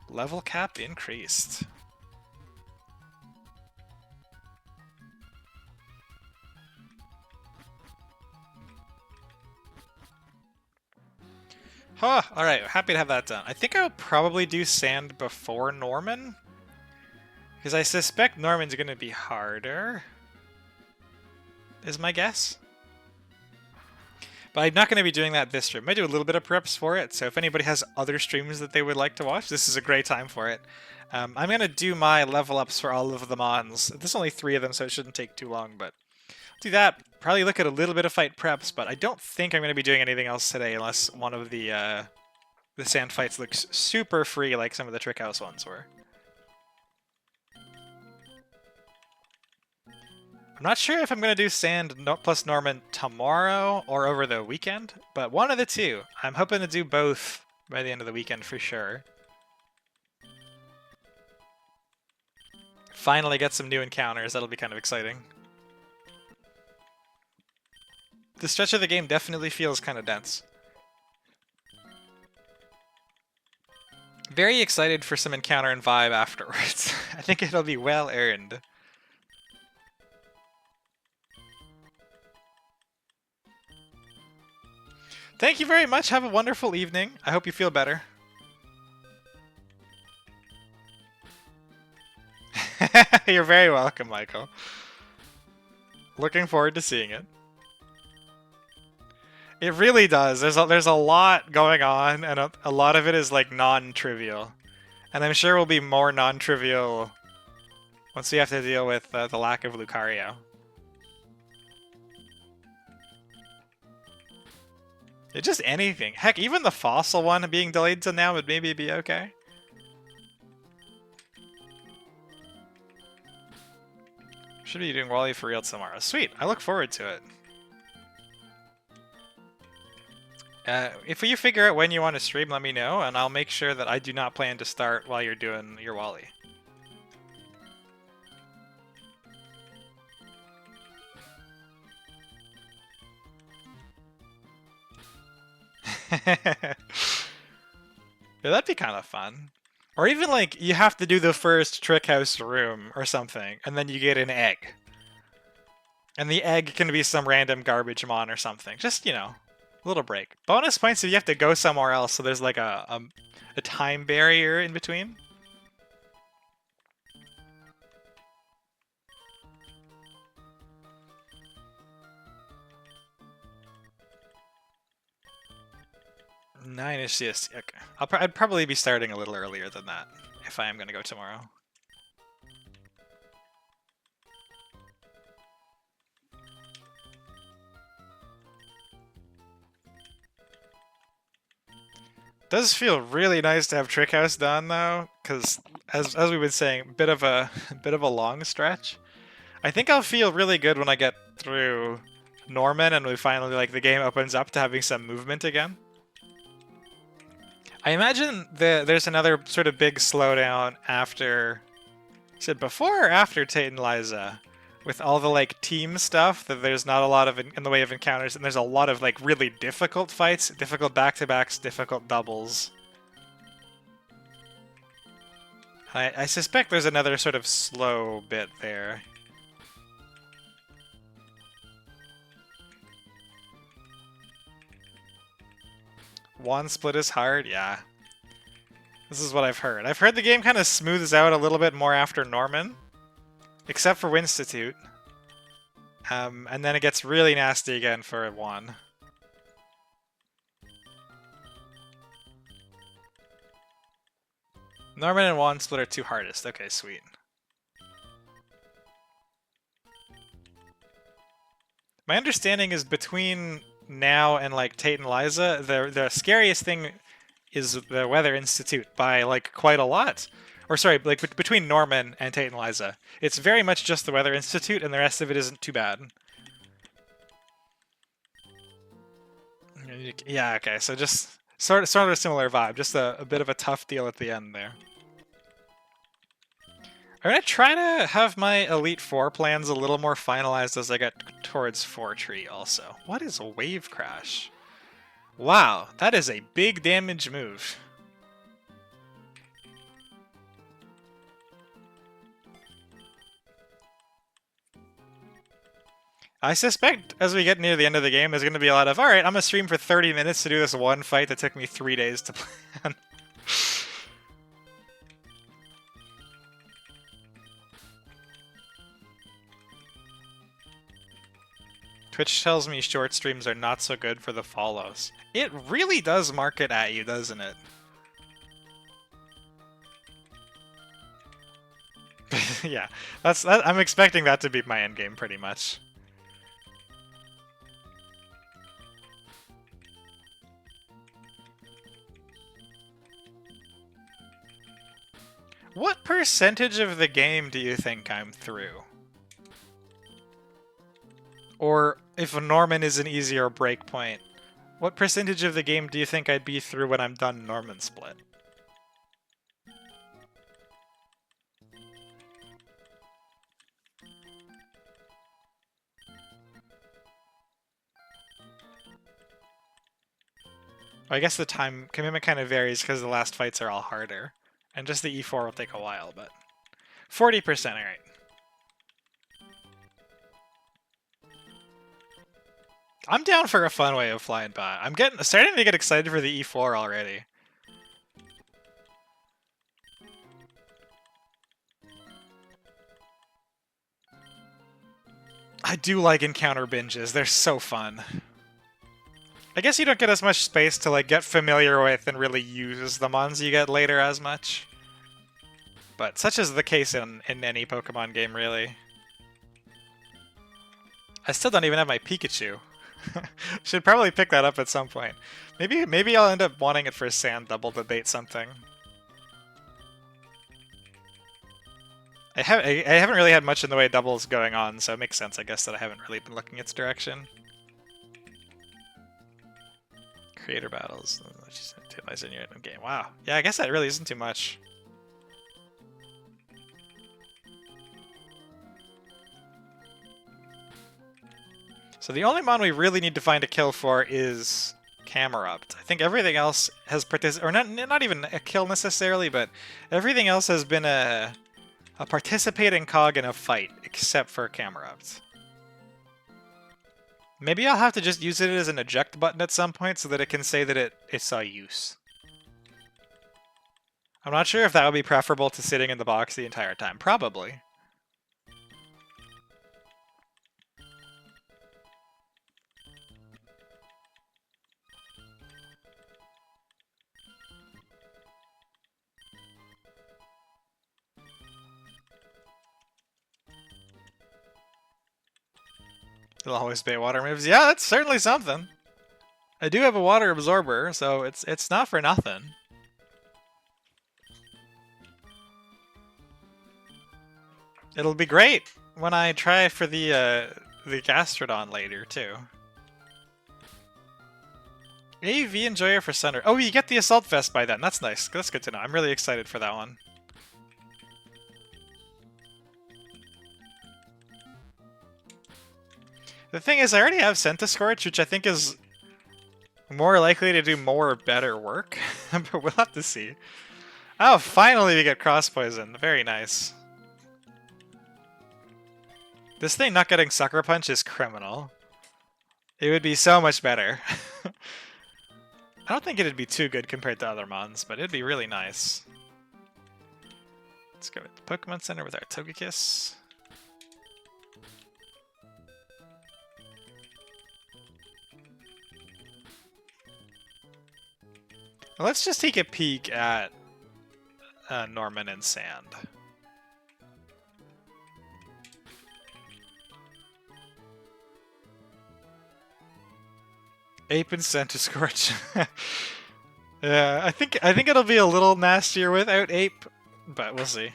Level cap increased. Huh, alright, happy to have that done. I think I'll probably do sand before Norman. Because I suspect Norman's going to be harder. Is my guess. But I'm not going to be doing that this stream. I might do a little bit of preps for it, so if anybody has other streams that they would like to watch, this is a great time for it. I'm going to do my level ups for all of the mons. There's only 3 of them, so it shouldn't take too long, but I'll do that. Probably look at a little bit of fight preps, but I don't think I'm going to be doing anything else today unless one of the sand fights looks super free like some of the Trick House ones were. I'm not sure if I'm going to do Sand plus Norman tomorrow or over the weekend, but one of the two. I'm hoping to do both by the end of the weekend for sure. Finally get some new encounters, that'll be kind of exciting. The stretch of the game definitely feels kind of dense. Very excited for some encounter and vibe afterwards. I think it'll be well earned. Thank you very much. Have a wonderful evening. I hope you feel better. You're very welcome, Michael. Looking forward to seeing it. It really does. There's a lot going on, and a lot of it is like non-trivial. And I'm sure will be more non-trivial once we have to deal with the lack of Lucario. Just anything. Heck, even the fossil one being delayed to now would maybe be okay. Should be doing Wally for real tomorrow. Sweet, I look forward to it. If you figure out when you want to stream, let me know, and I'll make sure that I do not plan to start while you're doing your Wally. Yeah, that'd be kind of fun. Or even like you have to do the first Trick House room or something, and then you get an egg. And the egg can be some random garbage mon or something. Just, you know, a little break. Bonus points if you have to go somewhere else, so there's like a time barrier in between. Nine-ish, yes. Okay. I'd probably be starting a little earlier than that if I am going to go tomorrow. Does feel really nice to have Trick House done though, because as we've been saying, bit of a long stretch. I think I'll feel really good when I get through Norman and we finally like the game opens up to having some movement again. I imagine there's another sort of big slowdown after, is it before or after Tate and Liza? With all the like team stuff, that there's not a lot of in the way of encounters, and there's a lot of like really difficult fights, difficult back-to-backs, difficult doubles. I suspect there's another sort of slow bit there. One split is hard? Yeah. This is what I've heard. I've heard the game kind of smooths out a little bit more after Norman. Except for Winstitute. And then it gets really nasty again for 1. Norman and 1 split are 2 hardest. Okay, sweet. My understanding is between now and like Tate and Liza, the scariest thing is the Weather Institute by like quite a lot. Or sorry, like between Norman and Tate and Liza. It's very much just the Weather Institute, and the rest of it isn't too bad. Yeah, okay, so just sort of a similar vibe, just a bit of a tough deal at the end there. I'm gonna try to have my Elite Four plans a little more finalized as I get towards 4-tree also. What is a Wave Crash? Wow, that is a big damage move. I suspect as we get near the end of the game, there's going to be a lot of, alright, I'm going to stream for 30 minutes to do this one fight that took me 3 days to plan. Twitch tells me short streams are not so good for the follows. It really does market at you, doesn't it? Yeah, I'm expecting that to be my endgame pretty much. What percentage of the game do you think I'm through? Or if Norman is an easier breakpoint, what percentage of the game do you think I'd be through when I'm done Norman Split? I guess the time commitment kind of varies because the last fights are all harder. And just the E4 will take a while, but 40%, alright. I'm down for a fun way of flying by. I'm starting to get excited for the E4 already. I do like encounter binges. They're so fun. I guess you don't get as much space to like get familiar with and really use the mons you get later as much. But such is the case in any Pokemon game, really. I still don't even have my Pikachu. Should probably pick that up at some point. Maybe I'll end up wanting it for Sand Double to bait something. I haven't really had much in the way of doubles going on, so it makes sense, I guess, that I haven't really been looking its direction. Creator battles. In your game. Wow. Yeah, I guess that really isn't too much. So the only mon we really need to find a kill for is Camerupt. I think everything else has or not even a kill necessarily, but everything else has been a participating cog in a fight, except for Camerupt. Maybe I'll have to just use it as an eject button at some point so that it can say that it saw use. I'm not sure if that would be preferable to sitting in the box the entire time. Probably. It'll always bait water moves. Yeah, that's certainly something. I do have a water absorber, so it's not for nothing. It'll be great when I try for the Gastrodon later too. AV Enjoyer for Sunder. Oh, you get the Assault Vest by then. That's nice. That's good to know. I'm really excited for that one. The thing is, I already have Centiskorch, which I think is more likely to do more or better work, but we'll have to see. Oh, finally we get Cross Poison. Very nice. This thing not getting Sucker Punch is criminal. It would be so much better. I don't think it'd be too good compared to other mons, but it'd be really nice. Let's go to the Pokemon Center with our Togekiss. Let's just take a peek at Norman and Sand. Ape and Centiskorch. Yeah, I think it'll be a little nastier without Ape, but we'll see.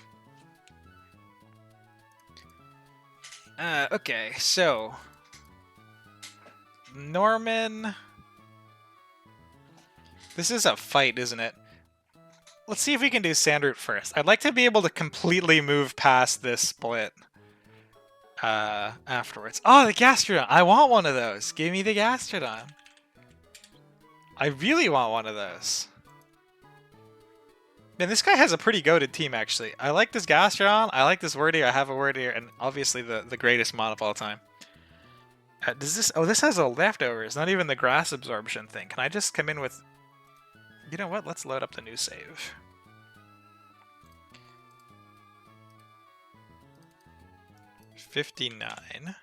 Okay, so Norman. This is a fight, isn't it? Let's see if we can do Sandroot first. I'd like to be able to completely move past this split afterwards. Oh, the Gastrodon! I want one of those! Give me the Gastrodon! I really want one of those. Man, this guy has a pretty goated team, actually. I like this Gastrodon, I like this Wordier, I have a Wordier, and obviously the greatest mod of all time. Does this... Oh, this has a leftovers, not even the grass absorption thing. Can I just come in with... You know what? Let's load up the new save. $59.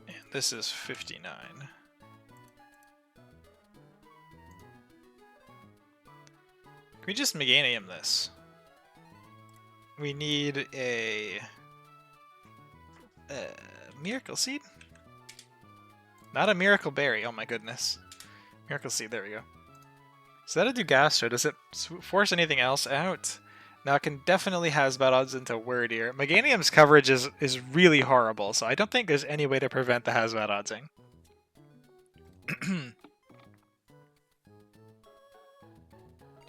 And this is 59. Can we just Meganium this? We need a Miracle Seed? Not a Miracle Berry, oh my goodness. Miracle Seed, there we go. So that'll do Gastro. Does it force anything else out? Now it can definitely Hazmat odds into Wordier. Meganium's coverage is really horrible, so I don't think there's any way to prevent the Hazmat oddsing.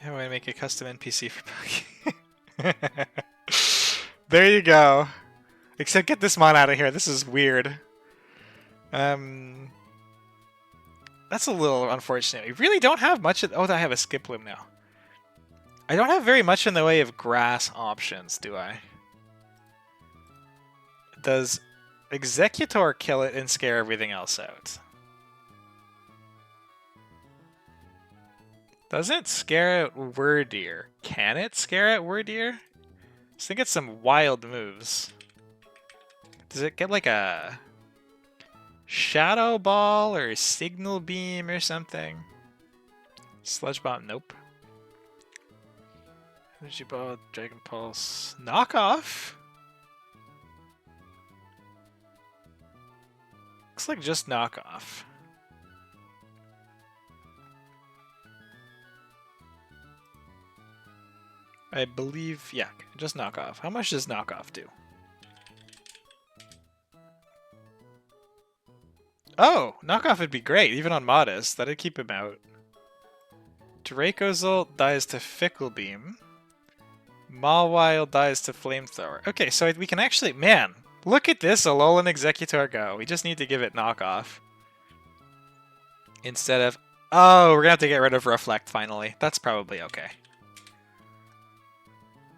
How do I make a custom NPC for Pokey? There you go. Except get this mon out of here. This is weird. That's a little unfortunate. We really don't have much of... Oh, I have a Skip Loom now. I don't have very much in the way of grass options, do I? Does Executor kill it and scare everything else out? Doesn't scare out Wordier. Can it scare out Wordier? I think it's some wild moves. Does it get like a Shadow Ball or Signal Beam or something? Sludge Bomb, nope. Energy Ball, Dragon Pulse, Knockoff? Looks like just Knockoff. I believe, yeah, just Knockoff. How much does Knockoff do? Oh, Knockoff would be great, even on Modest. That'd keep him out. Dracozolt dies to Fickle Beam. Mawile dies to Flamethrower. Okay, so we can actually... Man, look at this Alolan Executor go. We just need to give it Knockoff. Instead of... Oh, we're gonna have to get rid of Reflect finally. That's probably okay.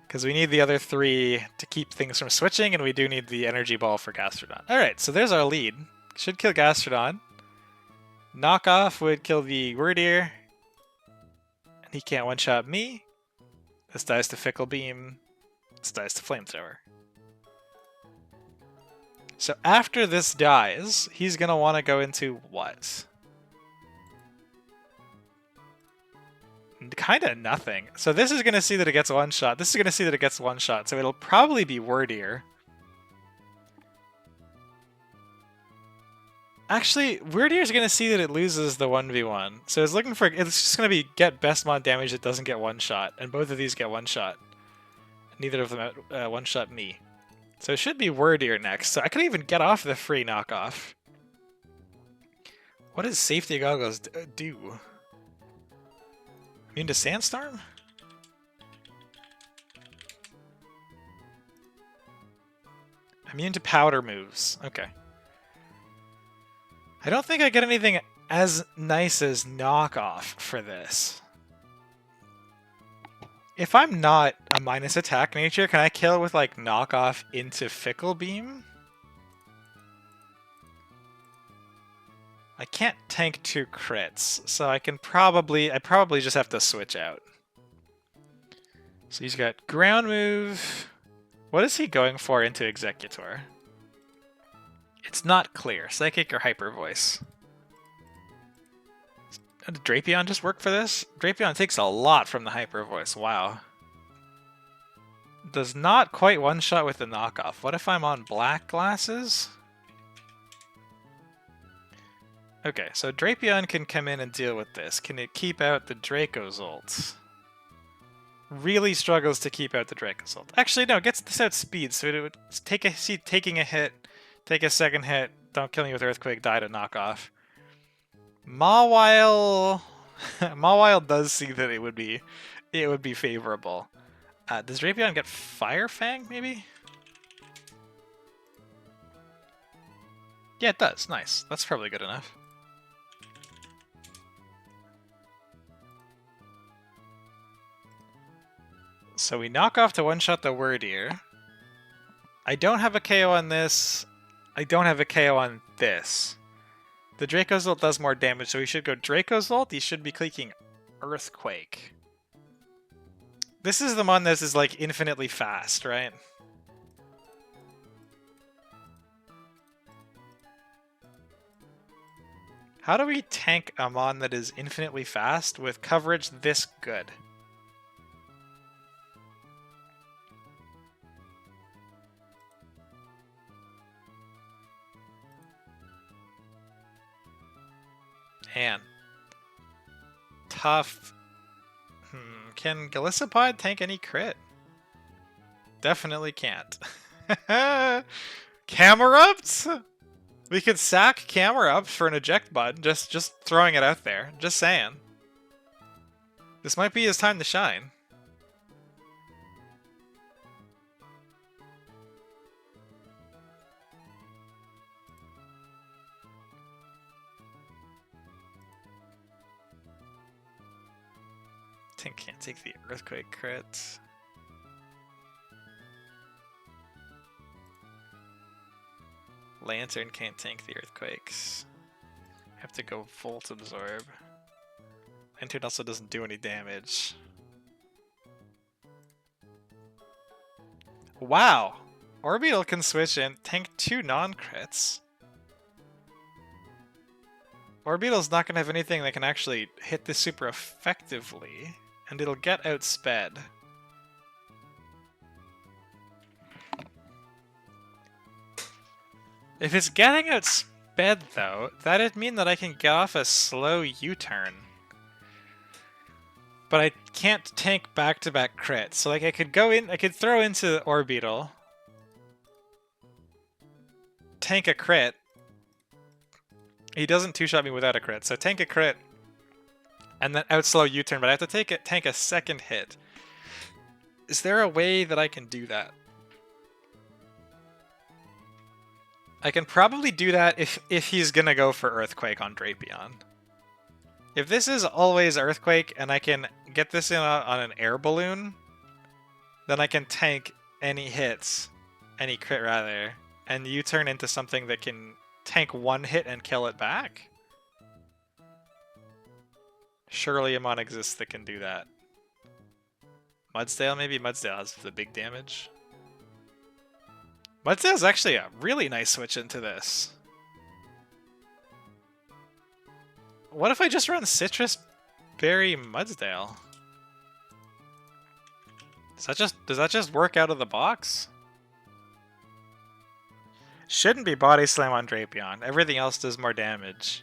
Because we need the other three to keep things from switching, and we do need the Energy Ball for Gastrodon. Alright, so there's our lead. Should kill Gastrodon. Knockoff would kill the Wordier. And he can't one-shot me. This dies to Fickle Beam. This dies to Flamethrower. So after this dies, he's going to want to go into what? Kind of nothing. So this is going to see that it gets one-shot. This is going to see that it gets one-shot. So it'll probably be Wordier. Actually, Wordier's going to see that it loses the 1v1. So it's looking for... It's just going to be get best mod damage that doesn't get one-shot. And both of these get one-shot. Neither of them one-shot me. So it should be Wordier next. So I could even get off the free knockoff. What does Safety Goggles do? Immune to Sandstorm? Immune to powder moves. Okay. I don't think I get anything as nice as Knockoff for this. If I'm not a minus attack nature, can I kill with like Knockoff into Fickle Beam? I can't tank 2 crits, so I probably just have to switch out. So he's got Ground Move. What is he going for into Executor? It's not clear. Psychic or Hyper Voice? Did Drapion just work for this? Drapion takes a lot from the Hyper Voice. Wow. Does not quite one-shot with the knockoff. What if I'm on black glasses? Okay, so Drapion can come in and deal with this. Can it keep out the Dracozolt? Really struggles to keep out the Dracozolt. Actually, no, it gets this out speed, so it would taking a hit, take a second hit, don't kill me with Earthquake, die to knock off. Mawile... Mawile does see that it would be favorable. Does Drapion get Fire Fang, maybe? Yeah, it does. Nice. That's probably good enough. So we knock off to one-shot the Word Ear. I don't have a KO on this. I don't have a KO on this. The Draco's ult does more damage, so we should go Draco's ult. He should be clicking Earthquake. This is the one that is like infinitely fast, right? How do we tank a mon that is infinitely fast with coverage this good? Man. Tough. Can Galissapod tank any crit? Definitely can't. Camerupts? We could sack Camerupts for an eject button, just throwing it out there. Just saying. This might be his time to shine. Tink can't take the Earthquake crit. Lantern can't tank the Earthquakes. Have to go Volt Absorb. Lantern also doesn't do any damage. Wow! Orbital can switch and tank 2 non-crits. Orbital's not going to have anything that can actually hit this super effectively, and it'll get outsped. If it's getting outsped, though, that'd mean that I can get off a slow U-turn. But I can't tank back-to-back crits. So, like, I could go in, I could throw into Orbital, tank a crit. He doesn't two-shot me without a crit, so tank a crit, and then outslow U-turn, but I have to tank a second hit. Is there a way that I can do that? I can probably do that if he's gonna go for Earthquake on Drapion. If this is always Earthquake and I can get this in on an air balloon, then I can tank any hits, any crit rather, and U-turn into something that can tank one hit and kill it back? Surely a mon exists that can do that. Mudsdale, maybe? Mudsdale has the big damage. Mudsdale's actually a really nice switch into this. What if I just run Citrus Berry Mudsdale? Does that just work out of the box? Shouldn't be Body Slam on Drapion. Everything else does more damage.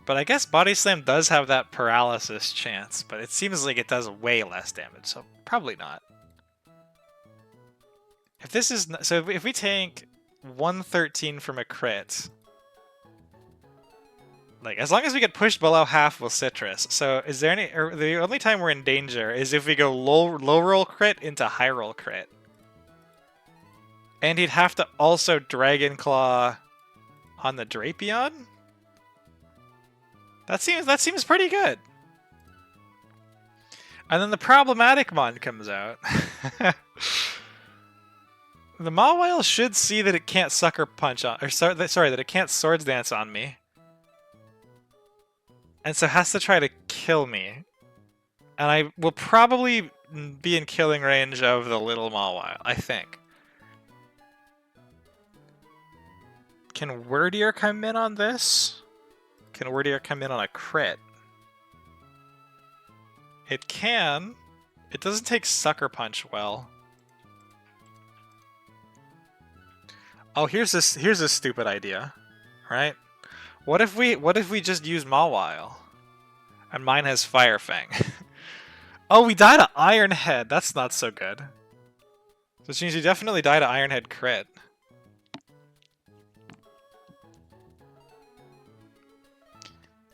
But I guess Body Slam does have that paralysis chance, but it seems like it does way less damage, so probably not. If this is so, if we tank 113 from a crit, like as long as we get pushed below half with Citrus. So is there any? Or the only time we're in danger is if we go low roll crit into high roll crit, and he'd have to also Dragon Claw on the Drapion. That seems pretty good. And then the problematic mon comes out. The Mawile should see that it can't Sucker Punch on, or sorry, that it can't Swords Dance on me, and so has to try to kill me. And I will probably be in killing range of the little Mawile, I think. Can Wordier come in on this? Can Wordier come in on a crit? It can. It doesn't take Sucker Punch well. Oh, here's a stupid idea, right? What if we just use Mawile, and mine has Fire Fang? Oh, we die to Iron Head. That's not so good. Which means you definitely die to Iron Head crit.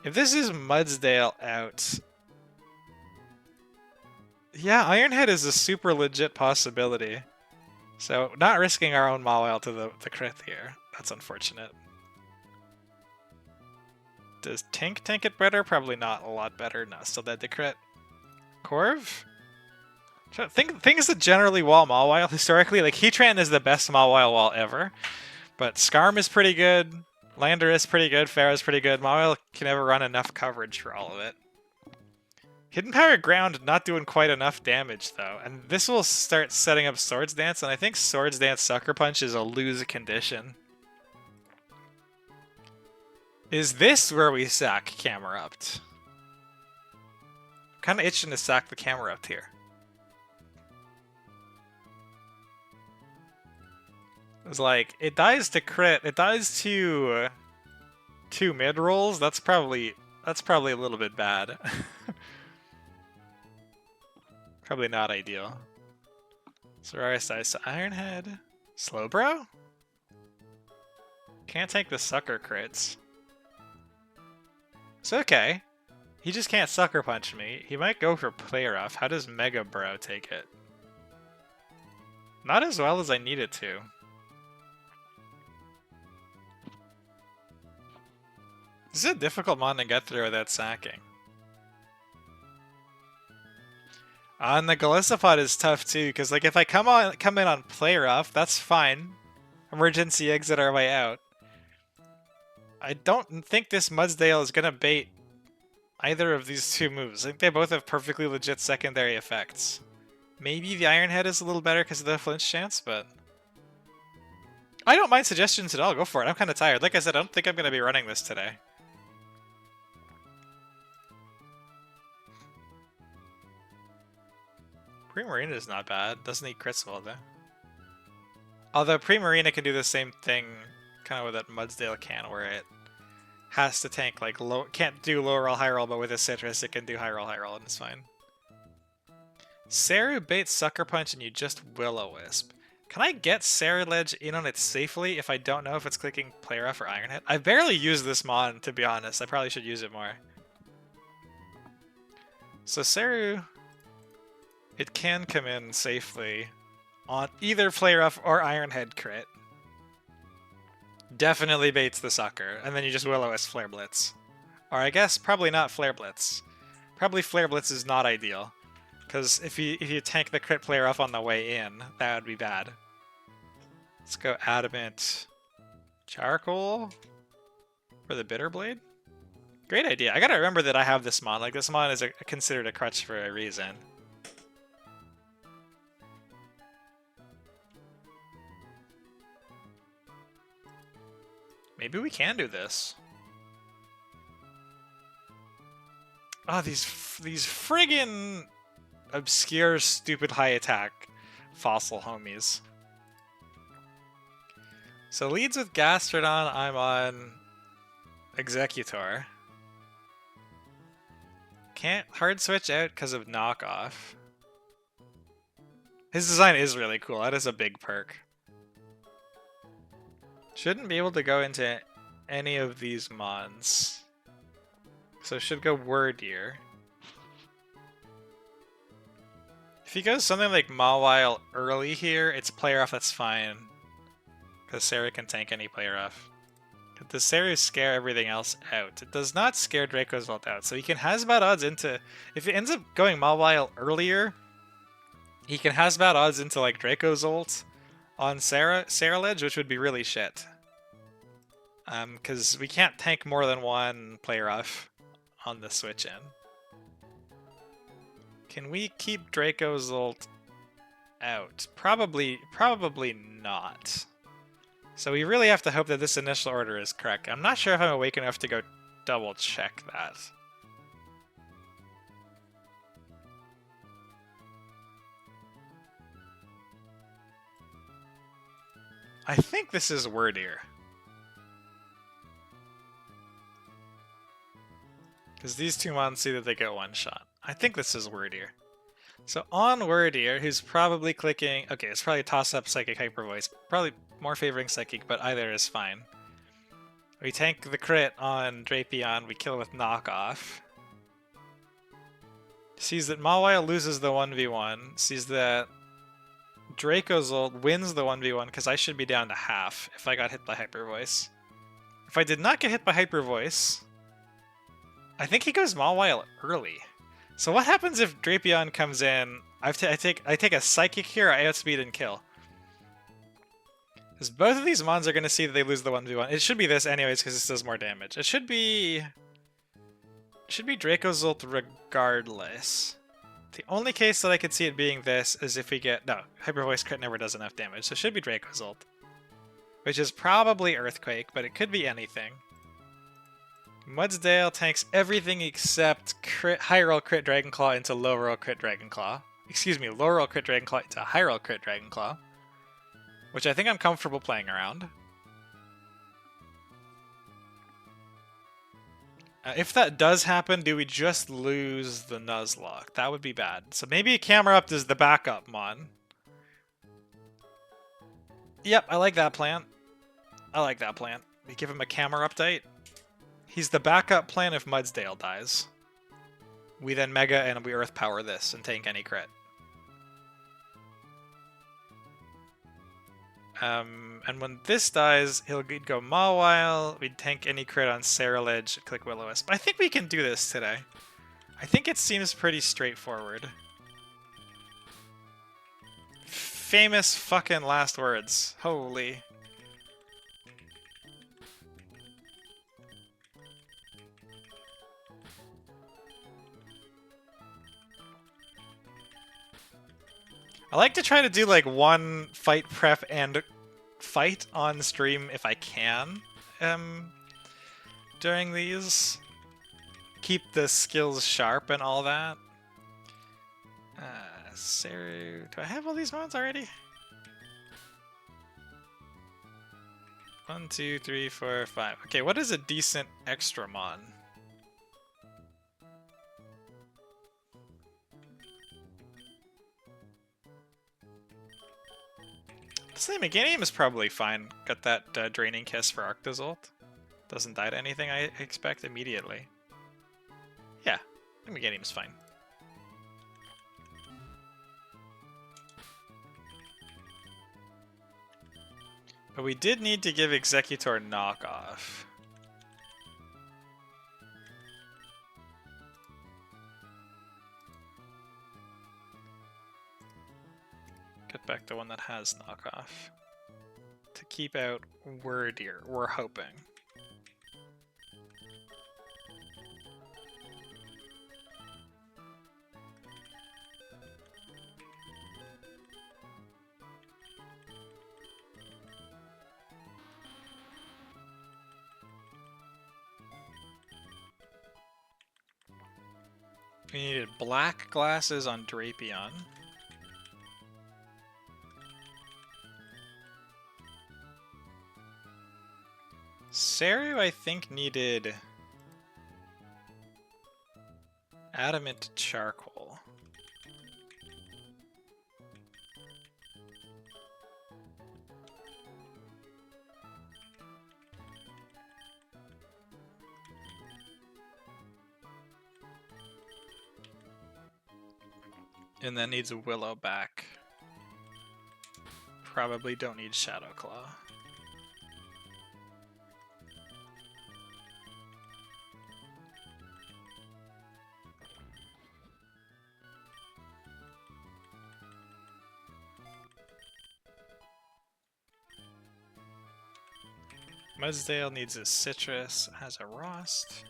If this is Mudsdale out, yeah, Iron Head is a super legit possibility. So, not risking our own Mawile to the crit here. That's unfortunate. Does Tink tank it better? Probably not a lot better. No, still dead to crit. Corv? Things that generally wall Mawile historically, like Heatran is the best Mawile wall ever, but Skarm is pretty good, Lander is pretty good, Pharaoh is pretty good. Mawile can never run enough coverage for all of it. Hidden Power Ground not doing quite enough damage though, and this will start setting up Swords Dance, and I think Swords Dance Sucker Punch is a lose condition. Is this where we sack Camerupt? I'm kind of itching to sack the Camerupt here. It's like, it dies to crit, it dies to two mid rolls. That's probably a little bit bad. Probably not ideal. Solaris Ice Ironhead. Slowbro? Can't take the sucker crits. It's okay. He just can't sucker punch me. He might go for play rough. How does Mega Bro take it? Not as well as I need it to. This is a difficult mon to get through without sacking. And the Golisopod is tough too, because like if I come in on play rough, that's fine. Emergency exit our way out. I don't think this Mudsdale is gonna bait either of these two moves. I think they both have perfectly legit secondary effects. Maybe the Ironhead is a little better because of the flinch chance, but I don't mind suggestions at all. Go for it. I'm kind of tired. Like I said, I don't think I'm gonna be running this today. Primarina is not bad. Doesn't need crits well though. Although Primarina can do the same thing kind of with that Mudsdale can, where it has to tank like low, can't do low roll, high roll, but with a citrus it can do high roll, and it's fine. Saru baits Sucker Punch and you just Will-O-Wisp. Can I get Ceruledge in on it safely if I don't know if it's clicking Play Rough or Ironhead? I've barely used this mon, to be honest. I probably should use it more. So Saru, it can come in safely on either Play Rough or Ironhead crit. Definitely baits the sucker, and then you just Will-O-Wisp Flare Blitz. Or I guess probably not Flare Blitz. Probably Flare Blitz is not ideal, because if you tank the crit Play Rough on the way in, that would be bad. Let's go Adamant Charcoal for the Bitter Blade. Great idea. I gotta remember that I have this mon. Like, this mon is considered a crutch for a reason. Maybe we can do this. Oh, these friggin' obscure, stupid high attack fossil homies. So leads with Gastrodon, I'm on Executor. Can't hard switch out because of knockoff. His design is really cool. That is a big perk. Shouldn't be able to go into any of these mons. So should go Wordier. If he goes something like Mawile early here, it's Play Rough, that's fine. Because Sarah can tank any Play Rough. Does Sarah scare everything else out? It does not scare Draco's Vault out. So he can Hazmat odds into... If it ends up going Mawile earlier, he can Hazmat odds into like Draco's ult on Ceruledge, which would be really shit. Because we can't tank more than one Play Rough on the switch in. Can we keep Draco's ult out? Probably not. So we really have to hope that this initial order is correct. I'm not sure if I'm awake enough to go double check that. I think this is Wordier. Because these two mons see that they get one shot. I think this is Wordier. So on Wordier, who's probably clicking... Okay, it's probably toss-up Psychic Hyper Voice. Probably more favoring Psychic, but either is fine. We tank the crit on Drapion, we kill with knockoff. Sees that Mawile loses the 1v1. Sees that Draco's ult wins the 1v1 because I should be down to half if I got hit by Hyper Voice. If I did not get hit by Hyper Voice, I think he goes Mawile early. So what happens if Drapion comes in I take a psychic here. I outspeed and kill. Because both of these mons are gonna see that they lose the 1v1. It should be this anyways, because this does more damage. It should be Draco's ult regardless. The only case that I could see it being this is if we get... No, Hyper Voice Crit never does enough damage, so it should be Draco's ult. Which is probably Earthquake, but it could be anything. Mudsdale tanks everything except high roll crit Dragonclaw into low roll crit Dragonclaw. Excuse me, low roll crit Dragonclaw into high roll crit Dragonclaw. Which I think I'm comfortable playing around. If that does happen, do we just lose the Nuzlocke? That would be bad. So maybe Camera Up is the backup mon. Yep, I like that plan. I like that plan. We give him a Camera Update. He's the backup plan if Mudsdale dies. We then Mega and we Earth Power this and tank any crit. And when this dies, he'd go Mawile, we'd tank any crit on Ceruledge, click Will-O-Wisp. I think we can do this today. I think it seems pretty straightforward. Famous fucking last words. Holy. I like to try to do like one fight prep and fight on stream if I can during these. Keep the skills sharp and all that. Saru, do I have all these mods already? 1, 2, 3, 4, 5. Okay, what is a decent extra mon? The Meganium is probably fine. Got that Draining Kiss for Arcta's ult. Doesn't die to anything I expect immediately. Yeah, the Meganium is fine. But we did need to give Executor knockoff. Get back the one that has knockoff. To keep out Wordier, we're hoping. We needed black glasses on Drapion. Saru, I think, needed adamant charcoal. And then needs a Willow back. Probably don't need Shadow Claw. Mudsdale needs a Citrus, has a Rost.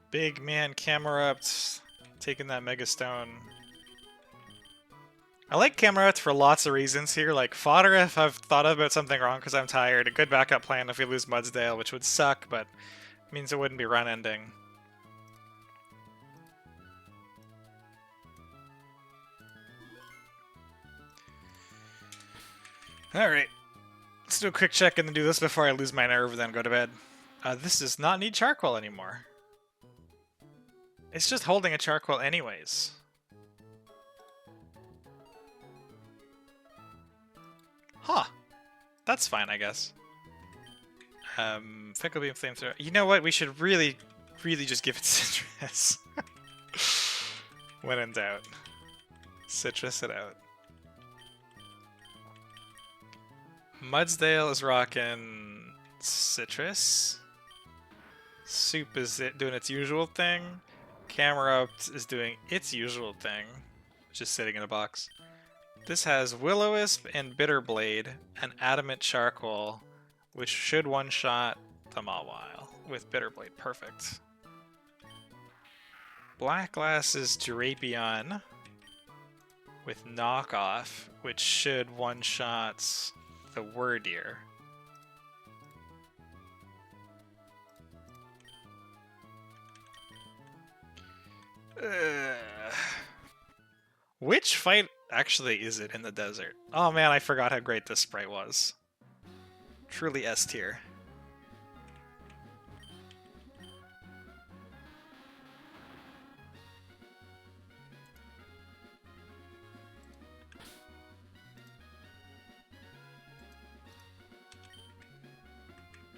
Big man Camera Up, taking that Mega Stone. I like Camera Up for lots of reasons here, like fodder if I've thought about something wrong because I'm tired, a good backup plan if we lose Mudsdale, which would suck, but means it wouldn't be run ending. Alright, let's do a quick check and then do this before I lose my nerve, then go to bed. This does not need charcoal anymore. It's just holding a charcoal anyways. Huh. That's fine, I guess. Fickle Beam Flamethrower. You know what? We should really just give it Citrus. When in doubt. Citrus it out. Mudsdale is rocking Citrus. Soup is doing its usual thing. Camerupt is doing its usual thing, just sitting in a box. This has Will-O-Wisp and Bitterblade and Adamant Charcoal, which should one-shot the Mawile with Bitterblade. Perfect. Black Glass is Drapion with Knockoff, which should one-shot the Wordeer. Which fight actually is it in the desert? Oh man, I forgot how great this sprite was. Truly S tier.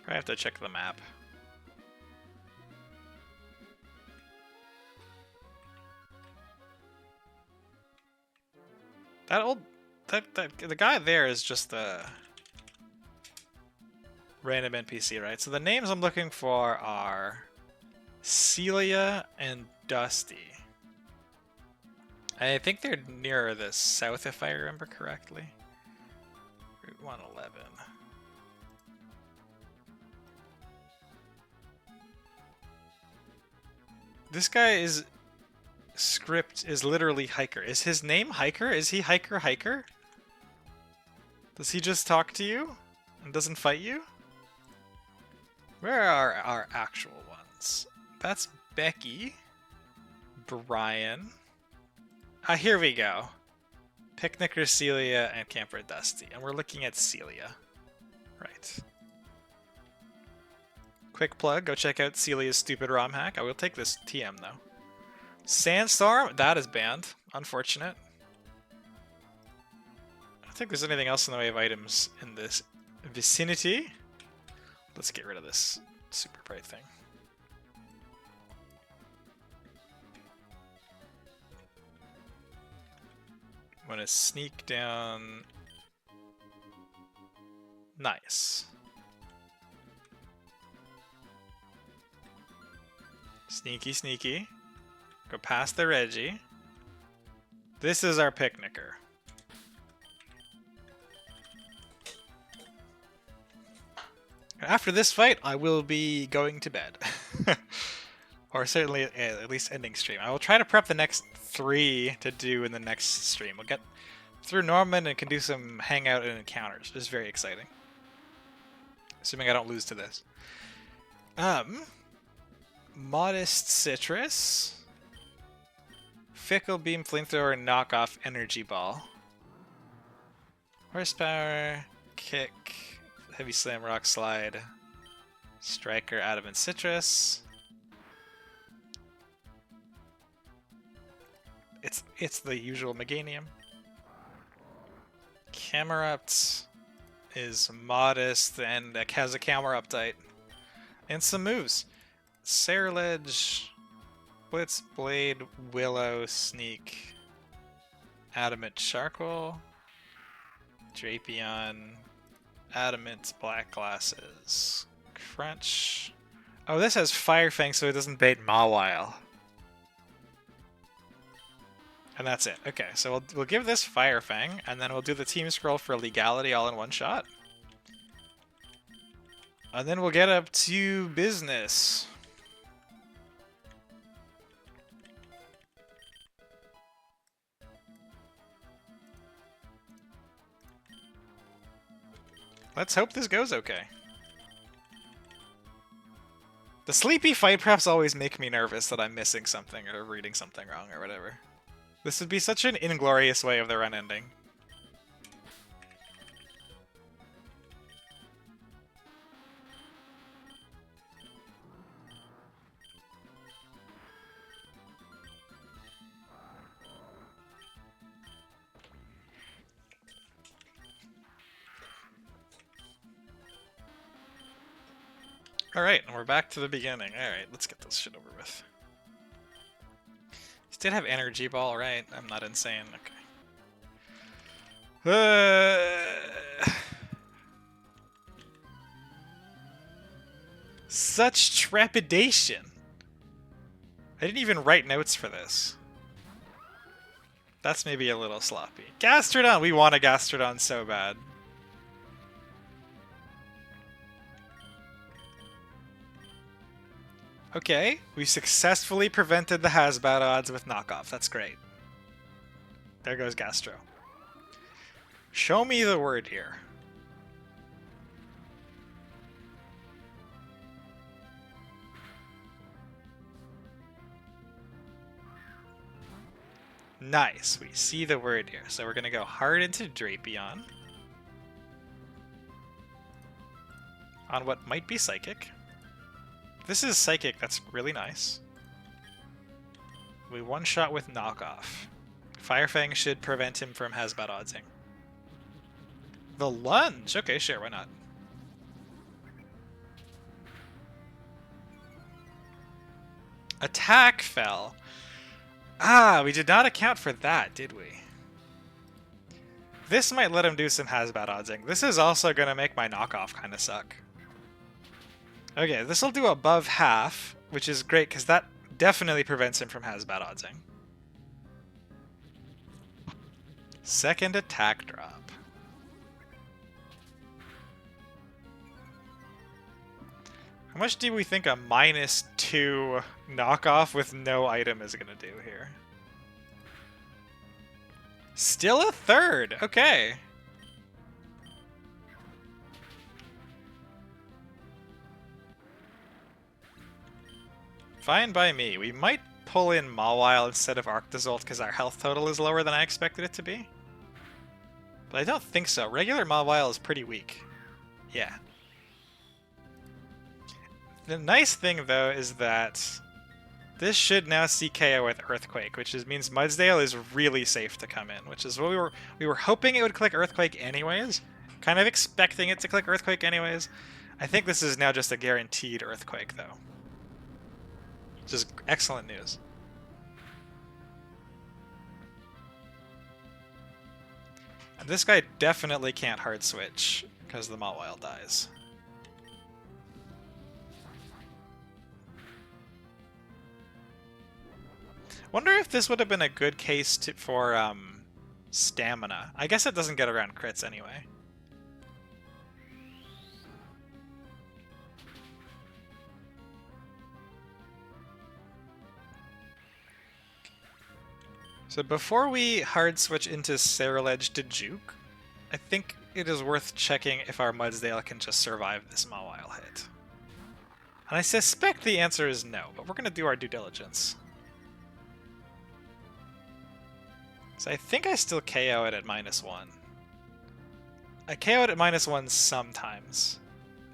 I have to check the map. The guy there is just a random NPC, right? So the names I'm looking for are Celia and Dusty. I think they're near the south, if I remember correctly. Route 111. This guy is... Script is literally Hiker. Is his name Hiker? Is he Hiker? Does he just talk to you and doesn't fight you? Where are our actual ones? That's Becky. Brian. Ah, here we go. Picnicker Celia and Camper Dusty. And we're looking at Celia. Right. Quick plug, go check out Celia's stupid ROM hack. I will take this TM though. Sandstorm? That is banned. Unfortunate. I don't think there's anything else in the way of items in this vicinity. Let's get rid of this super bright thing. I'm gonna sneak down. Nice. Sneaky, sneaky. Go past the Reggie. This is our picnicker. After this fight, I will be going to bed. Or certainly at least ending stream. I will try to prep the next 3 to do in the next stream. We'll get through Norman and can do some hangout and encounters. It's very exciting. Assuming I don't lose to this. Modest Citrus. Fickle Beam, Flamethrower, Knockoff, Energy Ball. Horsepower, Kick, Heavy Slam, Rock Slide, Striker, Adamant Citrus. It's the usual Meganium. Camerupt is modest and has a Cameruptite. And some moves. Sarilege, Blitz, Blade, Willow, Sneak, Adamant Charcoal, Drapion, Adamant Black Glasses, Crunch. Oh, this has Fire Fang so it doesn't bait Mawile. And that's it. Okay, so we'll give this Fire Fang, and then we'll do the Team Scroll for Legality all in one shot. And then we'll get up to business. Let's hope this goes okay. The sleepy fight preps always make me nervous that I'm missing something or reading something wrong or whatever. This would be such an inglorious way of the run ending. Alright, and we're back to the beginning. Alright, let's get this shit over with. He did have Energy Ball, right? I'm not insane. Okay. Such trepidation. I didn't even write notes for this. That's maybe a little sloppy. Gastrodon! We want a Gastrodon so bad. Okay, we successfully prevented the Hasbat odds with knockoff. That's great. There goes Gastro. Show me the word here. Nice, we see the word here. So we're going to go hard into Drapion. On what might be Psychic. This is Psychic, that's really nice. We one-shot with knockoff. Firefang should prevent him from Hasbat oddsing. The lunge! Okay, sure, why not? Attack fell. Ah, we did not account for that, did we? This might let him do some Hasbat oddsing. This is also going to make my knockoff kind of suck. Okay, this will do above half, which is great because that definitely prevents him from Hasbat oddsing. Second attack drop. How much do we think a -2 knockoff with no item is going to do here? Still a third! Okay. Fine by me. We might pull in Mawile instead of Arctozolt because our health total is lower than I expected it to be. But I don't think so. Regular Mawile is pretty weak. Yeah. The nice thing, though, is that this should now see KO with Earthquake, which means Mudsdale is really safe to come in, which is what we were hoping it would click Earthquake anyways, kind of expecting it to click Earthquake anyways. I think this is now just a guaranteed Earthquake, though. Which is excellent news. And this guy definitely can't hard switch because the Mawile dies. Wonder if this would have been a good case for stamina. I guess it doesn't get around crits anyway. So before we hard switch into Ceruledge to Juke, I think it is worth checking if our Mudsdale can just survive this Mawile hit. And I suspect the answer is no, but we're going to do our due diligence. So I think I still KO it at -1. I KO it at -1 sometimes.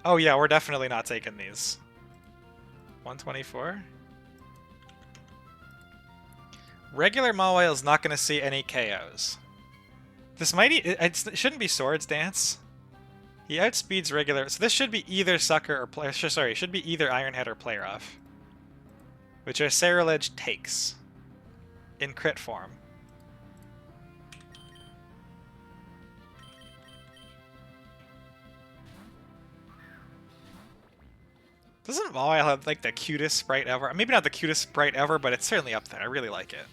Oh yeah, we're definitely not taking these. 124? Regular Mawile is not going to see any KOs. This might... it shouldn't be Swords Dance. He outspeeds regular... So this should be either Sucker or... Sorry, it should be either Iron Head or Play Rough. Which are Ceruledge takes. In crit form. Doesn't Mawile have like the cutest sprite ever? Maybe not the cutest sprite ever, but it's certainly up there. I really like it.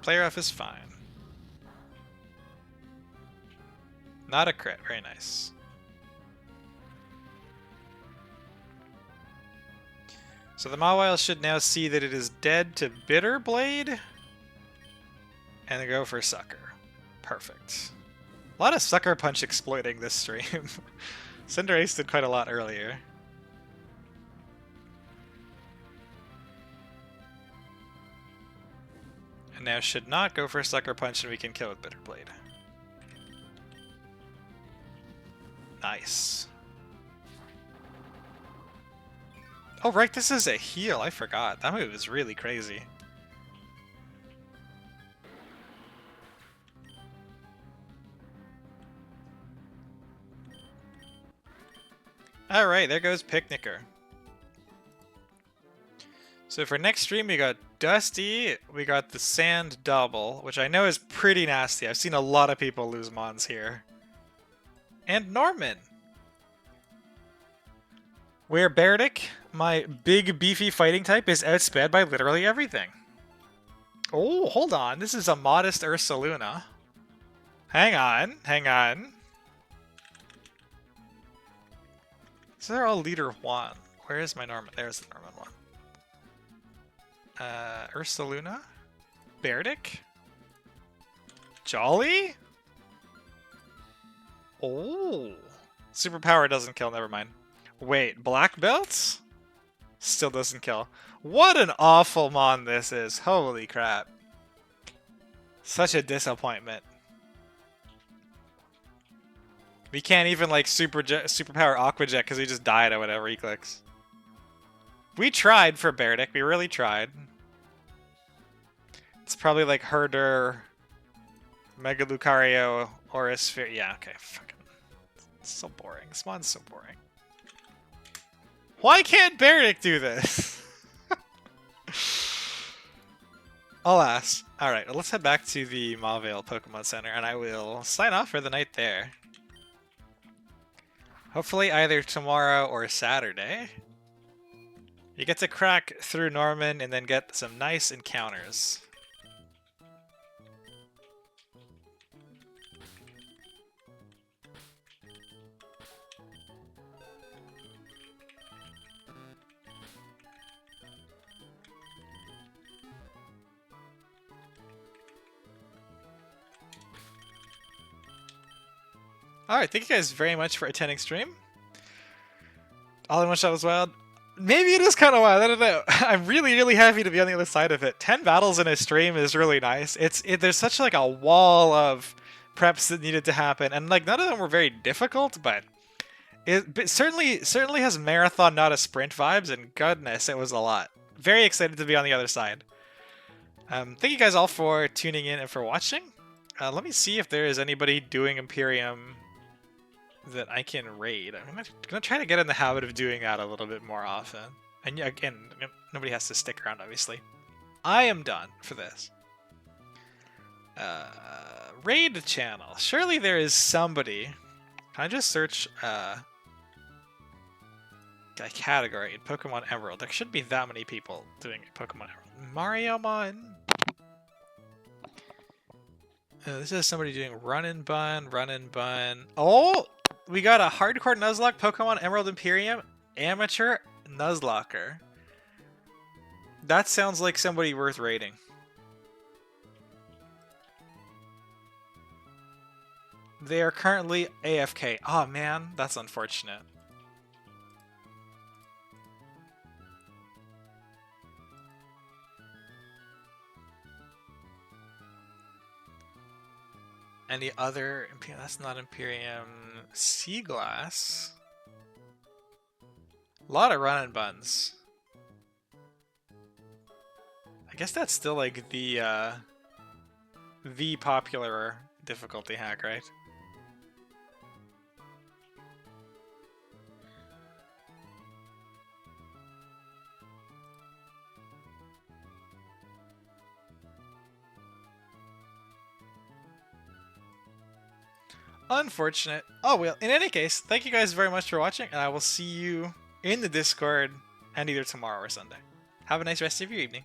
Play Rough is fine. Not a crit. Very nice. So the Mawile should now see that it is dead to Bitter Blade. And go for Sucker. Perfect. A lot of Sucker Punch exploiting this stream. Cinderace did quite a lot earlier. And now should not go for Sucker Punch and we can kill with Bitter Blade. Nice. Oh right, this is a heal. I forgot. That move is really crazy. Alright, there goes Picnicker. So for next stream, we got Dusty, we got the Sand Double, which I know is pretty nasty. I've seen a lot of people lose mons here. And Norman. Where Berdic, my big beefy fighting type, is outsped by literally everything. Oh, hold on. This is a modest Ursaluna. Hang on, hang on. So they're all leader 1. Where is my Norman? There's the Norman one. Ursaluna? Berdic? Jolly? Oh. Superpower doesn't kill, never mind. Wait, black belts? Still doesn't kill. What an awful mon this is. Holy crap. Such a disappointment. We can't even like superpower Aqua Jet because he just died or whatever he clicks. We tried for Berdic, we really tried. It's probably like Herder, Mega Lucario, or a Sphere. Yeah, okay, fucking. It's so boring. This mon's so boring. Why can't Berdic do this? Alas. Alright, well, let's head back to the Mauville Pokemon Center and I will sign off for the night there. Hopefully either tomorrow or Saturday. You get to crack through Norman and then get some nice encounters. Alright, thank you guys very much for attending stream. All in one shot was wild. Maybe it is kind of wild, I don't know. I'm really, really happy to be on the other side of it. 10 battles in a stream is really nice. There's such like a wall of preps that needed to happen, and like none of them were very difficult, but it certainly has marathon, not a sprint vibes, and goodness, it was a lot. Very excited to be on the other side. Thank you guys all for tuning in and for watching. Let me see if there is anybody doing Imperium that I can raid. I'm gonna try to get in the habit of doing that a little bit more often. And yeah, again, nobody has to stick around, obviously. I am done for this. Raid channel. Surely there is somebody. Can I just search a category in Pokemon Emerald? There shouldn't be that many people doing Pokemon Emerald. Mariomon. This is somebody doing run and bun, run and bun. Oh! We got a hardcore Nuzlocke Pokemon Emerald Imperium amateur Nuzlocker. That sounds like somebody worth raiding. They are currently AFK. Oh man, that's unfortunate. Any other Imperium? That's not Imperium. Sea Glass. A lot of run and buns. I guess that's still like the popular difficulty hack, right? Unfortunate. Oh well, in any case, thank you guys very much for watching, and I will see you in the Discord and either tomorrow or Sunday. Have a nice rest of your evening.